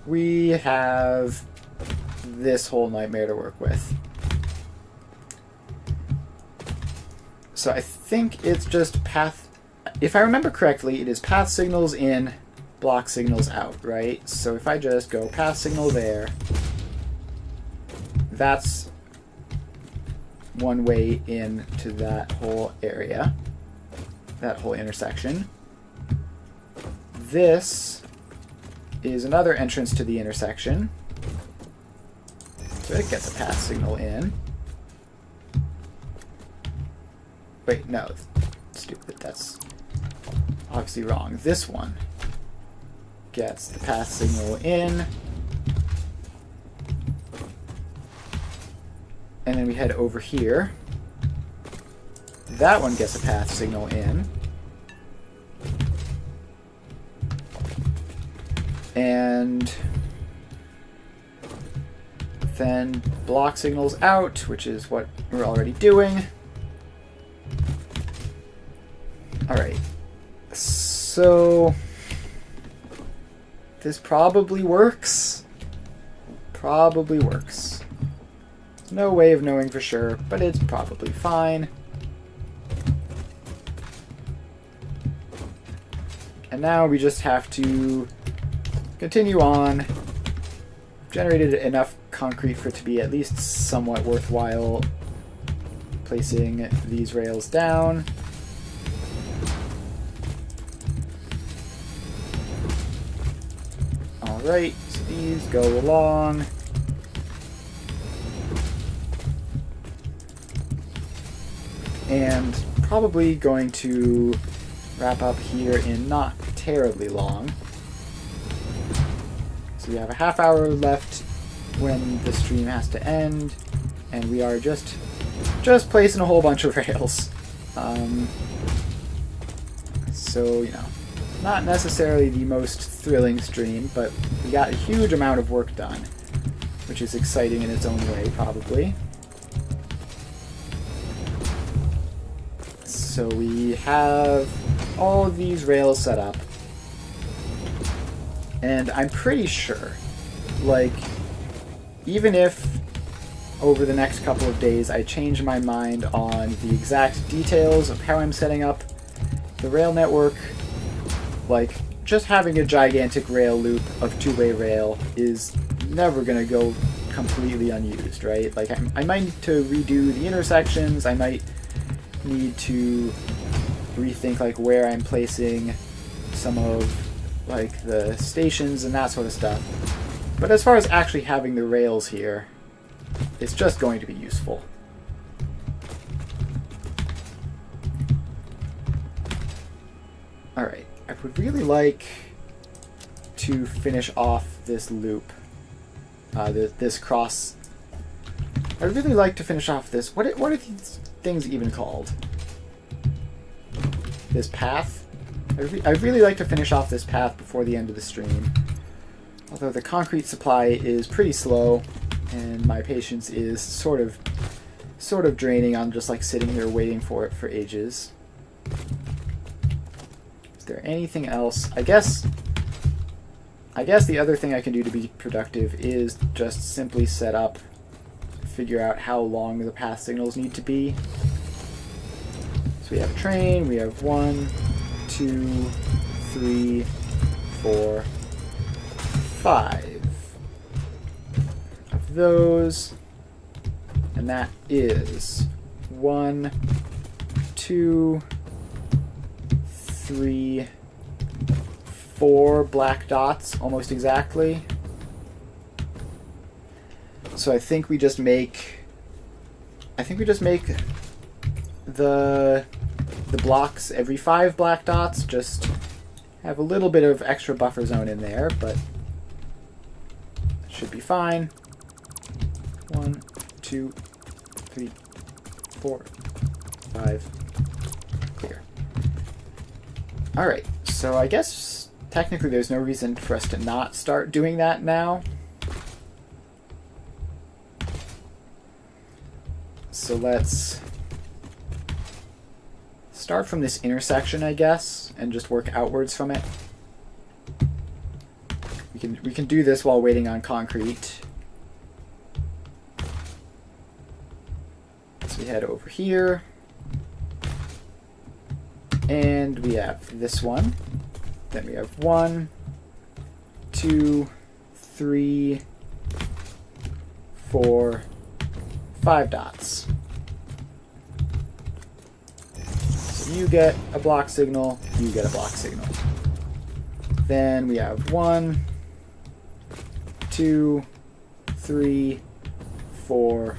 we have this whole nightmare to work with. So I think it's just path... If I remember correctly, it is path signals in, block signals out, right? So if I just go path signal there, that's one way into that whole area, that whole intersection. This is another entrance to the intersection. So it gets a path signal in. Wait, no. Stupid. That's obviously wrong. This one gets the path signal in And then we head over here. That one gets a path signal in. And then block signals out, which is what we're already doing. Alright. So this probably works. Probably works. There's no way of knowing for sure, but it's probably fine. And now we just have to continue on. Generated enough concrete for it to be at least somewhat worthwhile placing these rails down. Alright, so these go along. And probably going to wrap up here in not terribly long. So we have a half hour left when the stream has to end, and we are just placing a whole bunch of rails. So, you know, not necessarily the most thrilling stream, but we got a huge amount of work done, which is exciting in its own way, probably. So we have all of these rails set up, and I'm pretty sure, like, even if over the next couple of days I change my mind on the exact details of how I'm setting up the rail network, like, just having a gigantic rail loop of two-way rail is never going to go completely unused, right? Like, I might need to redo the intersections, I might need to rethink, like, where I'm placing some of, like, the stations and that sort of stuff. But as far as actually having the rails here, it's just going to be useful. Alright, I would really like to finish off this loop, this cross. I'd really like to finish off this. What are these things even called? This path? I'd really like to finish off this path before the end of the stream. Although the concrete supply is pretty slow, and my patience is sort of draining on just like sitting here waiting for it for ages. Is there anything else? I guess the other thing I can do to be productive is just simply set up, figure out how long the path signals need to be. So we have a train, we have 1, 2, 3, 4, 5 of those, and that is 1, 2, 3, 4 black dots, almost exactly. So I think we just make the blocks every 5 black dots, just have a little bit of extra buffer zone in there, but it should be fine. 1, 2, 3, 4, 5, clear. Alright, so I guess technically there's no reason for us to not start doing that now. So let's start from this intersection, I guess, and just work outwards from it. We can do this while waiting on concrete. So we head over here, and we have this one. Then we have 1, 2, 3, 4, 5 dots. So you get a block signal, you get a block signal. Then we have 1, 2, 3, 4,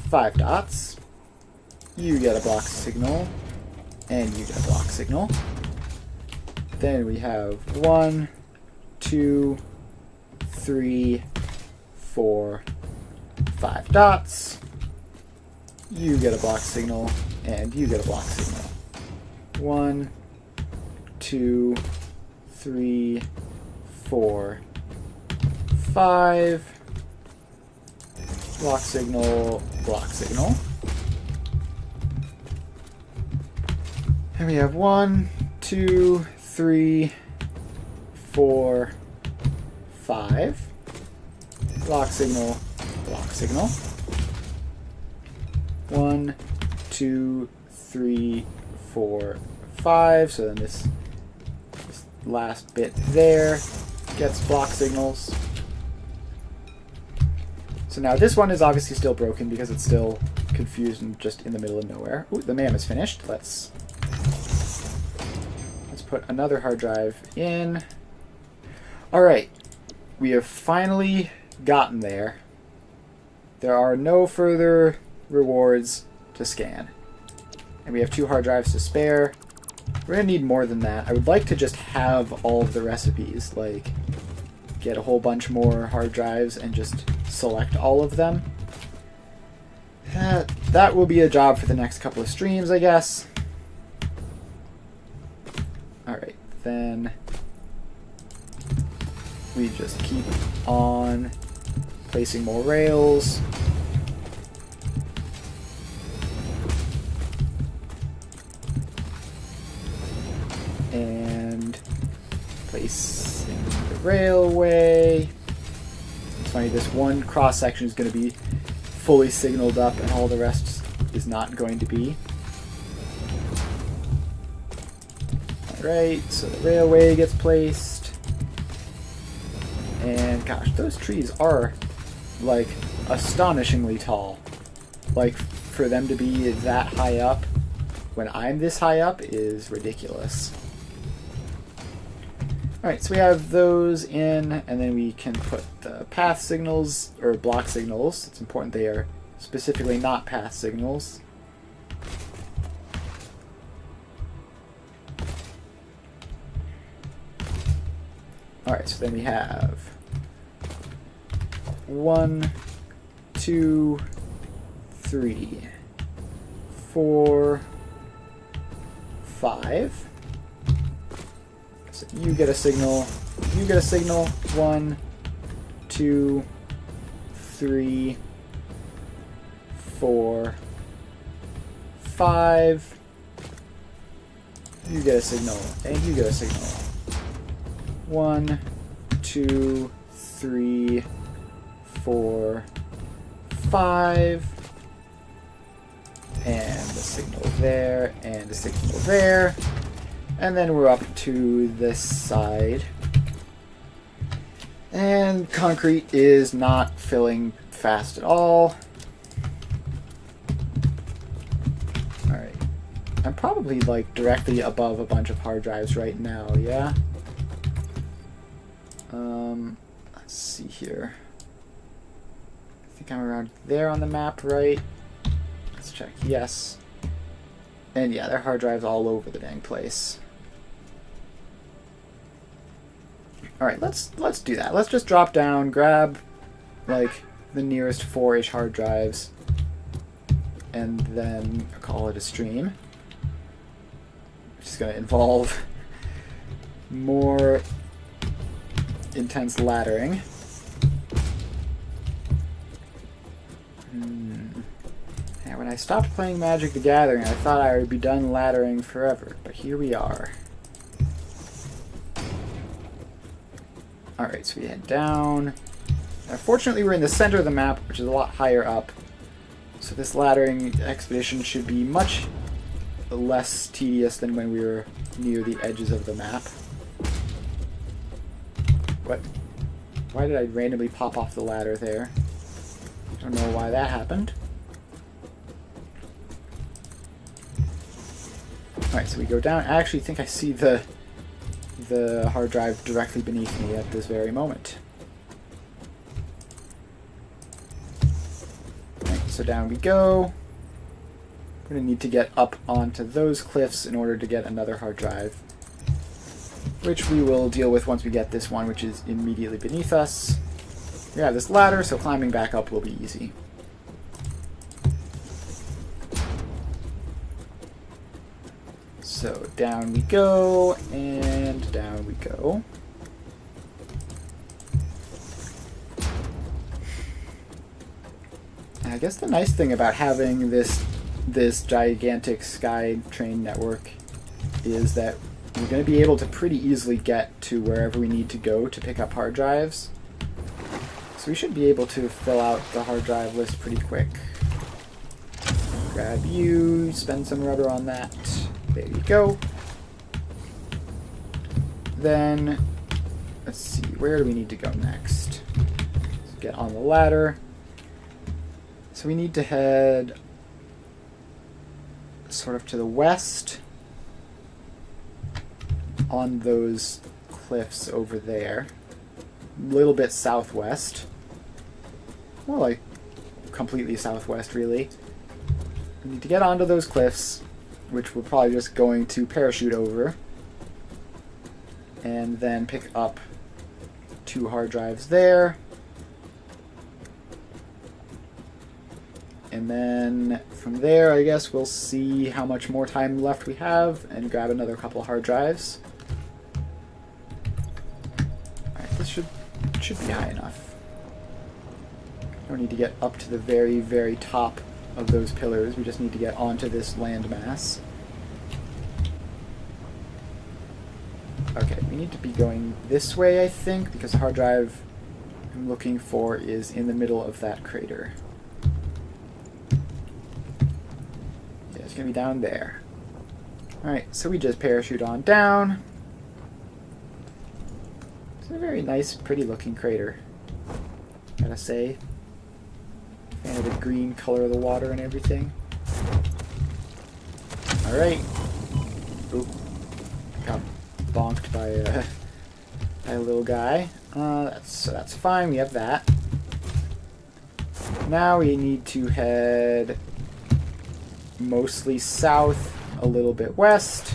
5 dots. You get a block signal, and you get a block signal. Then we have 1, 2, 3, 4, 5 dots. You get a block signal, and you get a block signal. 1, 2, 3, 4, 5. Block signal, block signal. And we have 1, 2, 3, 4, 5. Block signal, block signal. 1, 2, 3, 4, 5. So then this last bit there gets block signals. So now this one is obviously still broken because it's still confused and just in the middle of nowhere. Ooh, the MAM is finished. Let's put another hard drive in. Alright, we have finally gotten there. There are no further rewards to scan. And we have 2 hard drives to spare. We're going to need more than that. I would like to just have all of the recipes, like get a whole bunch more hard drives and just select all of them. That will be a job for the next couple of streams, I guess. Alright, then we just keep on placing more rails. And placing the railway. It's funny, this one cross section is going to be fully signaled up and all the rest is not going to be. Alright, so the railway gets placed. And gosh, those trees are like astonishingly tall. Like for them to be that high up when I'm this high up is ridiculous. Alright, so we have those in, and then we can put the path signals, or block signals. It's important they are specifically not path signals. Alright, so then we have 1, 2, 3, 4, 5. So you get a signal, you get a signal. 1, 2, 3, 4, 5. You get a signal, and you get a signal. 1, 2, 3, 4, 5. And a signal there, and a signal there. And then we're up to this side. And concrete is not filling fast at all. Alright. I'm probably like directly above a bunch of hard drives right now, yeah? Let's see here. I think I'm around there on the map, right? Let's check. Yes. And yeah, there are hard drives all over the dang place. Alright, let's do that. Let's just drop down, grab like the nearest 4-ish hard drives, and then call it a stream. Which is going to involve more intense laddering. Yeah, when I stopped playing Magic the Gathering, I thought I would be done laddering forever, but here we are. Alright, so we head down. Now, fortunately, we're in the center of the map, which is a lot higher up. So this laddering expedition should be much less tedious than when we were near the edges of the map. What? Why did I randomly pop off the ladder there? I don't know why that happened. Alright, so we go down. I actually think I see the hard drive directly beneath me at this very moment. Alright, so down we go. We're going to need to get up onto those cliffs in order to get another hard drive, which we will deal with once we get this one, which is immediately beneath us. We have this ladder, so climbing back up will be easy. So down we go, and down we go. And I guess the nice thing about having this gigantic SkyTrain network is that we're going to be able to pretty easily get to wherever we need to go to pick up hard drives. So we should be able to fill out the hard drive list pretty quick. Grab you, spend some rubber on that. There you go. Then, let's see, where do we need to go next? Let's get on the ladder. So we need to head sort of to the west on those cliffs over there. A little bit southwest. More like completely southwest, really. We need to get onto those cliffs, which we're probably just going to parachute over, and then pick up 2 hard drives there. And then from there, I guess we'll see how much more time left we have and grab another couple hard drives. Alright, this should be high enough. Don't need to get up to the very, very top of those pillars. We just need to get onto this landmass. Okay, we need to be going this way, I think, because the hard drive I'm looking for is in the middle of that crater. Yeah, it's gonna be down there. Alright, so we just parachute on down. It's a very nice, pretty looking crater, gotta say. Fan of the green color of the water and everything. Alright. Oop. Got bonked by a little guy. That's fine, we have that. Now we need to head mostly south, a little bit west.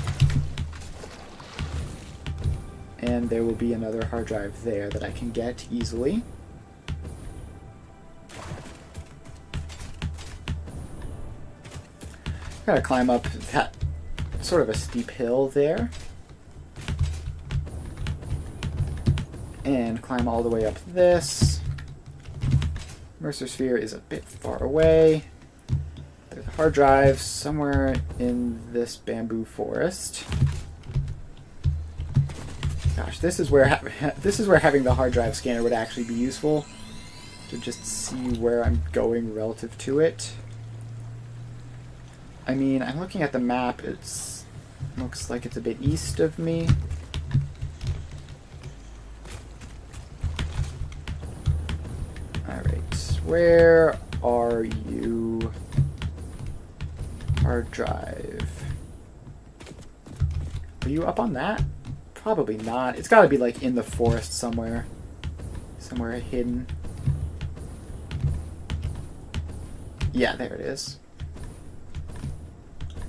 And there will be another hard drive there that I can get easily. Gotta climb up that sort of a steep hill there. And climb all the way up this. Mercer Sphere is a bit far away. There's a hard drive somewhere in this bamboo forest. Gosh, this is where having the hard drive scanner would actually be useful, to just see where I'm going relative to it. I mean, I'm looking at the map, it looks like it's a bit east of me. Alright, where are you? Hard drive. Are you up on that? Probably not. It's gotta be like in the forest somewhere. Somewhere hidden. Yeah, there it is.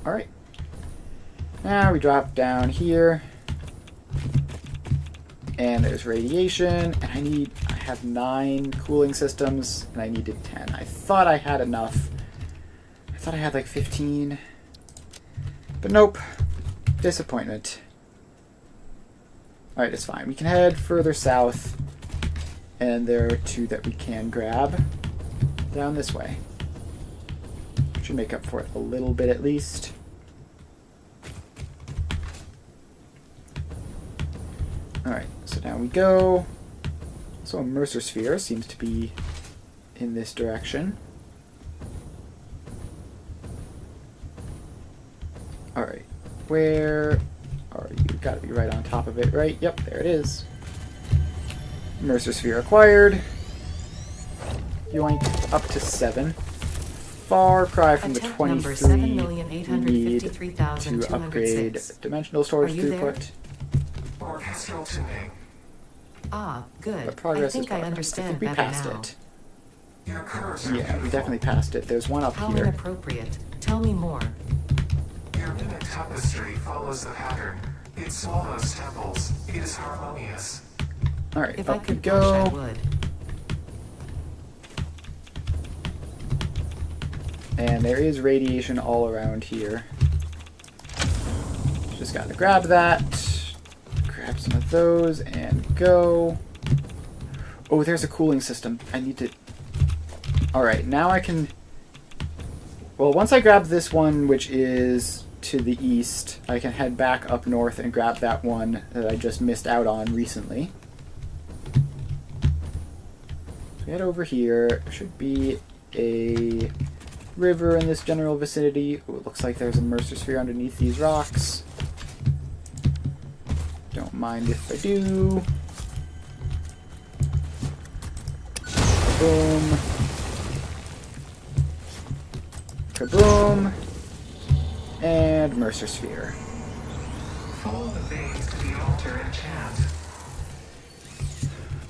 Alright. Now we drop down here. And there's radiation. And I have 9 cooling systems, and I needed 10. I thought I had enough. I thought I had like 15. But nope. Disappointment. Alright, it's fine. We can head further south. And there are 2 that we can grab. Down this way. Should make up for it a little bit at least. Alright, so down we go. So a Mercer Sphere seems to be in this direction. Alright, where are you? Gotta be right on top of it, right? Yep, there it is. Mercer Sphere acquired. Yoink, up to 7. Far cry from the 23 we need to upgrade dimensional storage throughput. Orchestral tuning. Ah, good. But progress I think is I progress. understand I think we better passed now. it. Your cursor. Yeah, we definitely passed it. There's one up How here. inappropriate. Tell me more. Your mimic tapestry follows the pattern. It swallows temples. It is harmonious. Alright, If I up we could push, I go. would. And there is radiation all around here. Just gotta grab that. Grab some of those and go. Oh, there's a cooling system. I need to... Alright, now I can... Well, once I grab this one, which is to the east, I can head back up north and grab that one that I just missed out on recently. So head over here. There should be a river in this general vicinity. Oh, it looks like there's a Mercer Sphere underneath these rocks. Don't mind if I do. Boom. Kaboom. And Mercer Sphere. Follow the veins to the altar and chant.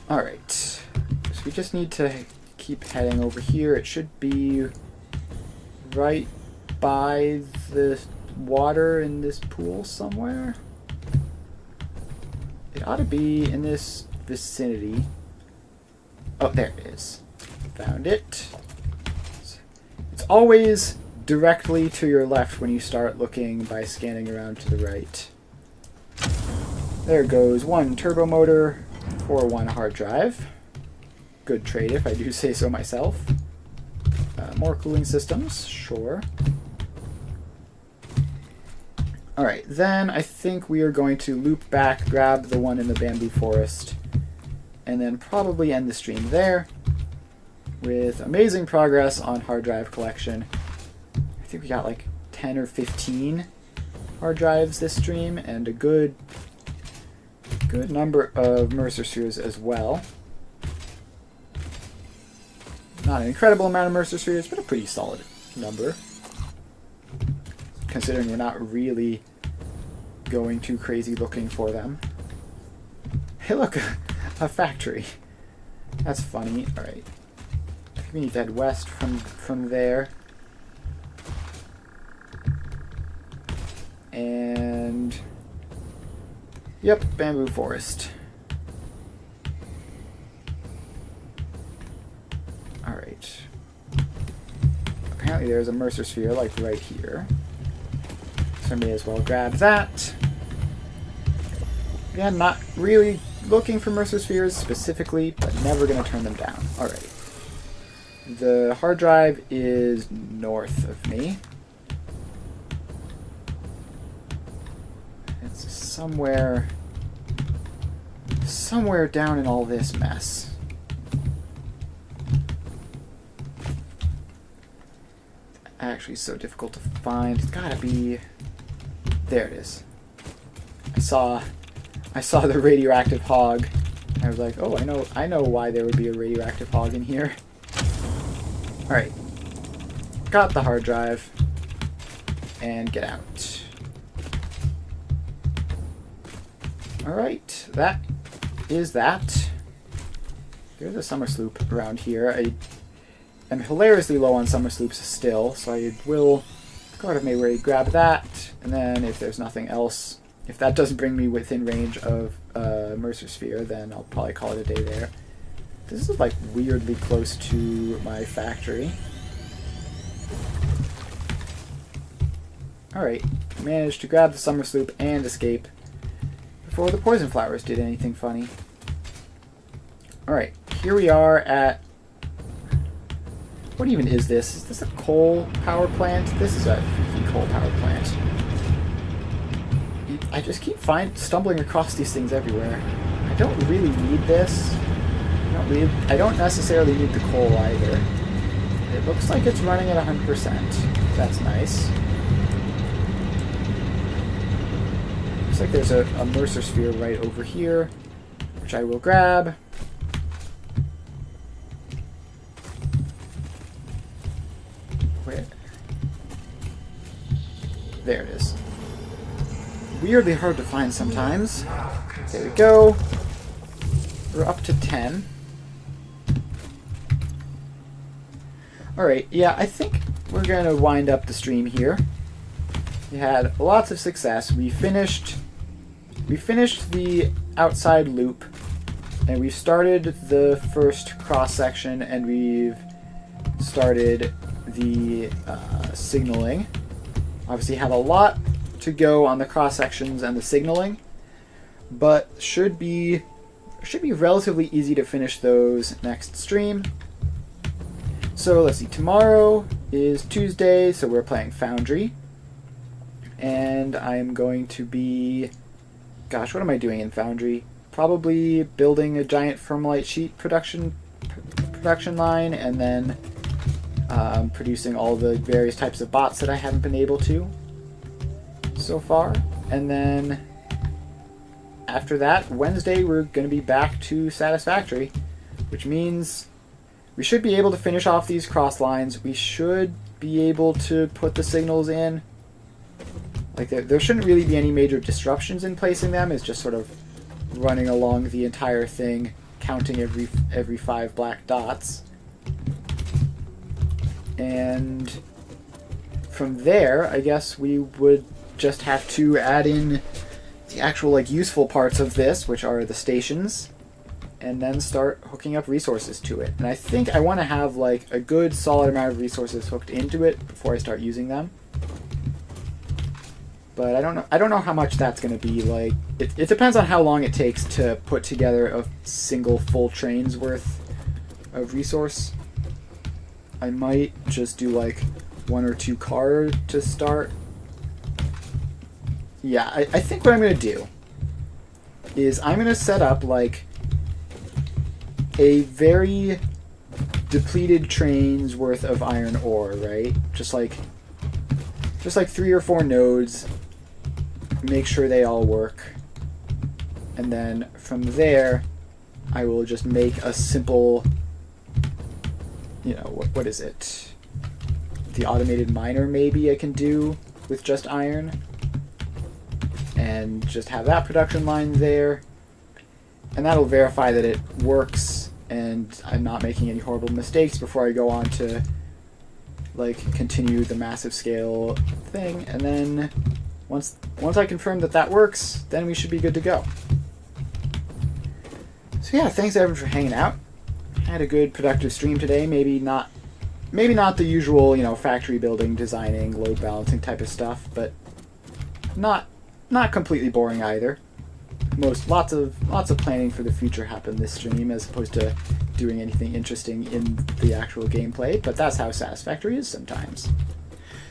Alright. So we just need to keep heading over here. It should be right by the water in this pool somewhere. It ought to be in this vicinity. Oh, there it is. Found it. It's always directly to your left when you start looking by scanning around to the right. There goes one turbo motor for one hard drive. Good trade if I do say so myself. More cooling systems, sure. Alright, then I think we are going to loop back, grab the one in the bamboo forest, and then probably end the stream there with amazing progress on hard drive collection. I think we got like 10 or 15 hard drives this stream, and a good number of Mercer Spheres as well. Not an incredible amount of Mercer Spheres, but a pretty solid number, considering we're not really going too crazy looking for them. Hey look, a factory. That's funny. Alright. I think we need to head west from there. And... Yep, bamboo forest. Alright. Apparently there's a Mercer Sphere, like right here. So I may as well grab that. Again, not really looking for Mercer Spheres specifically, but never going to turn them down. Alright. The hard drive is north of me. It's somewhere down in all this mess. Actually so difficult to find. It's gotta be... There it is. I saw the radioactive hog. I was like, oh, I know why there would be a radioactive hog in here. Alright. Got the hard drive. And get out. Alright, that is that. There's a summer sloop around here. I'm hilariously low on summer sloops still, so I will go out of my way to grab that, and then if there's nothing else, if that doesn't bring me within range of Mercer Sphere, then I'll probably call it a day there. This is like weirdly close to my factory. Alright, managed to grab the summer sloop and escape before the poison flowers did anything funny. Alright, here we are at... What even is this? Is this a coal power plant? This is a freaking coal power plant. I just keep stumbling across these things everywhere. I don't really need this. I don't necessarily need the coal either. It looks like it's running at 100%. That's nice. Looks like there's a Mercer Sphere right over here, which I will grab. Where? There it is. Weirdly hard to find sometimes. There we go. We're up to 10. Alright, yeah, I think we're going to wind up the stream here. We had lots of success. We finished the outside loop, and we've started the first cross-section, and we've started the signaling. Obviously have a lot to go on the cross sections and the signaling, but should be relatively easy to finish those next stream. So let's see, tomorrow is Tuesday, so we're playing Foundry, and I'm going to be, gosh, what am I doing in Foundry? Probably building a giant Firmolite sheet production line, and then producing all the various types of bots that I haven't been able to so far. And then after that, Wednesday, we're going to be back to Satisfactory, which means we should be able to finish off these cross lines. We should be able to put the signals in. Like, there shouldn't really be any major disruptions in placing them. It's just sort of running along the entire thing, counting every 5 black dots. And from there, I guess we would just have to add in the actual like useful parts of this, which are the stations, and then start hooking up resources to it. And I think I want to have like a good solid amount of resources hooked into it before I start using them. But I don't know how much that's going to be. Like, it depends on how long it takes to put together a single full train's worth of resource. I might just do like 1 or 2 cars to start. Yeah, I think what I'm going to do is I'm going to set up like a very depleted train's worth of iron ore, right? Just like 3 or 4 nodes. Make sure they all work, and then from there I will just make a simple, you know, what is it, the automated miner maybe I can do with just iron, and just have that production line there, and that'll verify that it works and I'm not making any horrible mistakes before I go on to like continue the massive scale thing. And then once I confirm that that works, then we should be good to go. So yeah, thanks everyone for hanging out. I had a good productive stream today. Maybe not the usual, you know, factory building, designing, load balancing type of stuff, but not completely boring either. Lots of planning for the future happened this stream as opposed to doing anything interesting in the actual gameplay, but that's how Satisfactory is sometimes.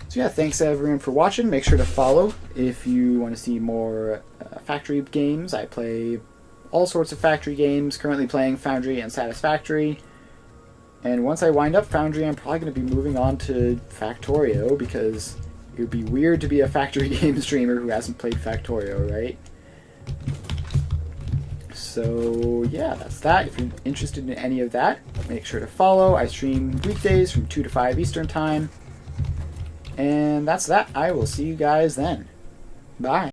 So yeah, thanks everyone for watching. Make sure to follow if you want to see more factory games. I play all sorts of factory games, currently playing Foundry and Satisfactory. And once I wind up Foundry, I'm probably going to be moving on to Factorio, because it would be weird to be a factory game streamer who hasn't played Factorio, right? So yeah, that's that. If you're interested in any of that, make sure to follow. I stream weekdays from 2 to 5 Eastern Time. And that's that. I will see you guys then. Bye.